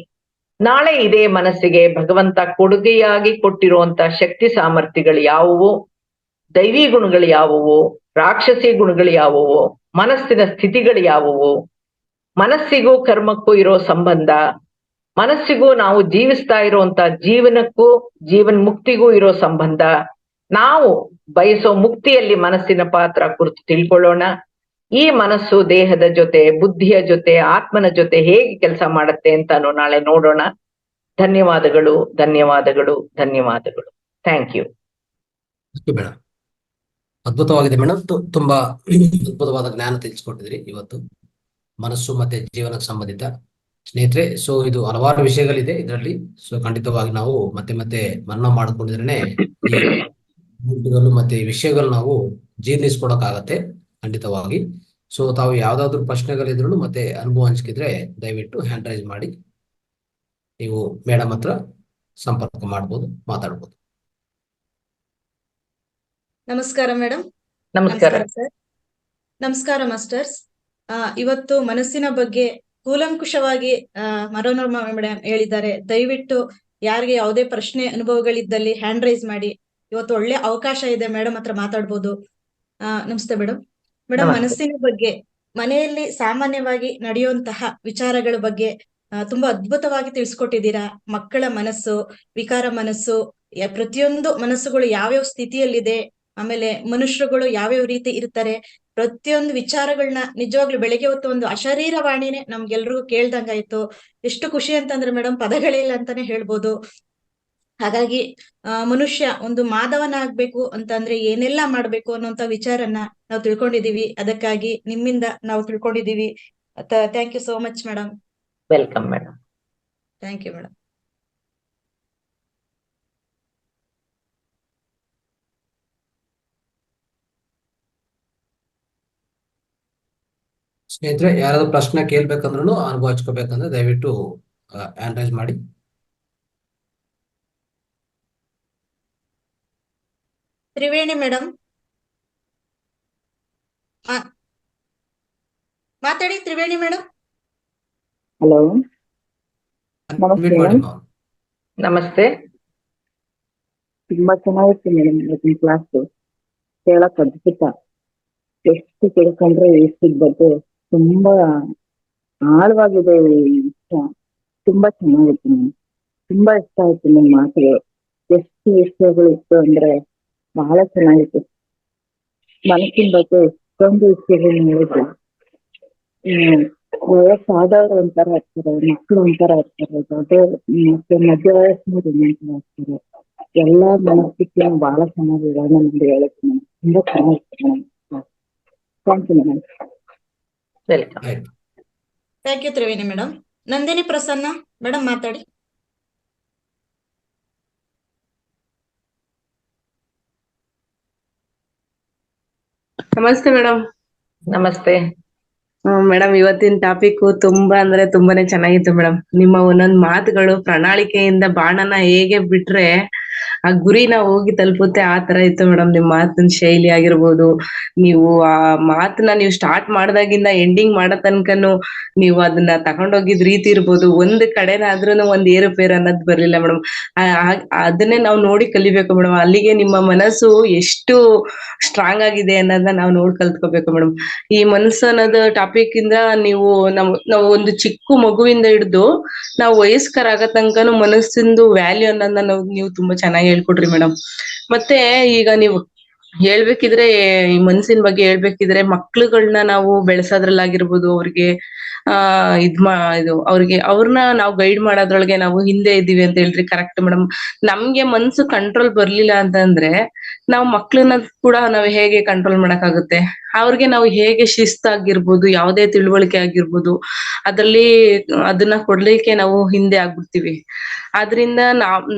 ನಾಳೆ ಇದೇ ಮನಸ್ಸಿಗೆ ಭಗವಂತ ಕೊಡುಗೆಯಾಗಿ ಕೊಟ್ಟಿರುವಂತ ಶಕ್ತಿ ಸಾಮರ್ಥ್ಯಗಳು ಯಾವುವು, ದೈವಿ ಗುಣಗಳು ಯಾವುವು, ರಾಕ್ಷಸಿ ಗುಣಗಳು ಯಾವುವು, ಮನಸ್ಸಿನ ಸ್ಥಿತಿಗಳು ಯಾವುವು, ಮನಸ್ಸಿಗೂ ಕರ್ಮಕ್ಕೂ ಇರೋ ಸಂಬಂಧ, ಮನಸ್ಸಿಗೂ ನಾವು ಜೀವಿಸ್ತಾ ಇರುವಂತ ಜೀವನಕ್ಕೂ ಜೀವನ್ ಮುಕ್ತಿಗೂ ಇರೋ ಸಂಬಂಧ, ನಾವು ಬಯಸೋ ಮುಕ್ತಿಯಲ್ಲಿ ಮನಸ್ಸಿನ ಪಾತ್ರ ಕುರಿತು ತಿಳ್ಕೊಳ್ಳೋಣ. ಈ ಮನಸ್ಸು ದೇಹದ ಜೊತೆ, ಬುದ್ಧಿಯ ಜೊತೆ, ಆತ್ಮನ ಜೊತೆ ಹೇಗೆ ಕೆಲಸ ಮಾಡುತ್ತೆ ಅಂತಾನು ನಾಳೆ ನೋಡೋಣ. ಧನ್ಯವಾದಗಳು, ಧನ್ಯವಾದಗಳು, ಧನ್ಯವಾದಗಳು. Thank you. ಮೇಡಮ್, ಅದ್ಭುತವಾಗಿದೆ ಮೇಡಮ್. ತುಂಬಾ ಅದ್ಭುತವಾದ ಜ್ಞಾನ ತಿಳಿಸ್ಕೊಟ್ಟಿದ್ರಿ ಇವತ್ತು, ಮನಸ್ಸು ಮತ್ತೆ ಜೀವನಕ್ಕೆ ಸಂಬಂಧಿತ. ಸ್ನೇಹಿತರೆ, ಸೊ ಇದು ಹಲವಾರು ವಿಷಯಗಳಿದೆ ಇದರಲ್ಲಿ. ಸೊ ಖಂಡಿತವಾಗಿ ನಾವು ಮತ್ತೆ ಮತ್ತೆ ಮನನ ಮಾಡ್ಕೊಂಡಿದ್ರೇನೆ ಈ ಗುಂಪುಗಳು ಮತ್ತೆ ಈ ವಿಷಯಗಳು ನಾವು ಜೀರ್ಣಿಸ್ಕೊಡಕ್ಕಾಗತ್ತೆ ಖಂಡಿತವಾಗಿ. ಸೊ ತಾವು ಯಾವ್ದಾದ್ರು ಪ್ರಶ್ನೆಗಳಿದ್ರು ಮತ್ತೆ ಅನುಭವ ಹಂಚ್ಕಿದ್ರೆ ದಯವಿಟ್ಟು ಹ್ಯಾಂಡ್ ರೈಸ್ ಮಾಡಿ ನೀವು ಮೇಡಮ್ ಹತ್ರ ಸಂಪರ್ಕ ಮಾಡ್ಬೋದು, ಮಾತಾಡ್ಬೋದು. ನಮಸ್ಕಾರ ಮೇಡಮ್. ನಮಸ್ಕಾರ. ಸರ್. ನಮಸ್ಕಾರ ಮಾಸ್ಟರ್ಸ್. ಇವತ್ತು ಮನಸ್ಸಿನ ಬಗ್ಗೆ ಕೂಲಂಕುಷವಾಗಿ ಮನೋರಮಾ ಮೇಡಮ್ ಹೇಳಿದ್ದಾರೆ. ದಯವಿಟ್ಟು ಯಾರಿಗೆ ಯಾವುದೇ ಪ್ರಶ್ನೆ ಅನುಭವಗಳಿದ್ದಲ್ಲಿ ಹ್ಯಾಂಡ್ ರೈಸ್ ಮಾಡಿ. ಇವತ್ತು ಒಳ್ಳೆ ಅವಕಾಶ ಇದೆ, ಮೇಡಮ್ ಹತ್ರ ಮಾತಾಡ್ಬೋದು. ನಮಸ್ತೆ ಮೇಡಮ್. ಮೇಡಮ್, ಮನಸ್ಸಿನ ಬಗ್ಗೆ ಮನೆಯಲ್ಲಿ ಸಾಮಾನ್ಯವಾಗಿ ನಡೆಯುವಂತಹ ವಿಚಾರಗಳ ಬಗ್ಗೆ ತುಂಬಾ ಅದ್ಭುತವಾಗಿ ತಿಳಿಸ್ಕೊಟ್ಟಿದ್ದೀರಾ. ಮಕ್ಕಳ ಮನಸ್ಸು, ವಿಕಾರ ಮನಸ್ಸು, ಪ್ರತಿಯೊಂದು ಮನಸ್ಸುಗಳು ಯಾವ್ಯಾವ ಸ್ಥಿತಿಯಲ್ಲಿದೆ, ಆಮೇಲೆ ಮನುಷ್ಯರುಗಳು ಯಾವ್ಯಾವ ರೀತಿ ಇರ್ತಾರೆ, ಪ್ರತಿಯೊಂದು ವಿಚಾರಗಳನ್ನ ನಿಜವಾಗ್ಲೂ ಬೆಳಗ್ಗೆ ಹೊತ್ತು ಒಂದು ಅಶರೀರವಾಣಿನೇ ನಮ್ಗೆಲ್ರಿಗೂ ಕೇಳ್ದಂಗಾಯ್ತು. ಎಷ್ಟು ಖುಷಿ ಅಂತಂದ್ರೆ ಮೇಡಮ್, ಪದಗಳಿಲ್ಲ ಅಂತಾನೆ ಹೇಳ್ಬೋದು. ಹಾಗಾಗಿ ಮನುಷ್ಯ ಒಂದು ಮಾಧವನಾಗ್ಬೇಕು ಅಂತಂದ್ರೆ ಏನೆಲ್ಲಾ ಮಾಡ್ಬೇಕು ಅನ್ನೋಂತ ವಿಚಾರನ ನಾವು ತಿಳ್ಕೊಂಡಿದೀವಿ. ಅದಕ್ಕಾಗಿ ನಿಮ್ಮಿಂದ ನಾವು ತಿಳ್ಕೊಂಡಿದೀವಿ. Thank you so much madam. Welcome madam. Thank you madam. ಸ್ನೇಹಿತರೆ, ಯಾರಾದ್ರೂ ಪ್ರಶ್ನೆ ಕೇಳ್ಬೇಕಂದ್ರೂ ಅನುಭವ ಹಚ್ಕೋಬೇಕಂದ್ರೆ ದಯವಿಟ್ಟು ಹ್ಯಾಂಡ್ ರೈಸ್ ಮಾಡಿ. ತ್ರಿವೇಣಿ ಮೇಡಮ್ ಮಾತಾಡಿ. ತ್ರಿವೇಣಿ ಮೇಡಮ್. ಹಲೋ, Unmute ಮಾಡಿ ma'am. ನಮಸ್ತೆ. ತುಂಬಾ ಚೆನ್ನಾಗಿತ್ತು ಮೇಡಮ್ ಇವತ್ತಿನ ಕ್ಲಾಸ್. ಕೇಳಕ್ ಅದ್ಭುತ. ಎಷ್ಟು ತಿಳ್ಕೊಂಡ್ರೆ ಇಷ್ಟದ ಬಗ್ಗೆ ತುಂಬಾ ಆಳವಾಗಿದೆ ಈ ವಿಷಯ. ತುಂಬಾ ಚೆನ್ನಾಗಿತ್ತು ಮೇಡಮ್. ತುಂಬಾ ಇಷ್ಟ ಆಯ್ತು ನಿಮ್ಮ ಮಾತುಗಳು. ಎಷ್ಟು ವಿಷಯಗಳು ಇತ್ತು ಅಂದ್ರೆ ಬಹಳ ಚೆನ್ನಾಗಿತ್ತು. ಮನಸ್ಸಿನ ಬಗ್ಗೆ ಎಷ್ಟೊಂದು ವಿಷಯಗಳು ಹೇಳಿದ್ರು. ವಯಸ್ಸಾದವ್ರು ಒಂಥರ ಇರ್ತಾರೆ, ಮಕ್ಕಳು ಒಂಥರ ಇರ್ತಾರೆ, ದೊಡ್ಡ ಮತ್ತೆ ಮಧ್ಯ ವಯಸ್ಸಿನವ್ರು ಒಂಥರ ಇರ್ತಾರೆ. ಎಲ್ಲಾ ಮನಸ್ಥಿತಿಯನ್ನು ಬಹಳ ಚೆನ್ನಾಗಿ ವಿವರಣೆ ಮಾಡಿ ಹೇಳುತ್ತೆ ಮೇಡಮ್. ತುಂಬಾ ಚೆನ್ನಾಗಿತ್ತು madam. Thank you madam. Welcome. ಆಯ್ತು. Thank you Triveni madam. Nandini Prasanna madam ಮಾತಾಡಿ. ನಮಸ್ತೆ ಮೇಡಮ್. ನಮಸ್ತೆ. ಮೇಡಮ್, ಇವತ್ತಿನ ಟಾಪಿಕ್ ತುಂಬಾ ಅಂದ್ರೆ ತುಂಬಾನೇ ಚೆನ್ನಾಗಿತ್ತು ಮೇಡಮ್. ನಿಮ್ಮ ಒಂದೊಂದ್ ಮಾತುಗಳು ಪ್ರಣಾಳಿಕೆಯಿಂದ ಬಾಣನ ಹೇಗೆ ಬಿಟ್ರೆ ಆ ಗುರಿನ ಹೋಗಿ ತಲುಪುತ್ತೆ, ಆ ತರ ಇತ್ತು ಮೇಡಮ್. ನಿಮ್ ಮಾತಿನ ಶೈಲಿ ಆಗಿರ್ಬೋದು, ನೀವು ಆ ಮಾತನ್ನ ನೀವು ಸ್ಟಾರ್ಟ್ ಮಾಡ್ದಾಗಿಂದ ಎಂಡಿಂಗ್ ಮಾಡೋ ತನಕನು ನೀವು ಅದನ್ನ ತಗೊಂಡೋಗಿದ್ ರೀತಿ ಇರ್ಬೋದು, ಒಂದ್ ಕಡೆನಾದ್ರೂ ಒಂದ್ ಏರುಪೇರು ಅನ್ನೋದ್ ಬರ್ಲಿಲ್ಲ ಮೇಡಮ್. ಅದನ್ನೇ ನಾವು ನೋಡಿ ಕಲಿಬೇಕು ಮೇಡಮ್. ಅಲ್ಲಿಗೆ ನಿಮ್ಮ ಮನಸ್ಸು ಎಷ್ಟು ಸ್ಟ್ರಾಂಗ್ ಆಗಿದೆ ಅನ್ನೋದನ್ನ ನಾವು ನೋಡಿ ಕಲ್ತ್ಕೋಬೇಕು ಮೇಡಮ್. ಈ ಮನಸ್ಸು ಅನ್ನೋದು ಟಾಪಿಕ್ ಇಂದ ನೀವು ನಾವು ಒಂದು ಚಿಕ್ಕ ಮಗುವಿಂದ ಹಿಡಿದು ನಾವು ವಯಸ್ಕರ ಆಗೋ ತನಕನು ಮನಸ್ಸಿಂದು ವ್ಯಾಲ್ಯೂ ಅನ್ನೋದನ್ನ ನೀವು ತುಂಬಾ ಚೆನ್ನಾಗಿ ಹೇಳ್ಕೊಡ್ರಿ ಮೇಡಮ್. ಮತ್ತೆ ಈಗ ನೀವು ಹೇಳ್ಬೇಕಿದ್ರೆ, ಈ ಮನಸ್ಸಿನ ಬಗ್ಗೆ ಹೇಳ್ಬೇಕಿದ್ರೆ, ಮಕ್ಳುಗಳನ್ನ ನಾವು ಬೆಳೆಸೋದ್ರಲ್ಲಾಗಿರ್ಬೋದು, ಅವ್ರಿಗೆ ಇದು ಅವ್ರನ್ನ ನಾವು ಗೈಡ್ ಮಾಡೋದ್ರೊಳಗೆ ನಾವು ಹಿಂದೆ ಇದ್ದೀವಿ ಅಂತ ಹೇಳಿದ್ರಿ. Correct madam. ನಮ್ಗೆ ಮನ್ಸು ಕಂಟ್ರೋಲ್ ಬರ್ಲಿಲ್ಲ ಅಂತಂದ್ರೆ ನಾವು ಮಕ್ಳನ್ನ ಕೂಡ ನಾವು ಹೇಗೆ ಕಂಟ್ರೋಲ್ ಮಾಡಕ್ಕಾಗುತ್ತೆ? ಅವ್ರಿಗೆ ನಾವು ಹೇಗೆ ಶಿಸ್ತಾಗಿರ್ಬೋದು, ಯಾವುದೇ ತಿಳುವಳಿಕೆ ಆಗಿರ್ಬೋದು, ಅದನ್ನ ಕೊಡ್ಲಿಕ್ಕೆ ನಾವು ಹಿಂದೆ ಆಗ್ಬಿಡ್ತೀವಿ. ಆದ್ರಿಂದ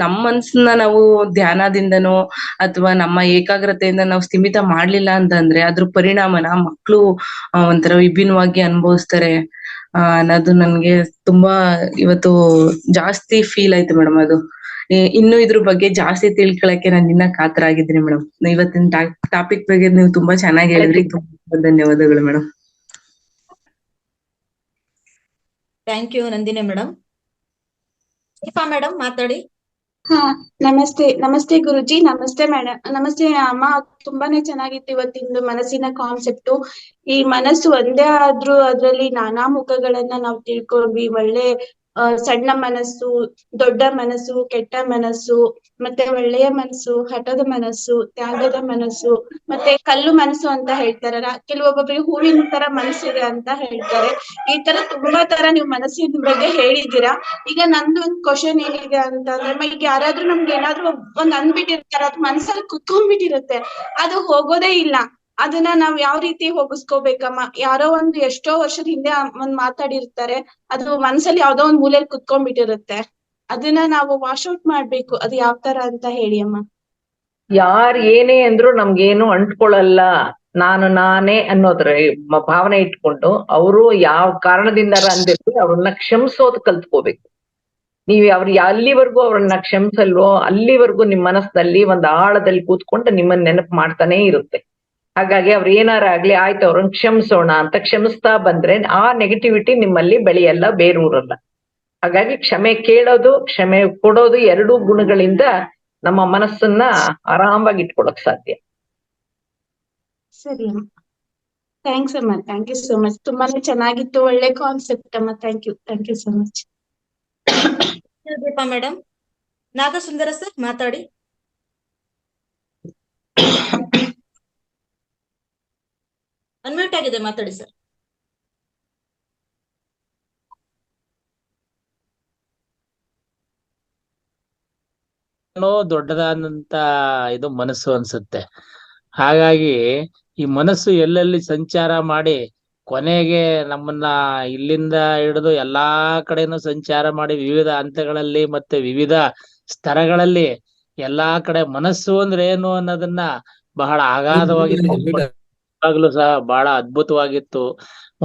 ನಮ್ಮ ಮನ್ಸನ್ನ ನಾವು ಧ್ಯಾನದಿಂದನೋ ಅಥವಾ ನಮ್ಮ ಏಕಾಗ್ರತೆಯಿಂದ ನಾವು ಸ್ಥಿಮಿತ ಮಾಡ್ಲಿಲ್ಲ ಅಂತಂದ್ರೆ ಅದ್ರ ಪರಿಣಾಮನ ಮಕ್ಳು ಒಂಥರ ವಿಭಿನ್ನವಾಗಿ ಅನುಭವಿಸ್ತಾರೆ. ಅನ್ನೋದು ನನ್ಗೆ ತುಂಬಾ ಇವತ್ತು ಜಾಸ್ತಿ ಫೀಲ್ ಆಯ್ತು ಮೇಡಮ್. ಅದು ಇನ್ನು ಇದ್ರ ಬಗ್ಗೆ ಜಾಸ್ತಿ ತಿಳ್ಕೊಳಕ್ಕೆ ನಾನು ಇನ್ನ ಕಾತರ ಆಗಿದ್ದೀನಿ ಮೇಡಮ್. ಇವತ್ತಿನ ಟಾಪಿಕ್ ಬಗ್ಗೆ ನೀವು ತುಂಬಾ ಚೆನ್ನಾಗಿ ಹೇಳಿದ್ರಿ. ತುಂಬಾ ಧನ್ಯವಾದಗಳು madam. Thank you Nandini madam. Deepa madam ಮಾತಾಡಿ. ಹಾ, ನಮಸ್ತೆ ಗುರುಜಿ, ನಮಸ್ತೆ ಮೇಡಮ್, ನಮಸ್ತೆ ಅಮ್ಮ. ತುಂಬಾನೇ ಚೆನ್ನಾಗಿತ್ತು ಇವತ್ತಿಂದು ಮನಸ್ಸಿನ ಕಾನ್ಸೆಪ್ಟು. ಈ ಮನಸ್ಸು ಒಂದೇ ಆದ್ರೂ ಅದ್ರಲ್ಲಿ ನಾನಾ ಮುಖಗಳನ್ನ ನಾವು ತಿಳ್ಕೊಂಡ್ವಿ. ಒಳ್ಳೆ ಸಣ್ಣ ಮನಸ್ಸು, ದೊಡ್ಡ ಮನಸ್ಸು, ಕೆಟ್ಟ ಮನಸ್ಸು, ಮತ್ತೆ ಒಳ್ಳೆಯ ಮನಸ್ಸು, ಹಠದ ಮನಸ್ಸು, ತ್ಯಾಗದ ಮನಸ್ಸು, ಮತ್ತೆ ಕಲ್ಲು ಮನಸ್ಸು ಅಂತ ಹೇಳ್ತಾರೆ. ಕೆಲವೊಬ್ಬೊಬ್ಬರಿಗೆ ಹೂವಿನ ತರ ಮನಸ್ಸಿದೆ ಅಂತ ಹೇಳ್ತಾರೆ. ಈ ತರ ತುಂಬಾ ತರ ನೀವು ಮನಸ್ಸಿನ ಬಗ್ಗೆ ಹೇಳಿದ್ದೀರಾ. ಈಗ ನಂದು ಒಂದ್ ಕ್ವಶನ್ ಏನಿದೆ ಅಂತಂದ್ರೆ, ಈಗ ಯಾರಾದ್ರೂ ನಮ್ಗೆ ಏನಾದ್ರು ಒಂದ್ ಅಂದ್ಬಿಟ್ಟಿರ್ತಾರೆ, ಅದು ಮನ್ಸಲ್ಲಿ ಕುತ್ಕೊಂಡ್ಬಿಟ್ಟಿರುತ್ತೆ, ಅದು ಹೋಗೋದೇ ಇಲ್ಲ. ಅದನ್ನ ನಾವ್ ಯಾವ ರೀತಿ ಹೋಗಿಸ್ಕೋಬೇಕಮ್ಮ? ಯಾರೋ ಎಷ್ಟೋ ವರ್ಷದ ಹಿಂದೆ ಒಂದ್ ಮಾತಾಡಿರ್ತಾರೆ, ಅದು ಮನ್ಸಲ್ಲಿ ಯಾವ್ದೋ ಒಂದ್ ಮೂಲೆಯಲ್ಲಿ ಕುತ್ಕೊಂಡ್ಬಿಟ್ಟಿರುತ್ತೆ, ಅದನ್ನ ನಾವು ವಾಶ್ ಔಟ್ ಮಾಡ್ಬೇಕು. ಅದು ಯಾವ ತರ ಅಂತ ಹೇಳಿ ಅಮ್ಮ. ಯಾರ್ ಏನೇ ಅಂದ್ರು ನಮ್ಗೇನು ಅಂಟ್ಕೊಳಲ್ಲ, ನಾನೇ ಅನ್ನೋದ್ರ ಭಾವನೆ ಇಟ್ಕೊಂಡು ಅವರು ಯಾವ ಕಾರಣದಿಂದಾರ ಅಂದಿರ್ಲಿ ಅವ್ರನ್ನ ಕ್ಷಮಿಸೋದ್ ಕಲ್ತ್ಕೋಬೇಕು. ನೀವ್ ಅಲ್ಲಿವರೆಗೂ ಅವ್ರನ್ನ ಕ್ಷಮಿಸಲ್ವೋ ಅಲ್ಲಿವರೆಗೂ ನಿಮ್ ಮನಸ್ಸಿನಲ್ಲಿ ಒಂದ್ ಆಳದಲ್ಲಿ ಕೂತ್ಕೊಂಡು ನಿಮ್ಮನ್ನ ನೆನಪು ಮಾಡ್ತಾನೆ ಇರುತ್ತೆ. ಹಾಗಾಗಿ ಅವ್ರ ಏನಾರ ಆಗ್ಲಿ, ಆಯ್ತು ಅವ್ರನ್ನ ಕ್ಷಮಿಸೋಣ ಅಂತ ಕ್ಷಮಿಸ್ತಾ ಬಂದ್ರೆ ಆ ನೆಗೆಟಿವಿಟಿ ನಿಮ್ಮಲ್ಲಿ ಬೆಳೆಯಲ್ಲ, ಬೇರೂರಲ್ಲ. ಹಾಗಾಗಿ ಕ್ಷಮೆ ಕೇಳೋದು, ಕ್ಷಮೆ ಕೊಡೋದು ಎರಡೂ ಗುಣಗಳಿಂದ ನಮ್ಮ ಮನಸ್ಸನ್ನ ಆರಾಮಾಗಿ ಇಟ್ಕೊಳಕ್ ಸಾಧ್ಯ. ಸರಿ ಅಮ್ಮ, ಥ್ಯಾಂಕ್ಸ್ ಅಮ್ಮ, ಥ್ಯಾಂಕ್ ಯು ಸೋ ಮಚ್. ತುಂಬಾನೇ ಚೆನ್ನಾಗಿತ್ತು, ಒಳ್ಳೆ ಕಾನ್ಸೆಪ್ಟ್ ಅಮ್ಮ. Thank you so much. Deepa madam. Nagasundara sir ಮಾತಾಡಿ. ಅನ್ಮ್ಯೂಟ್ ಆಗಿದೆ, ಮಾತಾಡಿ ಸರ್. ದೊಡ್ಡದಾದಂತ ಇದು ಮನಸ್ಸು ಅನ್ಸುತ್ತೆ. ಹಾಗಾಗಿ ಈ ಮನಸ್ಸು ಎಲ್ಲೆಲ್ಲಿ ಸಂಚಾರ ಮಾಡಿ ಕೊನೆಗೆ ನಮ್ಮನ್ನ ಇಲ್ಲಿಂದ ಹಿಡಿದು ಎಲ್ಲಾ ಕಡೆನೂ ಸಂಚಾರ ಮಾಡಿ ವಿವಿಧ ಹಂತಗಳಲ್ಲಿ ಮತ್ತೆ ವಿವಿಧ ಸ್ತರಗಳಲ್ಲಿ ಎಲ್ಲಾ ಕಡೆ ಮನಸ್ಸು ಅಂದ್ರೆ ಏನು ಅನ್ನೋದನ್ನ ಬಹಳ ಅಗಾಧವಾಗಿತ್ತು, ಸಹ ಬಹಳ ಅದ್ಭುತವಾಗಿತ್ತು.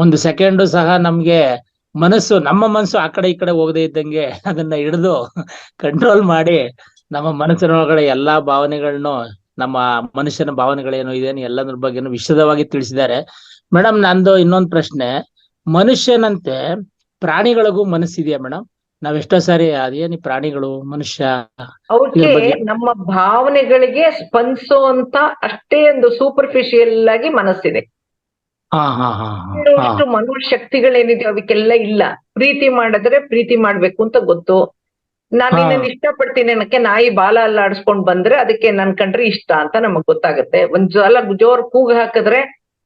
ಒಂದು ಸೆಕೆಂಡು ಸಹ ನಮ್ಗೆ ನಮ್ಮ ಮನಸ್ಸು ಆ ಕಡೆ ಈ ಕಡೆ ಹೋಗದೆ ಇದ್ದಂಗೆ ಅದನ್ನ ಹಿಡಿದು ಕಂಟ್ರೋಲ್ ಮಾಡಿ ನಮ್ಮ ಮನಸ್ಸಿನೊಳಗಡೆ ಎಲ್ಲಾ ಭಾವನೆಗಳನ್ನು, ನಮ್ಮ ಮನುಷ್ಯನ ಭಾವನೆಗಳೇನು ಇದೇನು ಎಲ್ಲದ್ರ ಬಗ್ಗೆನು ವಿಶದವಾಗಿ ತಿಳಿಸಿದ್ದಾರೆ ಮೇಡಮ್. ನಂದು ಇನ್ನೊಂದು ಪ್ರಶ್ನೆ, ಮನುಷ್ಯನಂತೆ ಪ್ರಾಣಿಗಳಿಗೂ ಮನಸ್ಸಿದೆಯಾ ಮೇಡಮ್? ನಾವೆಷ್ಟೋ ಸಾರಿ ಅದೇನಿ ಪ್ರಾಣಿಗಳು ಮನುಷ್ಯ ಅವ್ರಿಗೆ ನಮ್ಮ ಭಾವನೆಗಳಿಗೆ ಸ್ಪಂದಿಸುವಂತ ಅಷ್ಟೇ ಒಂದು ಸೂಪರ್ಫಿಷಿಯಲ್ ಆಗಿ ಮನಸ್ಸಿದೆ. ಅಷ್ಟು ಮನೋಶಕ್ತಿಗಳೇನಿದೆ ಅವಕ್ಕೆಲ್ಲ ಇಲ್ಲ. ಪ್ರೀತಿ ಮಾಡಿದ್ರೆ ಪ್ರೀತಿ ಮಾಡ್ಬೇಕು ಅಂತ ಗೊತ್ತು. ನಾನ್ ನಿನ್ನ ಇಷ್ಟಪಡ್ತೀನಿ ಅನ್ನಕ್ಕೆ ನಾಯಿ ಬಾಲ ಅಲ್ಲಾಡಿಸ್ಕೊಂಡ್ ಬಂದ್ರೆ ಅದಕ್ಕೆ ನನ್ ಕಂಡ್ರೆ ಇಷ್ಟ ಅಂತ ನಮಗ್ ಗೊತ್ತಾಗುತ್ತೆ. ಒಂದ್ ಜೋರ್ ಕೂಗ್ ಹಾಕಿದ್ರೆ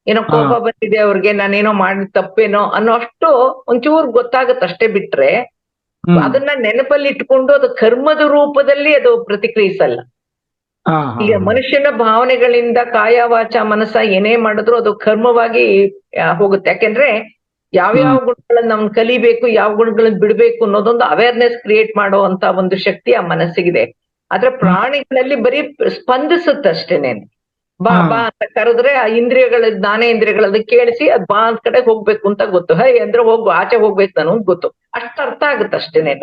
ಏನೋ ಕೋಪ ಬಂದಿದೆ ಅವ್ರಿಗೆ, ನಾನೇನೋ ಮಾಡಿದ ತಪ್ಪೇನೋ ಅನ್ನೋ ಅಷ್ಟು ಒಂಚೂರು ಗೊತ್ತಾಗತ್ತೆ. ಅಷ್ಟೇ ಬಿಟ್ರೆ ಅದನ್ನ ನೆನಪಲ್ಲಿ ಇಟ್ಕೊಂಡು ಅದು ಕರ್ಮದ ರೂಪದಲ್ಲಿ ಅದು ಪ್ರತಿಕ್ರಿಯಿಸಲ್ಲ. ಈಗ ಮನುಷ್ಯನ ಭಾವನೆಗಳಿಂದ ಕಾಯ ವಾಚ ಮನಸ್ಸ ಏನೇ ಮಾಡಿದ್ರು ಅದು ಕರ್ಮವಾಗಿ ಹೋಗುತ್ತೆ. ಯಾಕೆಂದ್ರೆ ಯಾವ್ಯಾವ ಗುಣಗಳನ್ನ ನಾವು ಕಲಿಬೇಕು, ಯಾವ ಗುಣಗಳನ್ನ ಬಿಡ್ಬೇಕು ಅನ್ನೋದೊಂದು ಅವೇರ್ನೆಸ್ ಕ್ರಿಯೇಟ್ ಮಾಡುವಂತ ಒಂದು ಶಕ್ತಿ ಆ ಮನಸ್ಸಿಗಿದೆ. ಆದ್ರೆ ಪ್ರಾಣಿಗಳಲ್ಲಿ ಬರೀ ಸ್ಪಂದಿಸುತ್ತಷ್ಟೇನೆ. ಬಾ ಬಾ ಅಂತ ಕರೆದ್ರೆ ಆ ಜ್ಞಾನೇಂದ್ರಿಯಗಳನ್ನ ಕೇಳಿಸಿ ಅದ್ ಬಾ ಅಂತ ಕಡೆ ಹೋಗ್ಬೇಕು ಅಂತ ಗೊತ್ತು. ಅಂದ್ರೆ ಆಚೆ ಹೋಗ್ಬೇಕು ನಾನು ಗೊತ್ತು, ಅಷ್ಟು ಅರ್ಥ ಆಗುತ್ತೆ ಅಷ್ಟೇನೆ.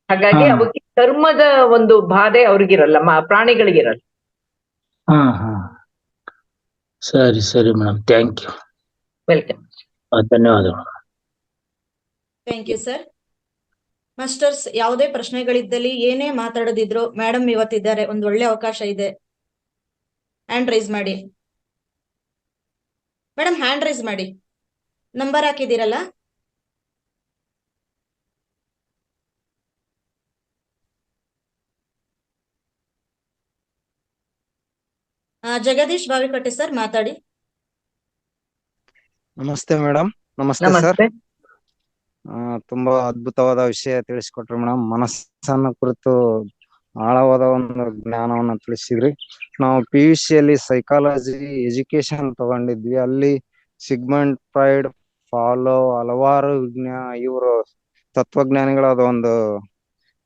ಹಾಗಾಗಿ ಅವಕ್ಕೆ ಕರ್ಮದ ಒಂದು ಬಾಧೆ ಅವ್ರಿಗಿರಲ್ಲ, ಪ್ರಾಣಿಗಳಿಗಿರಲ್ಲ. ಸರಿ ಸರಿ ಮೇಡಮ್, ಥ್ಯಾಂಕ್ ಯು, ವೆಲ್ಕಮ್, ಧನ್ಯವಾದಗಳು. Thank you sir. ಮಾಸ್ಟರ್ಸ್, ಯಾವುದೇ ಪ್ರಶ್ನೆಗಳಿದ್ದಲ್ಲಿ ಏನೇ ಮಾತಾಡೋದಿದ್ರು ಮೇಡಮ್ ಇವತ್ತಿದ್ದಾರೆ, ಒಂದು ಒಳ್ಳೆ ಅವಕಾಶ ಇದೆ. ಹ್ಯಾಂಡ್ ರೈಸ್ ಮಾಡಿ ಮೇಡಮ್, ಹ್ಯಾಂಡ್ ರೈಸ್ ಮಾಡಿ. ನಂಬರ್ ಹಾಕಿದ್ದೀರಲ್ಲ, ಜಗದೀಶ್ ಬಾವಿಕಟ್ಟೆ ಸರ್ ಮಾತಾಡಿ. ನಮಸ್ತೆ ಮೇಡಮ್. ನಮಸ್ತೆ ಸರ್. ತುಂಬಾ ಅದ್ಭುತವಾದ ವಿಷಯ ತಿಳಿಸಿಕೊಟ್ರಿ ಮೇಡಮ್. ಮನಸ್ಸನ್ನ ಕುರಿತು ಆಳವಾದ ಒಂದು ಜ್ಞಾನವನ್ನ ತಿಳಿಸಿದ್ರಿ. ನಾವು PUC ಅಲ್ಲಿ ಸೈಕಾಲಜಿ ಎಜುಕೇಶನ್ ತಗೊಂಡಿದ್ವಿ. ಅಲ್ಲಿ ಸಿಗ್ಮಂಡ್ ಫ್ರಾಯ್ಡ್, ಫಾಲೋ, ಹಲವಾರು ಇವರು ತತ್ವಜ್ಞಾನಿಗಳಾದ ಒಂದು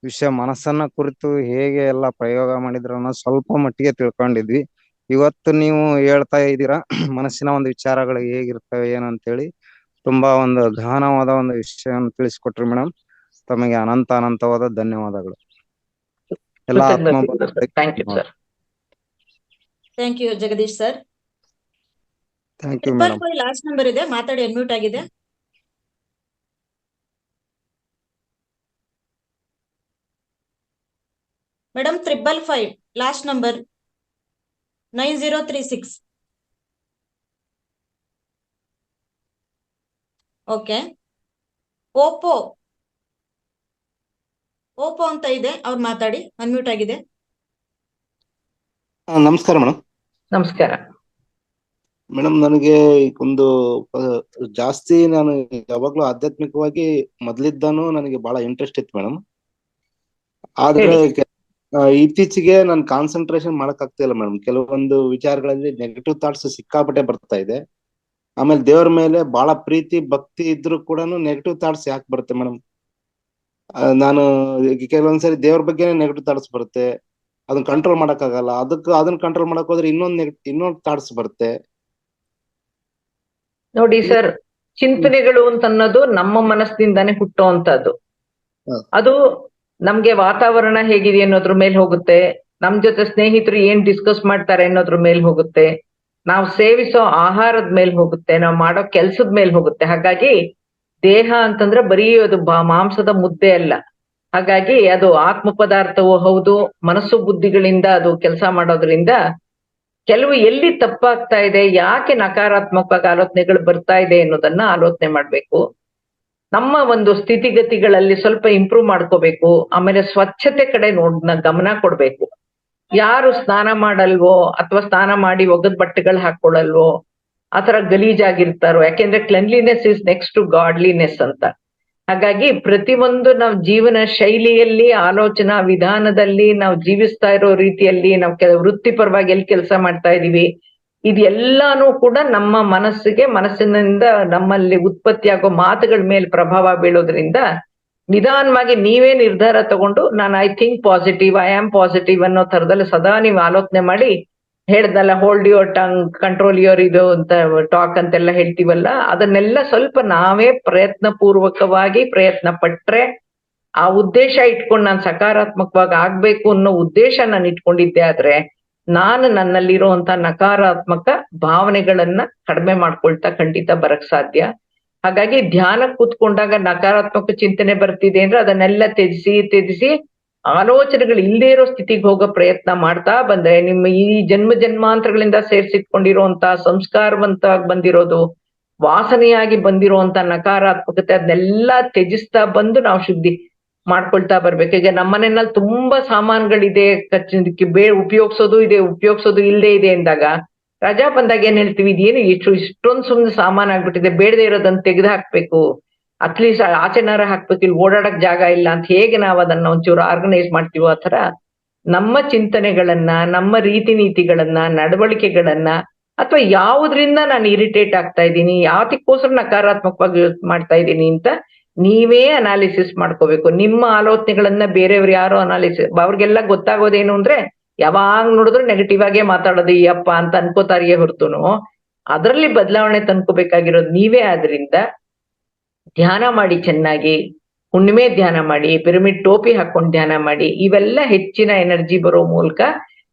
ವಿಷಯ ಮನಸ್ಸನ್ನ ಕುರಿತು ಹೇಗೆ ಎಲ್ಲ ಪ್ರಯೋಗ ಮಾಡಿದ್ರು ಅನ್ನೋ ಸ್ವಲ್ಪ ಮಟ್ಟಿಗೆ ತಿಳ್ಕೊಂಡಿದ್ವಿ. ಇವತ್ತು ನೀವು ಹೇಳ್ತಾ ಇದ್ದೀರಾ ಮನಸ್ಸಿನ ಒಂದು ವಿಚಾರಗಳು ಹೇಗಿರ್ತವೆ ಏನಂತೇಳಿ. ತುಂಬಾ ಒಂದು ಗಹನವಾದ ಒಂದು ವಿಷಯವನ್ನು ತಿಳಿಸ್ಕೊಟ್ರಿ ಮೇಡಮ್. ತಮಗೆ ಅನಂತವಾದ ಧನ್ಯವಾದಗಳು. ಎಲ್ಲ ಆತ್ಮ thank you sir. Thank you Jagadish sir. Thank you madam. Last number ಇದೆ, ಮಾತಾಡಿ, ಅನ್ಮ್ಯೂಟ್ ಆಗಿದೆ. Madam 555 last number 9036. Okay. Oppo ಅಂತ ಇದೆ, ಅವ್ರು ಮಾತಾಡಿ, ಅನ್ಮ್ಯೂಟ್ ಆಗಿದೆ. ನಮಸ್ಕಾರ ಮೇಡಮ್. ನಮಸ್ಕಾರ ಮೇಡಮ್, ನನಗೆ ಒಂದು ಜಾಸ್ತಿ ನಾನು ಯಾವಾಗ್ಲೂ ಆಧ್ಯಾತ್ಮಿಕವಾಗಿ ಮೊದ್ಲಿದ್ದಾನು ನನಗೆ ಬಹಳ ಇಂಟ್ರೆಸ್ಟ್ ಇತ್ತು ಮೇಡಮ್. ಆದ್ರೆ ಇತ್ತೀಚೆಗೆ ನಾನು ಕಾನ್ಸಂಟ್ರೇಷನ್ ಮಾಡಕ್ ಆಗ್ತಾ ಇಲ್ಲ ಮೇಡಮ್. ಕೆಲವೊಂದು ವಿಚಾರಗಳಲ್ಲಿ ನೆಗೆಟಿವ್ ಥಾಟ್ಸ್ ಸಿಕ್ಕಾಪಟ್ಟೆ ಬರ್ತಾ ಇದೆ. ಆಮೇಲೆ ದೇವ್ರ ಮೇಲೆ ಬಹಳ ಪ್ರೀತಿ ಭಕ್ತಿ ಇದ್ರು ಕೂಡ ನೆಗೆಟಿವ್ ಥಾಟ್ಸ್ ಯಾಕೆ ಬರುತ್ತೆ ಮೇಡಮ್? ನಾನು ಕೆಲವೊಂದ್ಸರಿ ದೇವ್ರ ಬಗ್ಗೆನೇ ನೆಗೆಟಿವ್ ಥಾಟ್ಸ್ ಬರುತ್ತೆ, ಅದನ್ನ ಕಂಟ್ರೋಲ್ ಮಾಡಕ್ ಆಗಲ್ಲ. ಅದನ್ನ ಕಂಟ್ರೋಲ್ ಮಾಡಕ್ ಹೋದ್ರೆ ಇನ್ನೊಂದು ಥಾಟ್ಸ್ ಬರುತ್ತೆ. ನೋಡಿ ಸರ್, ಚಿಂತನೆಗಳು ಅಂತ ಅನ್ನೋದು ನಮ್ಮ ಮನಸ್ಸಿನಿಂದಾನೇ ಹುಟ್ಟುವಂತದ್ದು. ಅದು ನಮ್ಗೆ ವಾತಾವರಣ ಹೇಗಿದೆ ಅನ್ನೋದ್ರ ಮೇಲೆ ಹೋಗುತ್ತೆ, ನಮ್ ಜೊತೆ ಸ್ನೇಹಿತರು ಏನ್ ಡಿಸ್ಕಸ್ ಮಾಡ್ತಾರೆ ಅನ್ನೋದ್ರ ಮೇಲೆ ಹೋಗುತ್ತೆ, ನಾವು ಸೇವಿಸೋ ಆಹಾರದ ಮೇಲೆ ಹೋಗುತ್ತೆ, ನಾವು ಮಾಡೋ ಕೆಲ್ಸದ ಮೇಲೆ ಹೋಗುತ್ತೆ. ಹಾಗಾಗಿ ದೇಹ ಅಂತಂದ್ರೆ ಬರೀ ಅದು ಮಾಂಸದ ಮುದ್ದೆ ಅಲ್ಲ. ಹಾಗಾಗಿ ಅದು ಆತ್ಮ ಪದಾರ್ಥವೂ ಹೌದು. ಮನಸ್ಸು ಬುದ್ಧಿಗಳಿಂದ ಅದು ಕೆಲಸ ಮಾಡೋದ್ರಿಂದ ಕೆಲವು ಎಲ್ಲಿ ತಪ್ಪಾಗ್ತಾ ಇದೆ, ಯಾಕೆ ನಕಾರಾತ್ಮಕ ಆಲೋಚನೆಗಳು ಬರ್ತಾ ಇದೆ ಅನ್ನೋದನ್ನ ಆಲೋಚನೆ ಮಾಡ್ಬೇಕು. ನಮ್ಮ ಒಂದು ಸ್ಥಿತಿಗತಿಗಳಲ್ಲಿ ಸ್ವಲ್ಪ ಇಂಪ್ರೂವ್ ಮಾಡ್ಕೋಬೇಕು. ಆಮೇಲೆ ಸ್ವಚ್ಛತೆ ಕಡೆ ಗಮನ ಕೊಡ್ಬೇಕು. ಯಾರು ಸ್ನಾನ ಮಾಡಲ್ವೋ ಅಥವಾ ಸ್ನಾನ ಮಾಡಿ ಒಗದ್ ಬಟ್ಟೆಗಳು ಹಾಕೊಳ್ಳಲ್ವೋ, ಆತರ ಗಲೀಜಾಗಿರ್ತಾರೋ, ಯಾಕೆಂದ್ರೆ cleanliness is next to godliness ಅಂತ. ಹಾಗಾಗಿ ಪ್ರತಿಯೊಂದು ನಾವು ಜೀವನ ಶೈಲಿಯಲ್ಲಿ, ಆಲೋಚನಾ ವಿಧಾನದಲ್ಲಿ, ನಾವು ಜೀವಿಸ್ತಾ ಇರೋ ರೀತಿಯಲ್ಲಿ, ನಾವು ವೃತ್ತಿಪರವಾಗಿ ಎಲ್ಲಿ ಕೆಲಸ ಮಾಡ್ತಾ ಇದೀವಿ, ಇದೆಲ್ಲಾನು ಕೂಡ ನಮ್ಮ ಮನಸ್ಸಿನಿಂದ ನಮ್ಮಲ್ಲಿ ಉತ್ಪತ್ತಿಯಾಗೋ ಮಾತುಗಳ ಮೇಲೆ ಪ್ರಭಾವ ಬೀಳೋದ್ರಿಂದ ನಿಧಾನವಾಗಿ ನೀವೇ ನಿರ್ಧಾರ ತಗೊಂಡು ನಾನು I think positive, I am positive ಅನ್ನೋ ತರದಲ್ಲಿ ಸದಾ ನೀವು ಆಲೋಚನೆ ಮಾಡಿ, ಹೇಳ್ದಲ್ಲ hold your tongue, control your ಇದು ಅಂತ ಟಾಕ್ ಅಂತೆಲ್ಲ ಹೇಳ್ತೀವಲ್ಲ, ಅದನ್ನೆಲ್ಲ ಸ್ವಲ್ಪ ನಾವೇ ಪ್ರಯತ್ನ ಪಟ್ರೆ, ಆ ಉದ್ದೇಶ ಇಟ್ಕೊಂಡು ನಾನು ಸಕಾರಾತ್ಮಕವಾಗಿ ಆಗ್ಬೇಕು ಅನ್ನೋ ಉದ್ದೇಶ ನಾನು ಇಟ್ಕೊಂಡಿದ್ದೆ ಆದ್ರೆ ನಾನು ನನ್ನಲ್ಲಿರುವಂತ ನಕಾರಾತ್ಮಕ ಭಾವನೆಗಳನ್ನ ಕಡಿಮೆ ಮಾಡ್ಕೊಳ್ತಾ ಖಂಡಿತ ಬರಕ್ ಸಾಧ್ಯ. ಹಾಗಾಗಿ ಧ್ಯಾನ ಕೂತ್ಕೊಂಡಾಗ ನಕಾರಾತ್ಮಕ ಚಿಂತನೆ ಬರ್ತಿದೆ ಅಂದ್ರೆ ಅದನ್ನೆಲ್ಲ ತ್ಯಜಿಸಿ ಆಲೋಚನೆಗಳು ಇಲ್ಲದೆ ಇರೋ ಸ್ಥಿತಿಗೆ ಹೋಗೋ ಪ್ರಯತ್ನ ಮಾಡ್ತಾ ಬಂದ್ರೆ ನಿಮ್ಮ ಈ ಜನ್ಮಾಂತರಗಳಿಂದ ಸೇರ್ಸಿಟ್ಕೊಂಡಿರುವಂತ ಸಂಸ್ಕಾರವಂತವಾಗಿ ಬಂದಿರೋದು, ವಾಸನೆಯಾಗಿ ಬಂದಿರುವಂತ ನಕಾರಾತ್ಮಕತೆ ಅದನ್ನೆಲ್ಲ ತ್ಯಜಿಸ್ತಾ ಬಂದು ನಾವು ಶುದ್ಧಿ ಮಾಡ್ಕೊಳ್ತಾ ಬರ್ಬೇಕು. ಈಗ ನಮ್ಮನೆಯಲ್ಲಿ ತುಂಬಾ ಸಾಮಾನುಗಳಿದೆ, ಉಪಯೋಗಿಸೋದು ಇಲ್ಲದೆ ಇದೆ ಅಂದಾಗ ರಜಾ ಬಂದಾಗ ಏನ್ ಹೇಳ್ತೀವಿ, ಇದೇನು ಇಷ್ಟೊಂದು ಸುಮ್ಮನೆ ಸಾಮಾನ್ ಆಗ್ಬಿಟ್ಟಿದೆ, ಬೇಡದೆ ಇರೋದನ್ನ ತೆಗೆದು ಹಾಕ್ಬೇಕು, ಅಟ್ಲೀಸ್ಟ್ ಆಚೆನಾರ ಹಾಕ್ಬೇಕು, ಇಲ್ಲಿ ಓಡಾಡಕ್ ಜಾಗ ಇಲ್ಲ ಅಂತ ಹೇಗೆ ನಾವು ಅದನ್ನ ಒಂಚೂರು ಆರ್ಗನೈಸ್ ಮಾಡ್ತೀವೋ ಆ ತರ ನಮ್ಮ ಚಿಂತನೆಗಳನ್ನ, ನಮ್ಮ ರೀತಿ ನೀತಿಗಳನ್ನ, ನಡವಳಿಕೆಗಳನ್ನ, ಅಥವಾ ಯಾವುದ್ರಿಂದ ನಾನು ಇರಿಟೇಟ್ ಆಗ್ತಾ ಇದ್ದೀನಿ, ಯಾವತ್ತಿಗೋಸ್ಕರ ನಕಾರಾತ್ಮಕವಾಗಿ ಮಾಡ್ತಾ ಇದ್ದೀನಿ ಅಂತ ನೀವೇ ಅನಾಲಿಸಿಸ್ ಮಾಡ್ಕೋಬೇಕು. ನಿಮ್ಮ ಆಲೋಚನೆಗಳನ್ನ ಬೇರೆಯವ್ರು ಯಾರೋ ಅವ್ರಿಗೆಲ್ಲ ಗೊತ್ತಾಗೋದೇನು ಅಂದ್ರೆ ಯಾವಾಗ ನೋಡಿದ್ರು ನೆಗೆಟಿವ್ ಆಗೇ ಮಾತಾಡೋದು ಈ ಅಪ್ಪ ಅಂತ ಅನ್ಕೋತಾರಿಯೇ ಹೊರತುನು ಅದರಲ್ಲಿ ಬದಲಾವಣೆ ತಂದ್ಕೋಬೇಕಾಗಿರೋದು ನೀವೇ. ಆದ್ರಿಂದ ಧ್ಯಾನ ಮಾಡಿ, ಚೆನ್ನಾಗಿ ಹುಣ್ಣಿಮೆ ಧ್ಯಾನ ಮಾಡಿ, ಪಿರಮಿಡ್ ಟೋಪಿ ಹಾಕೊಂಡು ಧ್ಯಾನ ಮಾಡಿ, ಇವೆಲ್ಲ ಹೆಚ್ಚಿನ ಎನರ್ಜಿ ಬರೋ ಮೂಲಕ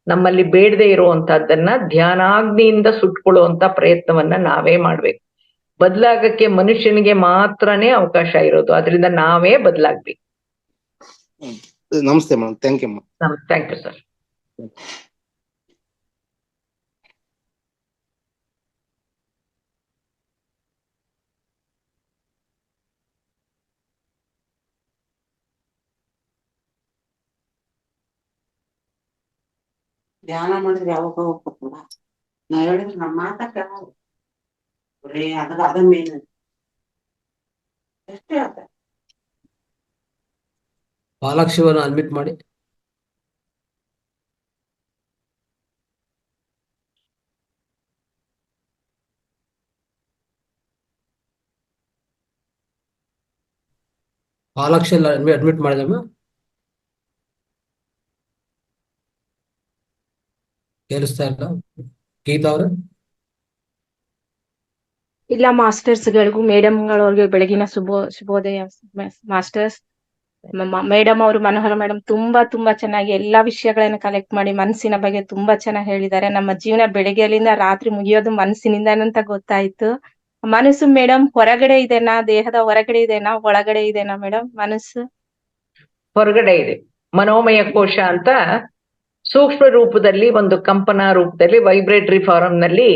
ನಮ್ಮಲ್ಲಿ ಬೇಡದೆ ಇರುವಂತಹದ್ದನ್ನ ಧ್ಯಾನಾಗ್ನಿಯಿಂದ ಸುಟ್ಕೊಳ್ಳುವಂತ ಪ್ರಯತ್ನವನ್ನ ನಾವೇ ಮಾಡ್ಬೇಕು. ಬದಲಾಗಕ್ಕೆ ಮನುಷ್ಯನಿಗೆ ಮಾತ್ರನೇ ಅವಕಾಶ ಇರೋದು, ಅದರಿಂದ ನಾವೇ ಬದಲಾಗ್ಬೇಕು. ನಮಸ್ತೆ madam. Thank you madam. Thank you sir. ಧ್ಯಾನ ಮಾಡಿದ್ರೆ ಯಾವಾಗ ಹೋಗ್ಬೇಕಲ್ಲ, ನಾ ಹೇಳಿದ್ರೆ ನಮ್ಮ ಮಾತ ಕೇಳೋದು ಬರೀ ಅದ ಮೇನ್ ಎಷ್ಟೇ ಆತ. ಪಾಲಾಕ್ಷಿಯನ್ನು ಅನ್ಮಿಟ್ ಮಾಡಿ. ಪಾಲಾಕ್ಷಿ ಅಡ್ಮಿಟ್ ಮಾಡಿದಮ್ಮ, ಕೇಳಿಸ್ತಾ ಇಲ್ಲ. ಗೀತಾ ಅವ್ರ ಇಲ್ಲ ಮಾಸ್ಟರ್ಸ್ಗಳಿಗೂ ಮೇಡಮ್ಗಳವ್ರಿಗೆ ಬೆಳಗಿನ ಶುಭೋದಯ ಮಾಸ್ಟರ್ಸ್. ಮೇಡಮ್ ಅವರು ಮನೋಹರ ಮೇಡಮ್ ತುಂಬಾ ಚೆನ್ನಾಗಿ ಎಲ್ಲಾ ವಿಷಯಗಳನ್ನ ಕಲೆಕ್ಟ್ ಮಾಡಿ ಮನಸ್ಸಿನ ಬಗ್ಗೆ ತುಂಬಾ ಚೆನ್ನಾಗಿ ಹೇಳಿದ್ದಾರೆ. ನಮ್ಮ ಜೀವನ ಬೆಳಗ್ಗೆಲಿಂದ ರಾತ್ರಿ ಮುಗಿಯೋದು ಮನಸ್ಸಿನಿಂದ ಅಂತ ಗೊತ್ತಾಯ್ತು. ಮನಸ್ಸು ಮೇಡಮ್ ಹೊರಗಡೆ ಇದೆನಾ, ದೇಹದ ಹೊರಗಡೆ ಇದೆನಾ, ಒಳಗಡೆ ಇದೆನಾ ಮೇಡಮ್? ಮನಸ್ಸು ಹೊರಗಡೆ ಇದೆ. ಮನೋಮಯ ಕೋಶ ಅಂತ ಸೂಕ್ಷ್ಮ ರೂಪದಲ್ಲಿ, ಒಂದು ಕಂಪನ ರೂಪದಲ್ಲಿ, ವೈಬ್ರೇಟರಿ ಫಾರಂ ನಲ್ಲಿ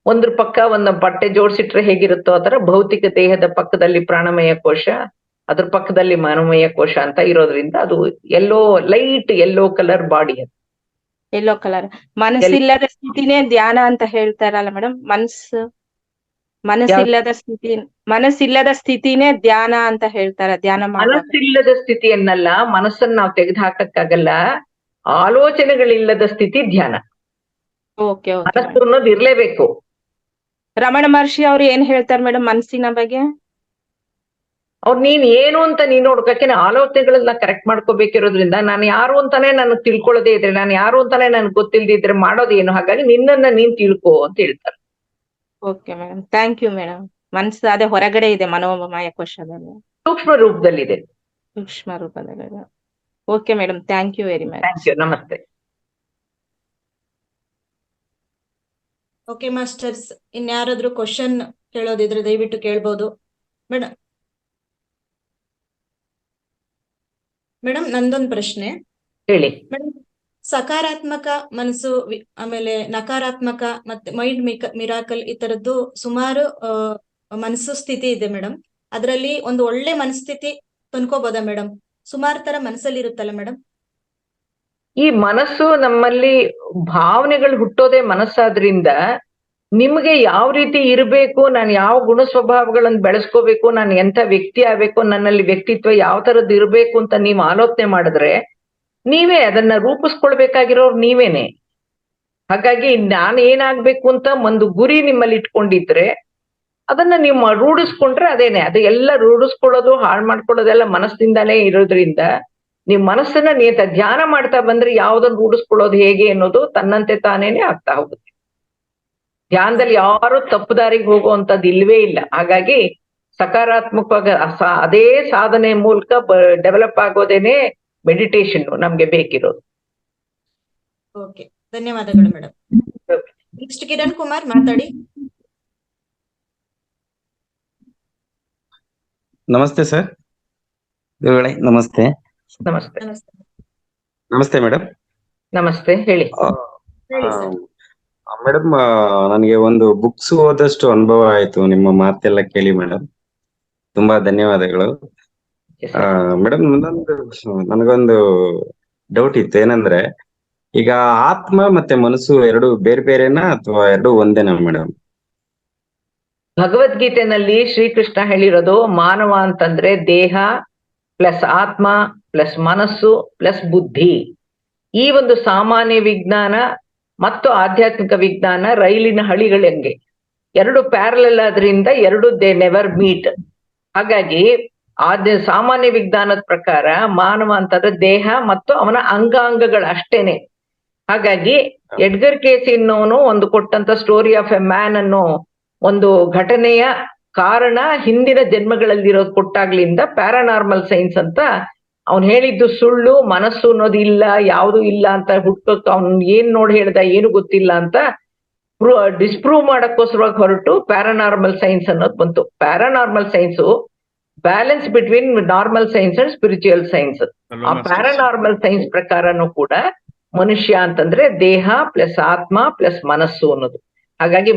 ಒಂದ್ರ ಪಕ್ಕ ಒಂದು ಬಟ್ಟೆ ಜೋಡಿಸಿಟ್ರೆ ಹೇಗಿರುತ್ತೋ ಆತರ ಭೌತಿಕ ದೇಹದ ಪಕ್ಕದಲ್ಲಿ ಪ್ರಾಣಮಯ ಕೋಶ, ಅದ್ರ ಪಕ್ಕದಲ್ಲಿ ಮನೋಮಯ ಕೋಶ ಅಂತ ಇರೋದ್ರಿಂದ ಅದು ಲೈಟ್ ಯೆಲ್ಲೋ ಕಲರ್ ಬಾಡಿ. ಅದು ಎಲ್ಲೋ ಕಲರ್. ಮನಸ್ಸಿಲ್ಲದ ಸ್ಥಿತಿನೇ ಧ್ಯಾನ ಅಂತ ಹೇಳ್ತಾರಲ್ಲ ಮೇಡಮ್? ಮನಸ್ಸಿಲ್ಲದ ಸ್ಥಿತಿನೇ ಧ್ಯಾನ ಅಂತ ಹೇಳ್ತಾರ. ಧ್ಯಾನ ಮನಸ್ಸಿಲ್ಲದ ಸ್ಥಿತಿಯನ್ನಲ್ಲ, ಮನಸ್ಸನ್ನ ನಾವು ತೆಗೆದು ಹಾಕಕ್ಕಾಗಲ್ಲ. ಆಲೋಚನೆಗಳಿಲ್ಲದ ಸ್ಥಿತಿ ಧ್ಯಾನ. ಓಕೆ ಮನಸ್ಸು ಅನ್ನೋದು ಇರ್ಲೇಬೇಕು. ರಮಣ ಮಹರ್ಷಿ ಅವ್ರು ಏನ್ ಹೇಳ್ತಾರೆ ಮೇಡಮ್ ಮನಸ್ಸಿನ ಬಗ್ಗೆ? ಅವ್ರು ನೀನ್ ಏನು ಅಂತ ನೀನ್ ನೋಡ್ಕಕ್ಕೆ ಆಲೋಚನೆಗಳನ್ನ ಕರೆಕ್ಟ್ ಮಾಡ್ಕೋಬೇಕಿರೋದ್ರಿಂದ, ನಾನು ಯಾರು ಅಂತಾನೆ ನನಗ್ ತಿಳ್ಕೊಳ್ಳೋದೇ ಇದ್ರೆ, ನಾನು ಯಾರು ಅಂತಾನೆ ನನ್ಗೆ ಗೊತ್ತಿಲ್ದಿದ್ರೆ ಮಾಡೋದೇನು, ಹಾಗಾಗಿ ನಿನ್ನನ್ನ ನೀನ್ ತಿಳ್ಕೊ ಅಂತ ಹೇಳ್ತಾರೆ. Okay madam, thank you madam. ಮನಸ್ಸು ಅದೇ ಹೊರಗಡೆ ಇದೆ, ಮನೋಮಯ ಕೋಶದಲ್ಲಿ ಸೂಕ್ಷ್ಮ ರೂಪದಲ್ಲಿದೆ. ಸೂಕ್ಷ್ಮ ರೂಪದಲ್ಲಿ. Okay madam, thank you very much. Thank you, ನಮಸ್ತೆ. ಓಕೆ ಮಾಸ್ಟರ್ಸ್, ಇನ್ಯಾರಾದ್ರೂ ಕ್ವಶನ್ ಕೇಳೋದಿದ್ರೆ ದಯವಿಟ್ಟು ಕೇಳ್ಬೋದು. ಮೇಡಮ್ ನಂದೊಂದು ಪ್ರಶ್ನೆ. ಹೇಳಿ ಮೇಡಮ್, ಸಕಾರಾತ್ಮಕ ಮನಸ್ಸು, ಆಮೇಲೆ ನಕಾರಾತ್ಮಕ, ಮತ್ತೆ ಮೈಂಡ್ ಮಿರಾಕಲ್, ಈ ತರದ್ದು ಸುಮಾರು ಮನಸ್ಸು ಸ್ಥಿತಿ ಇದೆ ಮೇಡಮ್. ಅದರಲ್ಲಿ ಒಂದು ಒಳ್ಳೆ ಮನಸ್ಥಿತಿ ತಂದ್ಕೋಬೋದಾ ಮೇಡಮ್? ಸುಮಾರು ತರ ಮನಸ್ಸಲ್ಲಿ ಇರುತ್ತಲ್ಲ ಮೇಡಮ್. ಈ ಮನಸ್ಸು ನಮ್ಮಲ್ಲಿ ಭಾವನೆಗಳು ಹುಟ್ಟೋದೇ ಮನಸ್ಸಾದ್ರಿಂದ, ನಿಮ್ಗೆ ಯಾವ ರೀತಿ ಇರಬೇಕು, ನಾನು ಯಾವ ಗುಣ ಸ್ವಭಾವಗಳನ್ನು ಬೆಳೆಸ್ಕೋಬೇಕು, ನಾನು ಎಂಥ ವ್ಯಕ್ತಿ ಆಗ್ಬೇಕು, ನನ್ನಲ್ಲಿ ವ್ಯಕ್ತಿತ್ವ ಯಾವ ತರದ್ದು ಇರಬೇಕು ಅಂತ ನೀವು ಆಲೋಚನೆ ಮಾಡಿದ್ರೆ ನೀವೇ ಅದನ್ನ ರೂಪಿಸ್ಕೊಳ್ಬೇಕಾಗಿರೋರು ನೀವೇನೆ. ಹಾಗಾಗಿ ನಾನು ಏನಾಗ್ಬೇಕು ಅಂತ ಒಂದು ಗುರಿ ನಿಮ್ಮಲ್ಲಿ ಇಟ್ಕೊಂಡಿದ್ರೆ ಅದನ್ನ ನೀವು ರೂಢಿಸ್ಕೊಂಡ್ರೆ ಅದೇನೆ. ಅದು ಎಲ್ಲ ರೂಢಿಸ್ಕೊಳ್ಳೋದು, ಹಾಳು ಮಾಡ್ಕೊಳ್ಳೋದೆಲ್ಲ ಮನಸ್ಸಿಂದಾನೇ ಇರೋದ್ರಿಂದ, ನೀವು ಮನಸ್ಸನ್ನ ನಿಯತ ಧ್ಯಾನ ಮಾಡ್ತಾ ಬಂದ್ರೆ ಯಾವ್ದನ್ನ ರೂಢಿಸ್ಕೊಳ್ಳೋದು ಹೇಗೆ ಅನ್ನೋದು ತನ್ನಂತೆ ತಾನೇನೆ ಆಗ್ತಾ ಹೋಗುತ್ತೆ. ಧ್ಯಾನದಲ್ಲಿ ಯಾರು ತಪ್ಪು ದಾರಿಗೆ ಹೋಗುವಂತದ್ದು ಇಲ್ವೇ ಇಲ್ಲ. ಹಾಗಾಗಿ ಸಕಾರಾತ್ಮಕವಾಗಿ ಅದೇ ಸಾಧನೆ ಮೂಲಕ ಡೆವಲಪ್ ಆಗೋದೇನೆ ಮೆಡಿಟೇಷನ್ ನಮ್ಗೆ ಬೇಕಿರೋದು. ಓಕೆ, ಧನ್ಯವಾದಗಳು ಮೇಡಮ್. ನೆಕ್ಸ್ಟ್ ಕಿರಣ್ ಕುಮಾರ್ ಮಾತಾಡಿ. ನಮಸ್ತೆ ಸರ್. ಗುರುಗಳೇ ನಮಸ್ತೆ. ನಮಸ್ತೆ. ನಮಸ್ತೆ ಮೇಡಮ್. ನಮಸ್ತೆ, ಹೇಳಿ. ಮೇಡಮ್, ನನಗೆ ಒಂದು ಬುಕ್ಸ್ ಓದಷ್ಟು ಅನುಭವ ಆಯ್ತು ನಿಮ್ಮ ಮಾತೆಲ್ಲ ಕೇಳಿ ಮೇಡಮ್. ತುಂಬಾ ಧನ್ಯವಾದಗಳು ಮೇಡಮ್. ನನಗೊಂದು ಡೌಟ್ ಇತ್ತು. ಏನಂದ್ರೆ, ಈಗ ಆತ್ಮ ಮತ್ತೆ ಮನಸ್ಸು ಎರಡು ಬೇರೆ ಬೇರೆನಾ ಅಥವಾ ಎರಡು ಒಂದೇನಾ ಮೇಡಮ್? ಭಗವದ್ಗೀತೆನಲ್ಲಿ ಶ್ರೀಕೃಷ್ಣ ಹೇಳಿರೋದು, ಮಾನವ ಅಂತಂದ್ರೆ ದೇಹ ಪ್ಲಸ್ ಆತ್ಮ ಪ್ಲಸ್ ಮನಸ್ಸು ಪ್ಲಸ್ ಬುದ್ಧಿ. ಈ ಒಂದು ಸಾಮಾನ್ಯ ವಿಜ್ಞಾನ ಮತ್ತು ಆಧ್ಯಾತ್ಮಿಕ ವಿಜ್ಞಾನ ರೈಲಿನ ಹಳಿಗಳಂಗೆ ಎರಡು ಪ್ಯಾರಲಲ್ ಆದ್ರಿಂದ ಎರಡು ದೇ ನೆವರ್ ಮೀಟ್. ಹಾಗಾಗಿ ಸಾಮಾನ್ಯ ವಿಜ್ಞಾನದ ಪ್ರಕಾರ ಮಾನವ ಅಂತಂದ್ರೆ ದೇಹ ಮತ್ತು ಅವನ ಅಂಗಾಂಗಗಳು ಅಷ್ಟೇನೆ. ಹಾಗಾಗಿ ಎಡ್ಗರ್ ಕೇಸಿ ಅನ್ನೋನು ಒಂದು ಕೊಟ್ಟಂತ ಸ್ಟೋರಿ ಆಫ್ ಎ ಮ್ಯಾನ್ ಅನ್ನೋ ಒಂದು ಘಟನೆಯ ಕಾರಣ ಹಿಂದಿನ ಜನ್ಮಗಳಲ್ಲಿರೋದು ಕೊಟ್ಟಾಗ್ಲಿಂದ ಪ್ಯಾರಾನಾರ್ಮಲ್ ಸೈನ್ಸ್ ಅಂತ ಅವ್ನು ಹೇಳಿದ್ದು ಸುಳ್ಳು, ಮನಸ್ಸು ಅನ್ನೋದು ಇಲ್ಲ, ಯಾವುದು ಇಲ್ಲ ಅಂತ ಹುಟ್ಟೋಕ್ ಅವ್ನ್ ಏನ್ ನೋಡಿ ಹೇಳ್ದ ಏನು ಗೊತ್ತಿಲ್ಲ ಅಂತ ಡಿಸ್ಪ್ರೂವ್ ಮಾಡಕ್ಕೋಸ್ಕರವಾಗಿ ಹೊರಟು ಪ್ಯಾರಾನಾರ್ಮಲ್ ಸೈನ್ಸ್ ಅನ್ನೋದು ಬಂತು. Paranormal science balance between normal science and spiritual science. ಆ ಪ್ಯಾರಾನಾರ್ಮಲ್ ಸೈನ್ಸ್ ಪ್ರಕಾರನು ಕೂಡ ಮನುಷ್ಯ ಅಂತಂದ್ರೆ ದೇಹ ಪ್ಲಸ್ ಆತ್ಮ ಪ್ಲಸ್ ಮನಸ್ಸು ಅನ್ನೋದು. ಹಾಗಾಗಿ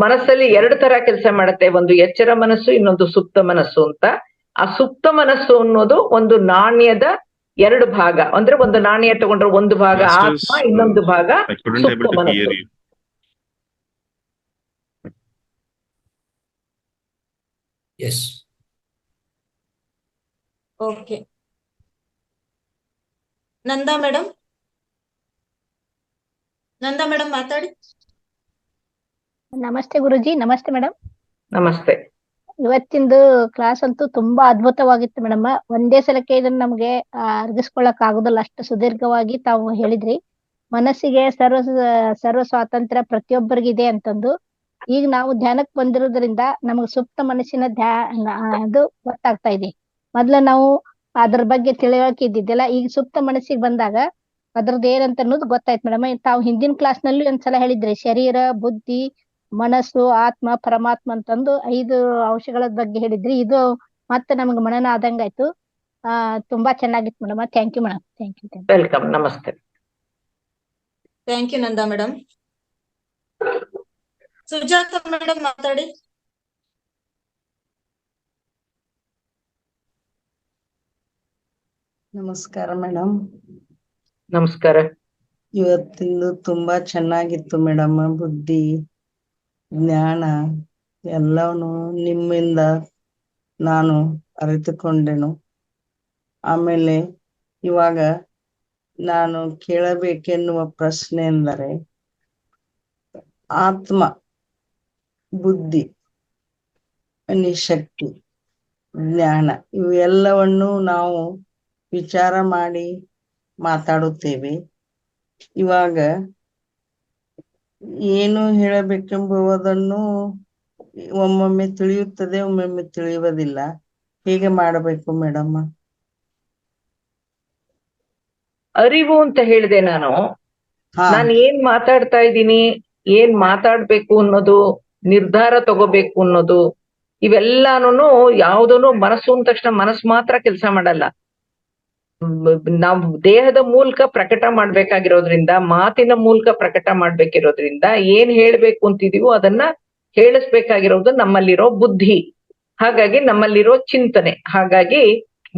ಮನಸ್ಸಲ್ಲಿ ಎರಡು ತರ ಕೆಲಸ ಮಾಡುತ್ತೆ, ಒಂದು ಎಚ್ಚರ ಮನಸ್ಸು, ಇನ್ನೊಂದು ಸುಪ್ತ ಮನಸ್ಸು ಅಂತ. ಆ ಸುಪ್ತ ಮನಸ್ಸು ಅನ್ನೋದು ಒಂದು ನಾಣ್ಯದ ಎರಡು ಭಾಗ. ಅಂದ್ರೆ ಒಂದು ನಾಣ್ಯ ತಗೊಂಡ್ರೆ ಒಂದು ಭಾಗ ಆತ್ಮ, ಇನ್ನೊಂದು ಭಾಗ ಸುಪ್ತ ಮನಸ್ಸು. S, okay. ನಂದಾ ಮೇಡಮ್ ಮಾತಾಡಿ. ನಮಸ್ತೆ ಗುರುಜಿ. ನಮಸ್ತೆ ಮೇಡಮ್. ನಮಸ್ತೆ. ಇವತ್ತಿಂದು ಕ್ಲಾಸ್ ಅಂತೂ ತುಂಬಾ ಅದ್ಭುತವಾಗಿತ್ತು ಮೇಡಮ್. ಒಂದೇ ಸಲಕ್ಕೆ ಇದನ್ನ ನಮ್ಗೆ ಅರ್ಗಿಸ್ಕೊಳಕ್ ಆಗುದಿಲ್ಲ, ಅಷ್ಟು ಸುದೀರ್ಘವಾಗಿ ತಾವು ಹೇಳಿದ್ರಿ. ಮನಸ್ಸಿಗೆ ಸರ್ವ ಸ್ವಾತಂತ್ರ್ಯ ಪ್ರತಿಯೊಬ್ಬರಿಗಿದೆ ಅಂತಂದು. ಈಗ ನಾವು ಧ್ಯಾನಕ್ಕೆ ಬಂದಿರೋದ್ರಿಂದ ನಮಗೆ ಸುಪ್ತ ಮನಸ್ಸಿನ ಅದು ಗೊತ್ತಾಗ್ತಾ ಇದೆ. ಮೊದ್ಲು ನಾವು ಅದ್ರ ಬಗ್ಗೆ ತಿಳುವಳಿಕೆ ಇದ್ದಿದ್ದಿಲ್ಲ. ಈಗ ಸುಪ್ತ ಮನಸ್ಸಿಗೆ ಬಂದಾಗ ಅದ್ರದ್ದು ಏನಂತ ಅನ್ನೋದು ಗೊತ್ತಾಯ್ತು ಮೇಡಮ್. ತಾವು ಹಿಂದಿನ ಕ್ಲಾಸ್ ನಲ್ಲಿ ಒಂದ್ಸಲ ಹೇಳಿದ್ರಿ, ಶರೀರ, ಬುದ್ಧಿ, ಮನಸ್ಸು, ಆತ್ಮ, ಪರಮಾತ್ಮ ಅಂತಂದು 5 ಅಂಶಗಳ ಬಗ್ಗೆ ಹೇಳಿದ್ರಿ. ಇದು ಮತ್ತೆ ನಮ್ಗೆ ಮನನ ಆದಂಗಾಯ್ತು. ತುಂಬಾ ಚೆನ್ನಾಗಿತ್ತು madam. Thank you madam. Thank you. Welcome. ನಮಸ್ತೆ. Thank you Nanda madam. Sujata madam ಮಾತಾಡಿ. ನಮಸ್ಕಾರ ಮೇಡಮ್. ನಮಸ್ಕಾರ. ಇವತ್ತಿಂದು ತುಂಬಾ ಚೆನ್ನಾಗಿತ್ತು ಮೇಡಮ್. ಬುದ್ಧಿ, ಜ್ಞಾನ ಎಲ್ಲವೂ ನಿಮ್ಮಿಂದ ನಾನು ಅರಿತುಕೊಂಡೆನು. ಆಮೇಲೆ ಇವಾಗ ನಾನು ಕೇಳಬೇಕೆನ್ನುವ ಪ್ರಶ್ನೆ ಎಂದರೆ, ಆತ್ಮ, ಬುದ್ಧಿ, ಶಕ್ತಿ, ಜ್ಞಾನ ಇವೆಲ್ಲವನ್ನು ನಾವು ವಿಚಾರ ಮಾಡಿ ಮಾತಾಡುತ್ತೇವೆ. ಇವಾಗ ಏನು ಹೇಳಬೇಕೆಂಬುದನ್ನು ಒಮ್ಮೊಮ್ಮೆ ತಿಳಿಯುತ್ತದೆ, ಒಮ್ಮೊಮ್ಮೆ ತಿಳಿಯುವುದಿಲ್ಲ. ಹೇಗೆ ಮಾಡಬೇಕು ಮೇಡಮ್? ಅರಿವು ಅಂತ ಹೇಳಿದೆ ನಾನು. ನಾನು ಏನ್ ಮಾತಾಡ್ತಾ ಇದ್ದೀನಿ, ಏನ್ ಮಾತಾಡ್ಬೇಕು ಅನ್ನೋದು, ನಿರ್ಧಾರ ತಗೋಬೇಕು ಅನ್ನೋದು, ಇವೆಲ್ಲಾನು ಯಾವ್ದನು ಮನಸ್ಸು ಅಂದ ತಕ್ಷಣ ಮನಸ್ಸು ಮಾತ್ರ ಕೆಲಸ ಮಾಡಲ್ಲ. ನಾವು ದೇಹದ ಮೂಲಕ ಪ್ರಕಟ ಮಾಡ್ಬೇಕಾಗಿರೋದ್ರಿಂದ, ಮಾತಿನ ಮೂಲಕ ಪ್ರಕಟ ಮಾಡ್ಬೇಕಿರೋದ್ರಿಂದ, ಏನ್ ಹೇಳ್ಬೇಕು ಅಂತಿದೀವೋ ಅದನ್ನ ಹೇಳಿಸ್ಬೇಕಾಗಿರೋದು ನಮ್ಮಲ್ಲಿರೋ ಬುದ್ಧಿ. ಹಾಗಾಗಿ ನಮ್ಮಲ್ಲಿರೋ ಚಿಂತನೆ. ಹಾಗಾಗಿ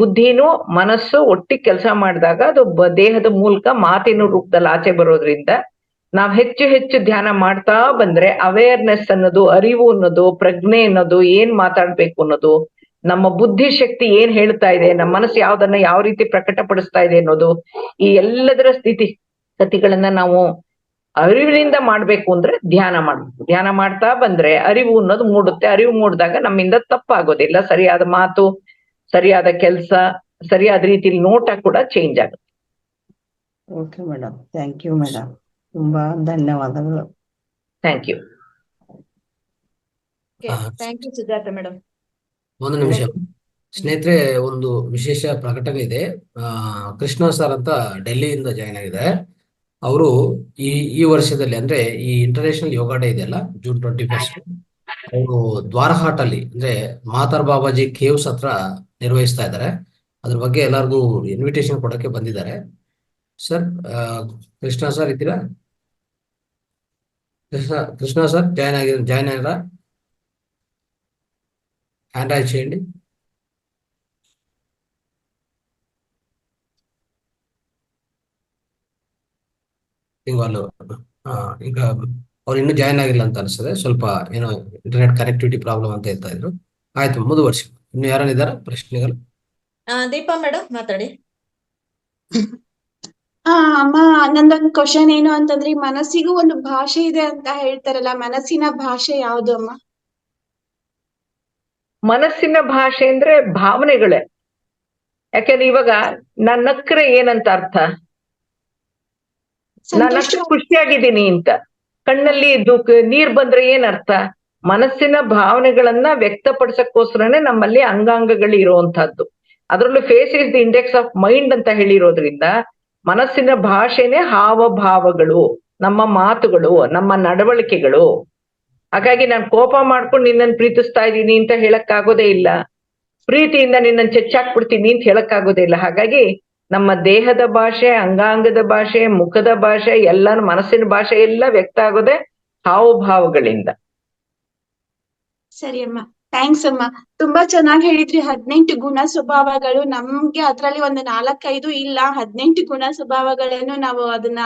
ಬುದ್ಧಿನೂ ಮನಸ್ಸು ಒಟ್ಟಿಗೆ ಕೆಲಸ ಮಾಡಿದಾಗ ಅದು ದೇಹದ ಮೂಲಕ ಮಾತಿನ ರೂಪದಲ್ಲಿ ಆಚೆ ಬರೋದ್ರಿಂದ ನಾವ್ ಹೆಚ್ಚು ಹೆಚ್ಚು ಧ್ಯಾನ ಮಾಡ್ತಾ ಬಂದ್ರೆ ಅವೇರ್ನೆಸ್ ಅನ್ನೋದು, ಅರಿವು ಅನ್ನೋದು, ಪ್ರಜ್ಞೆ ಅನ್ನೋದು, ಏನ್ ಮಾತಾಡ್ಬೇಕು ಅನ್ನೋದು, ನಮ್ಮ ಬುದ್ಧಿ ಶಕ್ತಿ ಏನ್ ಹೇಳ್ತಾ ಇದೆ, ನಮ್ಮ ಮನಸ್ಸು ಯಾವ್ದನ್ನ ಯಾವ ರೀತಿ ಪ್ರಕಟಪಡಿಸ್ತಾ ಇದೆ ಅನ್ನೋದು, ಈ ಎಲ್ಲದರ ಸ್ಥಿತಿಗಳನ್ನ ನಾವು ಅರಿವಿನಿಂದ ಮಾಡ್ಬೇಕು ಅಂದ್ರೆ ಧ್ಯಾನ ಮಾಡ್ಬೇಕು. ಧ್ಯಾನ ಮಾಡ್ತಾ ಬಂದ್ರೆ ಅರಿವು ಅನ್ನೋದು ಮೂಡುತ್ತೆ. ಅರಿವು ಮೂಡಿದಾಗ ನಮ್ಮಿಂದ ತಪ್ಪಾಗೋದಿಲ್ಲ. ಸರಿಯಾದ ಮಾತು, ಸರಿಯಾದ ಕೆಲಸ, ಸರಿಯಾದ ರೀತಿಲಿ ನೋಟ ಕೂಡ ಚೇಂಜ್ ಆಗುತ್ತೆ. Okay madam. Thank you madam. ತುಂಬಾ ಧನ್ಯವಾದಗಳು. Thank you. Thank you Sujatha madam. ಒಂದು ನಿಮಿಷ ಸ್ನೇಹಿತರೆ, ಒಂದು ವಿಶೇಷ ಪ್ರಕಟಣೆ ಇದೆ. ಕೃಷ್ಣ ಸರ್ ಅಂತ ಡೆಲ್ಲಿಯಿಂದ ಜಾಯ್ನ್ ಆಗಿದೆ. ಅವರು ಈ ವರ್ಷದಲ್ಲಿ, ಅಂದ್ರೆ ಈ ಇಂಟರ್ನ್ಯಾಷನಲ್ ಯೋಗ ಡೇ ಇದೆಯಲ್ಲ, ಜೂನ್ 21, ಅವರು ದ್ವಾರಹಾಟ್ ಅಲ್ಲಿ ಅಂದ್ರೆ ಮಾತಾರ್ ಬಾಬಾಜಿ ಕೇವ್ಸ್ ಹತ್ರ ನಿರ್ವಹಿಸ್ತಾ ಇದ್ದಾರೆ. ಅದ್ರ ಬಗ್ಗೆ ಎಲ್ಲರಿಗೂ ಇನ್ವಿಟೇಷನ್ ಕೊಡಕ್ಕೆ ಬಂದಿದ್ದಾರೆ. ಸರ್, ಕೃಷ್ಣ ಸರ್ ಇದ್ದೀರಾ? కృష్ణ సార్ జాయిన్ అయ్యారా? హ్యాండ్ రైజ్ చేయండి. వాళ్ళు ఇంకా ಅವ್ರು ಇನ್ನೂ ಜಾಯಿನ್ ಆಗಿಲ್ಲ ಅಂತ ಅನಿಸ್ತದೆ. ಸ್ವಲ್ಪ ಏನೋ ಇಂಟರ್ನೆಟ್ ಕನೆಕ್ಟಿವಿಟಿ ಪ್ರಾಬ್ಲಮ್ ಅಂತ ಹೇಳ್ತಾ ಇದ್ರು. ಆಯ್ತು, ಮುಂದುವರ್ಸಿ. ಇನ್ನು ಯಾರನ್ನಿದ್ದಾರೆ ಪ್ರಶ್ನೆಗಳು? ದೀಪಾ ಮೇಡಮ್ ಮಾತಾಡಿ. ಅಮ್ಮ, ನಂದೊಂದು ಕ್ವಶನ್ ಏನು ಅಂತಂದ್ರೆ, ಮನಸ್ಸಿಗೂ ಒಂದು ಭಾಷೆ ಇದೆ ಅಂತ ಹೇಳ್ತಾರಲ್ಲ, ಮನಸ್ಸಿನ ಭಾಷೆ ಯಾವುದು ಅಮ್ಮ? ಮನಸ್ಸಿನ ಭಾಷೆ ಅಂದ್ರೆ ಭಾವನೆಗಳೇ. ಯಾಕೆಂದ್ರೆ ಇವಾಗ ನಾನ್ ನಕ್ರೆ ಏನಂತ ಅರ್ಥ? ನಾನು ಅಷ್ಟು ಖುಷಿಯಾಗಿದ್ದೀನಿ ಅಂತ. ಕಣ್ಣಲ್ಲಿ ನೀರ್ ಬಂದ್ರೆ ಏನ್ ಅರ್ಥ? ಮನಸ್ಸಿನ ಭಾವನೆಗಳನ್ನ ವ್ಯಕ್ತಪಡಿಸಕ್ಕೋಸ್ಕರನೇ ನಮ್ಮಲ್ಲಿ ಅಂಗಾಂಗಗಳು ಇರುವಂತಹದ್ದು. ಅದ್ರಲ್ಲೂ face is the index of mind ಅಂತ ಹೇಳಿರೋದ್ರಿಂದ ಮನಸ್ಸಿನ ಭಾಷೆನೇ ಹಾವಭಾವಗಳು, ನಮ್ಮ ಮಾತುಗಳು, ನಮ್ಮ ನಡವಳಿಕೆಗಳು. ಹಾಗಾಗಿ ನಾನು ಕೋಪ ಮಾಡ್ಕೊಂಡು ನಿನ್ನನ್ನು ಪ್ರೀತಿಸ್ತಾ ಇದ್ದೀನಿ ಅಂತ ಹೇಳಕ್ಕಾಗೋದೇ ಇಲ್ಲ. ಪ್ರೀತಿಯಿಂದ ನಿನ್ನನ್ನು ಚೆಚ್ಚಾಕ್ಬಿಡ್ತೀನಿ ಅಂತ ಹೇಳಕ್ಕಾಗೋದೇ ಇಲ್ಲ. ಹಾಗಾಗಿ ನಮ್ಮ ದೇಹದ ಭಾಷೆ, ಅಂಗಾಂಗದ ಭಾಷೆ, ಮುಖದ ಭಾಷೆ, ಎಲ್ಲಾನು ಮನಸ್ಸಿನ ಭಾಷೆ ಎಲ್ಲ ವ್ಯಕ್ತ ಆಗೋದೇ ಹಾವಭಾವಗಳಿಂದ. ಸರಿ ಅಮ್ಮ, ಥ್ಯಾಂಕ್ಸ್ ಅಮ್ಮ. ತುಂಬಾ ಚೆನ್ನಾಗಿ ಹೇಳಿದ್ರಿ. 18 ಗುಣ ಸ್ವಭಾವಗಳು. ನಮ್ಗೆ ಅದ್ರಲ್ಲಿ ಒಂದು 4-5 ಇಲ್ಲ, 18 ಗುಣ ಸ್ವಭಾವಗಳನ್ನು ನಾವು ಅದನ್ನ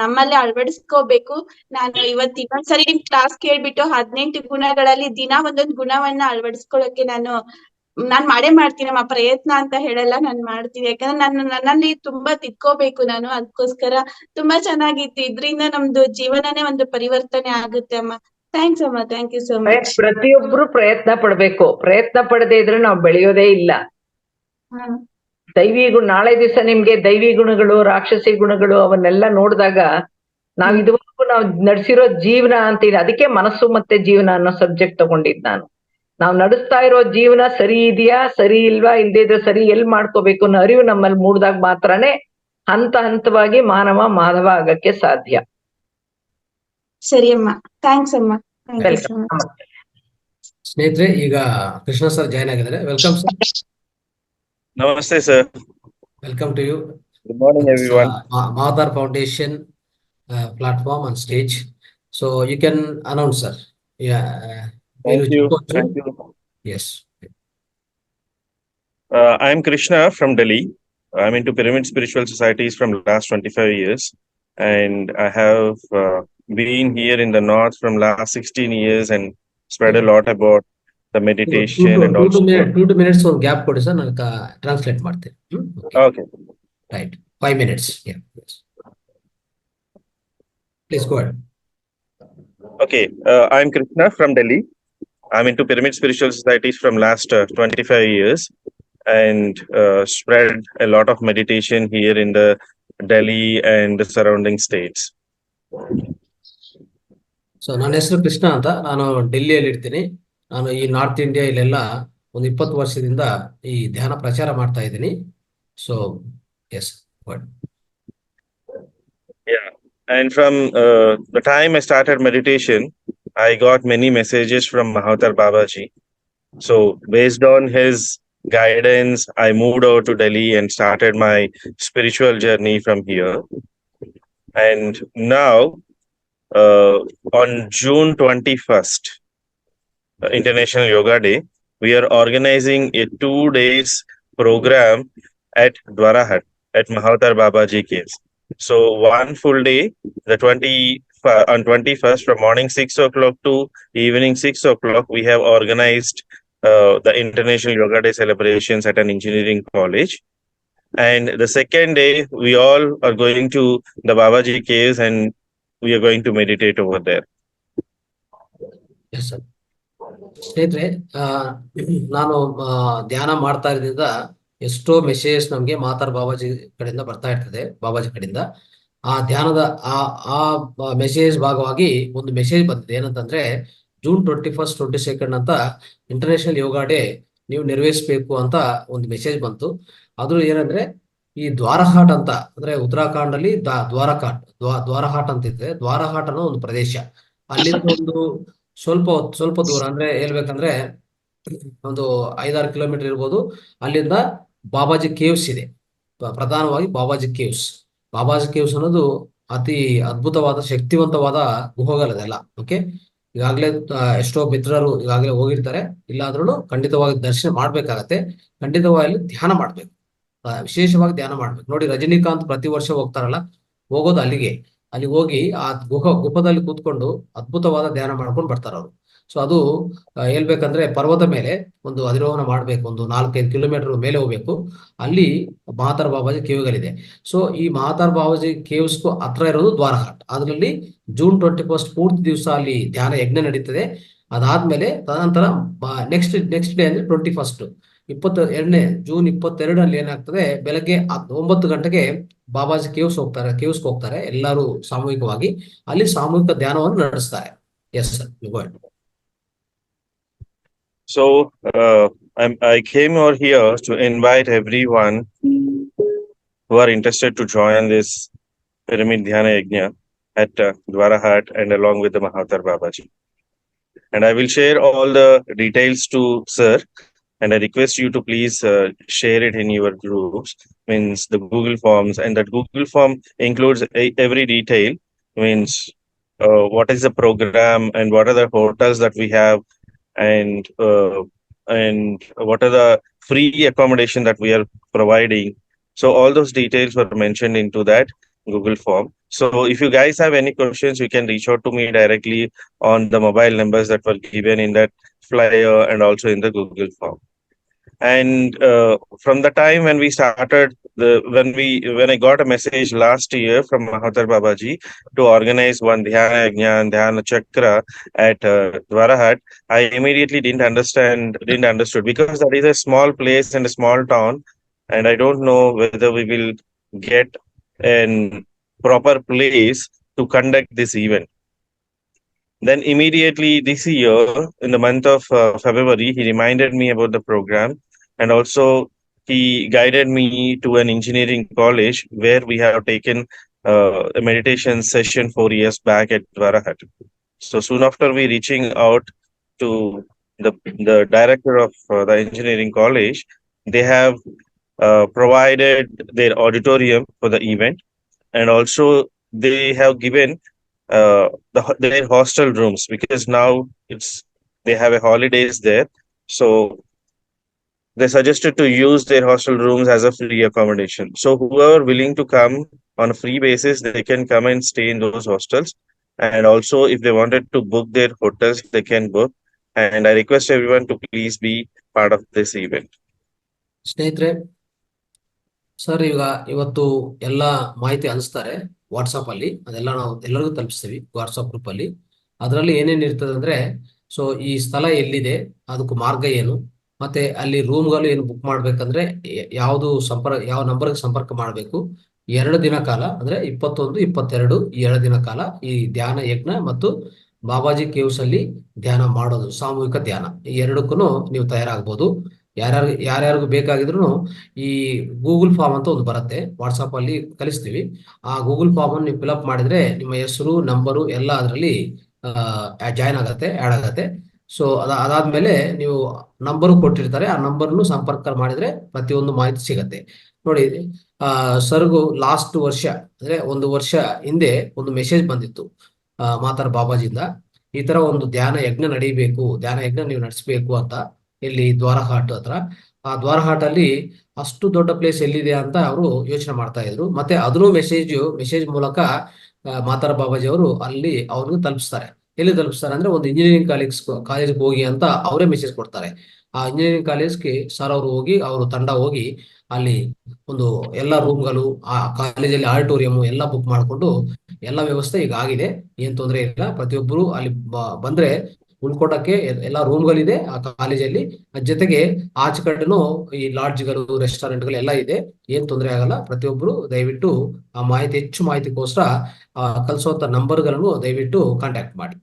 ನಮ್ಮಲ್ಲಿ ಅಳವಡಿಸ್ಕೋಬೇಕು. ನಾನು ಇವತ್ತು ಇನ್ನೊಂದ್ಸರಿ ನಿಮ್ ಕ್ಲಾಸ್ ಕೇಳ್ಬಿಟ್ಟು 18 ಗುಣಗಳಲ್ಲಿ ದಿನ ಒಂದೊಂದು ಗುಣವನ್ನ ಅಳವಡಿಸ್ಕೊಳ್ಳೋಕೆ ನಾನ್ ಮಾಡೇ ಮಾಡ್ತೀನಮ್ಮ. ಪ್ರಯತ್ನ ಅಂತ ಹೇಳಲ್ಲ, ನಾನ್ ಮಾಡ್ತೀನಿ. ಯಾಕಂದ್ರೆ ನನ್ನಲ್ಲಿ ತುಂಬಾ ತಿದ್ಕೋಬೇಕು ನಾನು. ಅದಕ್ಕೋಸ್ಕರ ತುಂಬಾ ಚೆನ್ನಾಗಿತ್ತು. ಇದ್ರಿಂದ ನಮ್ದು ಜೀವನನೇ ಒಂದು ಪರಿವರ್ತನೆ ಆಗುತ್ತೆ ಅಮ್ಮ. ಥ್ಯಾಂಕ್ಸ್ ಅಮ್ಮ. Thank you so much. ಪ್ರತಿಯೊಬ್ರು ಪ್ರಯತ್ನ ಪಡ್ಬೇಕು. ಪ್ರಯತ್ನ ಪಡದೇ ಇದ್ರೆ ನಾವು ಬೆಳೆಯೋದೇ ಇಲ್ಲ. ದೈವಿ ಗುಣ, ನಾಳೆ ದಿವಸ ನಿಮ್ಗೆ ದೈವಿ ಗುಣಗಳು, ರಾಕ್ಷಸಿ ಗುಣಗಳು ಅವನ್ನೆಲ್ಲ ನೋಡಿದಾಗ ನಾವ್ ಇದುವರೆಗೂ ನಾವು ನಡೆಸಿರೋ ಜೀವನ ಅಂತೀನಿ, ಅದಕ್ಕೆ ಮನಸ್ಸು ಮತ್ತೆ ಜೀವನ ಅನ್ನೋ ಸಬ್ಜೆಕ್ಟ್ ತಗೊಂಡಿದ್ ನಾನು. ನಾವು ನಡೆಸ್ತಾ ಇರೋ ಜೀವನ ಸರಿ ಇದೆಯಾ, ಸರಿ ಇಲ್ವಾ, ಇಲ್ದೇ ಇದ್ರೆ ಸರಿ ಎಲ್ಲಿ ಮಾಡ್ಕೋಬೇಕು ಅನ್ನೋ ಅರಿವು ನಮ್ಮಲ್ಲಿ ಮೂಡ್ದಾಗ ಮಾತ್ರನೇ ಹಂತ ಹಂತವಾಗಿ ಮಾಧವ ಆಗಕ್ಕೆ ಸಾಧ್ಯ. ಸರಿ ಅಮ್ಮ, ಥ್ಯಾಂಕ್ಸ್ ಅಮ್ಮ. Thank you so much. ಸ್ನೇಹಿತರೆ, ಈಗ ಕೃಷ್ಣ ಸರ್ ಜಾಯ್ನ್ ಆಗಿದ್ದಾರೆ. Welcome sir. Namaste, sir. Welcome to you. Good morning, everyone. Mahadar Foundation platform on stage. So you can announce, sir. Yeah. Thank you. Thank you. Yes. I'm Krishna from Delhi. I'm into Pyramid Spiritual Societies from last 25 years. And I have been here in the north from last 16 years and spread a lot about the meditation and also... 2 minutes ಒಂದು gap ಕೊಡಿ sir, ನಾನು translate ಮಾಡ್ತೀನಿ. Okay. Right. 5 minutes. Yeah. Yes. Please go ahead. Okay. I'm Krishna from Delhi. I'm into Pyramid Spiritual Societies from last 25 years and spread a lot of meditation here in the Delhi and the surrounding states. So ನನ್ನ ಹೆಸರು ಕೃಷ್ಣ ಅಂತ, ನಾನು ಡೆಲ್ಲಿಯಲ್ಲಿ ಇರ್ತೀನಿ. ನಾನು ಈ north India ಇಲ್ಲೆಲ್ಲ ಒಂದು 20 ವರ್ಷದಿಂದ ಈ ಧ್ಯಾನ ಪ್ರಚಾರ ಮಾಡ್ತಾ ಇದ್ದೀನಿ. So yes, yeah, and from the time I started meditation, I got many messages from Mahavatar Babaji. So based on his guidance, I moved over to Delhi and started my spiritual journey from here. And now on June 21st, International Yoga Day, we are organizing a 2 days program at Dwarahat at Mahavatar Babaji Caves. So one full day, on 21st, from morning 6 o'clock to evening 6 o'clock, we have organized the International Yoga Day celebrations at an engineering college. And the second day, we all are going to the Babaji Caves and we are going to meditate over there. Yes, sir. ಸ್ನೇಹಿತರೆ, ನಾನು ಧ್ಯಾನ ಮಾಡ್ತಾ ಇರೋದ್ರಿಂದ ಎಷ್ಟೋ message ನಮ್ಗೆ ಮಾತಾರ್ ಬಾಬಾಜಿ ಕಡೆಯಿಂದ ಬರ್ತಾ ಇರ್ತದೆ, ಬಾಬಾಜಿ ಕಡೆಯಿಂದ. ಆ ಧ್ಯಾನದ ಆ ಮೆಸೇಜ್ ಭಾಗವಾಗಿ ಒಂದು ಮೆಸೇಜ್ ಬಂದಿದೆ. ಏನಂತಂದ್ರೆ, June 21st, 22nd ಅಂತ ಇಂಟರ್ನ್ಯಾಷನಲ್ ಯೋಗ ಡೇ ನೀವು ನೆರವೇರಿಸಬೇಕು ಅಂತ ಒಂದು ಮೆಸೇಜ್ ಬಂತು. ಅದು ಏನಂದ್ರೆ, ಈ ದ್ವಾರಹಾಟ್ ಅಂತ, ಅಂದ್ರೆ ಉತ್ತರಾಖಂಡ್ ಅಲ್ಲಿ ದ್ವಾರಹಾಟ್ ಅಂತ ಇದೆ. ದ್ವಾರಹಾಟ್ ಅನ್ನೋ ಒಂದು ಪ್ರದೇಶ, ಅಲ್ಲಿಂದ ಒಂದು ಸ್ವಲ್ಪ ದೂರ, ಅಂದ್ರೆ ಹೇಳ್ಬೇಕಂದ್ರೆ ಒಂದು 5-6 ಕಿಲೋಮೀಟರ್ ಇರ್ಬೋದು. ಅಲ್ಲಿಂದ ಬಾಬಾಜಿ ಕೇವ್ಸ್ ಇದೆ, ಪ್ರಧಾನವಾಗಿ ಬಾಬಾಜಿ ಕೇವ್ಸ್ ಅನ್ನೋದು ಅತಿ ಅದ್ಭುತವಾದ ಶಕ್ತಿವಂತವಾದ ಗುಹೆಗಳದೆಲ್ಲ. ಓಕೆ, ಈಗಾಗಲೇ ಎಷ್ಟೋ ಮಿತ್ರರು ಈಗಾಗಲೇ ಹೋಗಿರ್ತಾರೆ. ಇಲ್ಲಾದ್ರೂ ಖಂಡಿತವಾಗಿ ದರ್ಶನ ಮಾಡ್ಬೇಕಾಗತ್ತೆ, ಖಂಡಿತವಾಗಿ ಧ್ಯಾನ ಮಾಡ್ಬೇಕು, ವಿಶೇಷವಾಗಿ ಧ್ಯಾನ ಮಾಡ್ಬೇಕು. ನೋಡಿ, ರಜನಿಕಾಂತ್ ಪ್ರತಿ ವರ್ಷ ಹೋಗ್ತಾರಲ್ಲ, ಹೋಗೋದು ಅಲ್ಲಿ ಹೋಗಿ ಆ ಗುಹದಲ್ಲಿ ಕೂತ್ಕೊಂಡು ಅದ್ಭುತವಾದ ಧ್ಯಾನ ಮಾಡ್ಕೊಂಡು ಬರ್ತಾರ ಅವರು. ಸೊ ಅದು ಹೇಳ್ಬೇಕಂದ್ರೆ ಪರ್ವತ ಮೇಲೆ ಒಂದು ಅಧಿರೋಹಣ ಮಾಡ್ಬೇಕು, ಒಂದು 4-5 ಕಿಲೋಮೀಟರ್ ಮೇಲೆ ಹೋಗ್ಬೇಕು. ಅಲ್ಲಿ ಮಹಾತಾರ್ ಬಾಬಾಜಿ ಕೇವ್ಗಳಿದೆ. ಸೊ ಈ ಮಹಾತಾರ್ ಬಾಬಾಜಿ ಕೇವ್ಸ್ಗೂ ಹತ್ರ ಇರೋದು ದ್ವಾರಹಾಟ್. ಅದರಲ್ಲಿ June 21st ಪೂರ್ತಿ ದಿವಸ ಅಲ್ಲಿ ಧ್ಯಾನ ಯಜ್ಞ ನಡೀತದೆ. ಅದಾದ್ಮೇಲೆ ತದನಂತರ ನೆಕ್ಸ್ಟ್ ಡೇ ಅಂದ್ರೆ 21st, June 22 ಏನಾಗ್ತದೆ, ಬೆಳಗ್ಗೆ 9 ಗಂಟೆಗೆ ಬಾಬಾಜಿ ಕೇವ್ಸ್ಗೆ ಹೋಗ್ತಾರೆ ಎಲ್ಲರೂ ಸಾಮೂಹಿಕವಾಗಿ. ಅಲ್ಲಿ ಸಾಮೂಹಿಕ ಧ್ಯಾನವನ್ನು ನಡೆಸ್ತಾರೆ. Yes sir, go ahead. So I came over here to invite everyone who are interested to join this Pyramid Dhyana Yajna at Dwarahat and along with the Mahavatar Babaji. And I will share all the details to sir, and I request you to please share it in your groups, means the Google Forms, and that Google Form includes every detail, means what is the program and what are the hotels that we have, and what are the free accommodation that we are providing. So all those details were mentioned into that Google form. So if you guys have any questions, you can reach out to me directly on the mobile numbers that were given in that flyer and also in the Google form. And from the time when we started, when I got a message last year from Mahavatar Babaji to organize one Dhyana Yajna and Dhyana Chakra at Dwarahat, I immediately didn't understood, because that is a small place and a small town, and I don't know whether we will get a proper place to conduct this event. Then immediately this year, in the month of February, he reminded me about the program, and also he guided me to an engineering college where we have taken a meditation session 4 years back at Dwarahat. So soon after we reaching out to the director of the engineering college, they have provided their auditorium for the event, and also they have given their hostel rooms, because now they have a holidays there, so they suggested to use their hostel rooms as a free accommodation. So whoever willing to come on a free basis, they can come and stay in those hostels. And also, if they wanted to book their hotels, they can book. And I request everyone to please be part of this event. ಸ್ನೇಹಿತರೆ, sir ಇವತ್ತು ಎಲ್ಲ ಮಾಹಿತಿ ಹಂಚ್ತಾರೆ WhatsApp ಅಲ್ಲಿ. ಅದೆಲ್ಲ ನಾವು ಎಲ್ಲರಿಗೂ ತಲುಪಿಸ್ತೀವಿ WhatsApp group ಅಲ್ಲಿ. ಅದರಲ್ಲಿ ಏನೇನು ಇರ್ತದೆ ಅಂದ್ರೆ, ಸೊ ಈ ಸ್ಥಳ ಎಲ್ಲಿದೆ, ಅದಕ್ಕೂ ಮಾರ್ಗ ಏನು, ಮತ್ತೆ ಅಲ್ಲಿ ರೂಮ್ಗಳು ಏನು ಬುಕ್ ಮಾಡ್ಬೇಕಂದ್ರೆ ಯಾವ ನಂಬರ್ಗೆ ಸಂಪರ್ಕ ಮಾಡಬೇಕು. 2 ದಿನ ಕಾಲ ಅಂದ್ರೆ 21, 22 2 ದಿನ ಕಾಲ ಈ ಧ್ಯಾನ ಯಜ್ಞ ಮತ್ತು ಬಾಬಾಜಿ ಕೇವ್ಸ್ ಅಲ್ಲಿ ಧ್ಯಾನ ಮಾಡೋದು, ಸಾಮೂಹಿಕ ಧ್ಯಾನ. ಈ ಎರಡಕ್ಕೂ ನೀವು ತಯಾರಾಗ್ಬೋದು. ಯಾರ್ಯಾರಿಗೂ ಬೇಕಾಗಿದ್ರು ಈ ಗೂಗಲ್ ಫಾರ್ಮ್ ಅಂತ ಒಂದು ಬರುತ್ತೆ, ವಾಟ್ಸಪ್ ಅಲ್ಲಿ ಕಳಿಸ್ತೀವಿ. ಆ ಗೂಗಲ್ ಫಾರ್ಮ್ ಅನ್ನು ನೀವು ಫಿಲ್ಅಪ್ ಮಾಡಿದ್ರೆ ನಿಮ್ಮ ಹೆಸರು, ನಂಬರು ಎಲ್ಲ ಅದರಲ್ಲಿ ಜಾಯ್ನ್ ಆಗತ್ತೆ, ಆ್ಯಡ್ ಆಗತ್ತೆ. ಸೊ ಅದಾದ್ಮೇಲೆ ನೀವು ನಂಬರು ಕೊಟ್ಟಿರ್ತಾರೆ, ಆ ನಂಬರ್ನು ಸಂಪರ್ಕ ಮಾಡಿದ್ರೆ ಪ್ರತಿಯೊಂದು ಮಾಹಿತಿ ಸಿಗತ್ತೆ. ನೋಡಿ, ಸರ್ಗು ಲಾಸ್ಟ್ ವರ್ಷ ಅಂದ್ರೆ 1 ವರ್ಷ ಹಿಂದೆ ಒಂದು ಮೆಸೇಜ್ ಬಂದಿತ್ತು ಮಾತಾರ್ ಬಾಬಾಜಿಯಿಂದ. ಈ ತರ ಒಂದು ಧ್ಯಾನ ಯಜ್ಞ ನಡೀಬೇಕು, ಧ್ಯಾನ ಯಜ್ಞ ನೀವು ನಡೆಸಬೇಕು ಅಂತ. ಇಲ್ಲಿ ದ್ವಾರಹಾಟ್ ಹತ್ರ. ಆ ದ್ವಾರಹಾಟ್ ಅಲ್ಲಿ ಅಷ್ಟು ದೊಡ್ಡ ಪ್ಲೇಸ್ ಎಲ್ಲಿದೆ ಅಂತ ಅವರು ಯೋಚನೆ ಮಾಡ್ತಾ ಇದ್ರು. ಮತ್ತೆ ಅದನ್ನು ಮೆಸೇಜ್ ಮೂಲಕ ಮಾತಾರ್ ಬಾಬಾಜಿ ಅವರು ಅಲ್ಲಿ ಅವ್ರಿಗೆ ತಲುಪಿಸ್ತಾರೆ. ಎಲ್ಲಿ ತಲುಪಿಸ್ತಾರೆ ಅಂದ್ರೆ, ಒಂದು ಇಂಜಿನಿಯರಿಂಗ್ ಕಾಲೇಜ್ಗೆ ಹೋಗಿ ಅಂತ ಅವರೇ ಮೆಸೇಜ್ ಕೊಡ್ತಾರೆ. ಆ ಇಂಜಿನಿಯರಿಂಗ್ ಕಾಲೇಜ್ಗೆ ಸರ್ ಅವರು ಹೋಗಿ, ಅವರು ತಂಡ ಹೋಗಿ ಅಲ್ಲಿ ಒಂದು ಎಲ್ಲ ರೂಮ್ಗಳು, ಆ ಕಾಲೇಜಲ್ಲಿ ಆಡಿಟೋರಿಯಂ ಎಲ್ಲ ಬುಕ್ ಮಾಡಿಕೊಂಡು ಎಲ್ಲ ವ್ಯವಸ್ಥೆ ಈಗ ಆಗಿದೆ. ಏನ್ ತೊಂದರೆ ಇಲ್ಲ. ಪ್ರತಿಯೊಬ್ಬರು ಅಲ್ಲಿ ಬಂದ್ರೆ ಉಳ್ಕೊಟಕ್ಕೆ ಎಲ್ಲ ರೂಮ್ಗಳಿದೆ ಆ ಕಾಲೇಜಲ್ಲಿ. ಜೊತೆಗೆ ಆಚೆ ಕಡೆನೂ ಈ ಲಾಡ್ಜ್ಗಳು, ರೆಸ್ಟೋರೆಂಟ್ಗಳು ಎಲ್ಲ ಇದೆ. ಏನ್ ತೊಂದರೆ ಆಗಲ್ಲ. ಪ್ರತಿಯೊಬ್ಬರು ದಯವಿಟ್ಟು ಆ ಮಾಹಿತಿ, ಹೆಚ್ಚು ಮಾಹಿತಿಗೋಸ್ಕರ ಕಲಿಸುವಂತ ನಂಬರ್ಗಳನ್ನು ದಯವಿಟ್ಟು ಕಾಂಟ್ಯಾಕ್ಟ್ ಮಾಡಿ.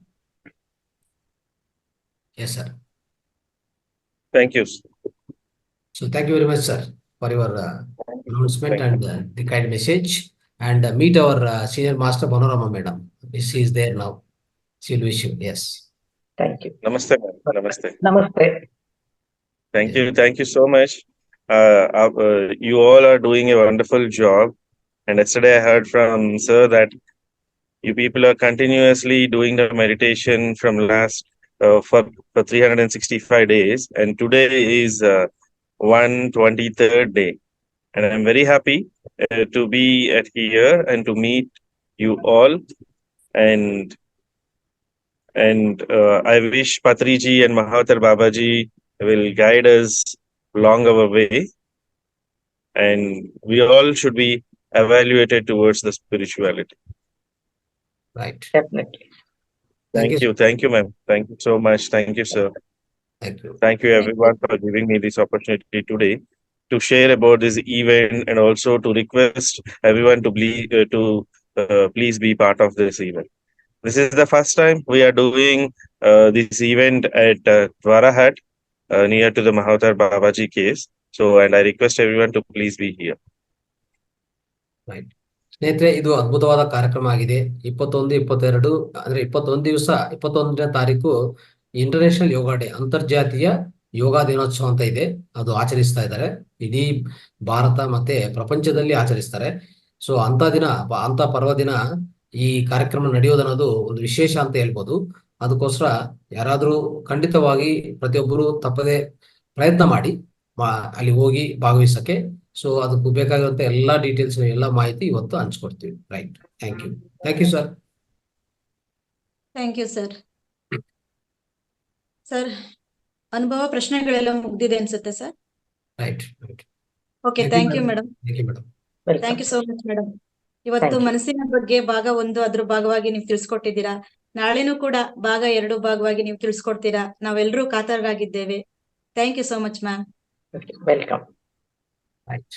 Yes sir. Thank you. So thank you very much, sir, for your announcement and the kind message. And meet our senior master Panorama madam. She is there now. She will wish you. Yes. Thank you. Namaste, ma'am. Namaste. Namaste. Thank you so much. You all are doing a wonderful job. And yesterday I heard from sir that you people are continuously doing the meditation from last for 365 days, and today is 123rd day, and I'm very happy to be at here and to meet you all, and I wish Patriji and Mahathir Babaji will guide us along our way, and we all should be evaluated towards the spirituality. Right. Definitely. Thank you, ma'am. Thank you so much. Thank you, sir. Thank you, everyone, for giving me this opportunity today to share about this event, and also to request everyone to please be part of this event. This is the first time we are doing this event at Dwarahat, near to the Mahathir Babaji case. So, and I request everyone to please be here. Right. ಸ್ನೇಹಿತರೆ, ಇದು ಅದ್ಭುತವಾದ ಕಾರ್ಯಕ್ರಮ ಆಗಿದೆ. 21, 22 ಅಂದ್ರೆ 21 ದಿವಸ, 21ನೇ ತಾರೀಕು international ಯೋಗ day, ಅಂತರ್ಜಾತೀಯ ಯೋಗ ದಿನೋತ್ಸವ ಅಂತ ಇದೆ. ಅದು ಆಚರಿಸ್ತಾ ಇದ್ದಾರೆ. ಇಡೀ ಭಾರತ ಮತ್ತೆ ಪ್ರಪಂಚದಲ್ಲಿ ಆಚರಿಸ್ತಾರೆ. ಸೊ ಅಂತ ಪರ್ವದಿನ ಈ ಕಾರ್ಯಕ್ರಮ ನಡೆಯೋದನ್ನೋದು ಒಂದು ವಿಶೇಷ ಅಂತ ಹೇಳ್ಬೋದು. ಅದಕ್ಕೋಸ್ಕರ ಯಾರಾದ್ರೂ ಖಂಡಿತವಾಗಿ ಪ್ರತಿಯೊಬ್ಬರು ತಪ್ಪದೆ ಪ್ರಯತ್ನ ಮಾಡಿ ಅಲ್ಲಿ ಹೋಗಿ ಭಾಗವಹಿಸಕ್ಕೆ. ಸೊ ಅದಕ್ಕೂ ಬೇಕಾಗಿರುವಂತ ಎಲ್ಲಾ ಡೀಟೇಲ್ಸ್, ಎಲ್ಲಾ ಮಾಹಿತಿ ಇವತ್ತು ಹಂಚ್ಕೊಡ್ತೀವಿ. Right. Thank you sir. Thank you sir. Sir, ಅನುಭವ ಪ್ರಶ್ನೆಗಳೆಲ್ಲ ಮುಗ್ದಿದೆ ಅನ್ಸುತ್ತೆ sir. Right. Okay, thank you madam. Welcome. Thank you so much madam. ಇವತ್ತು Thank you. ಮನಸ್ಸಿನ ಬಗ್ಗೆ ಭಾಗ 1 ಅದ್ರ ಭಾಗವಾಗಿ ನೀವು ತಿಳಿಸ್ಕೊಟ್ಟಿದ್ದೀರಾ. ನಾಳೆನೂ ಕೂಡ ಭಾಗ 2 ಭಾಗವಾಗಿ ನೀವು ತಿಳಿಸ್ಕೊಡ್ತೀರಾ. ನಾವೆಲ್ಲರೂ ಕಾತರರಾಗಿದ್ದೇವೆ. Thank you so much ma'am. Welcome. Right.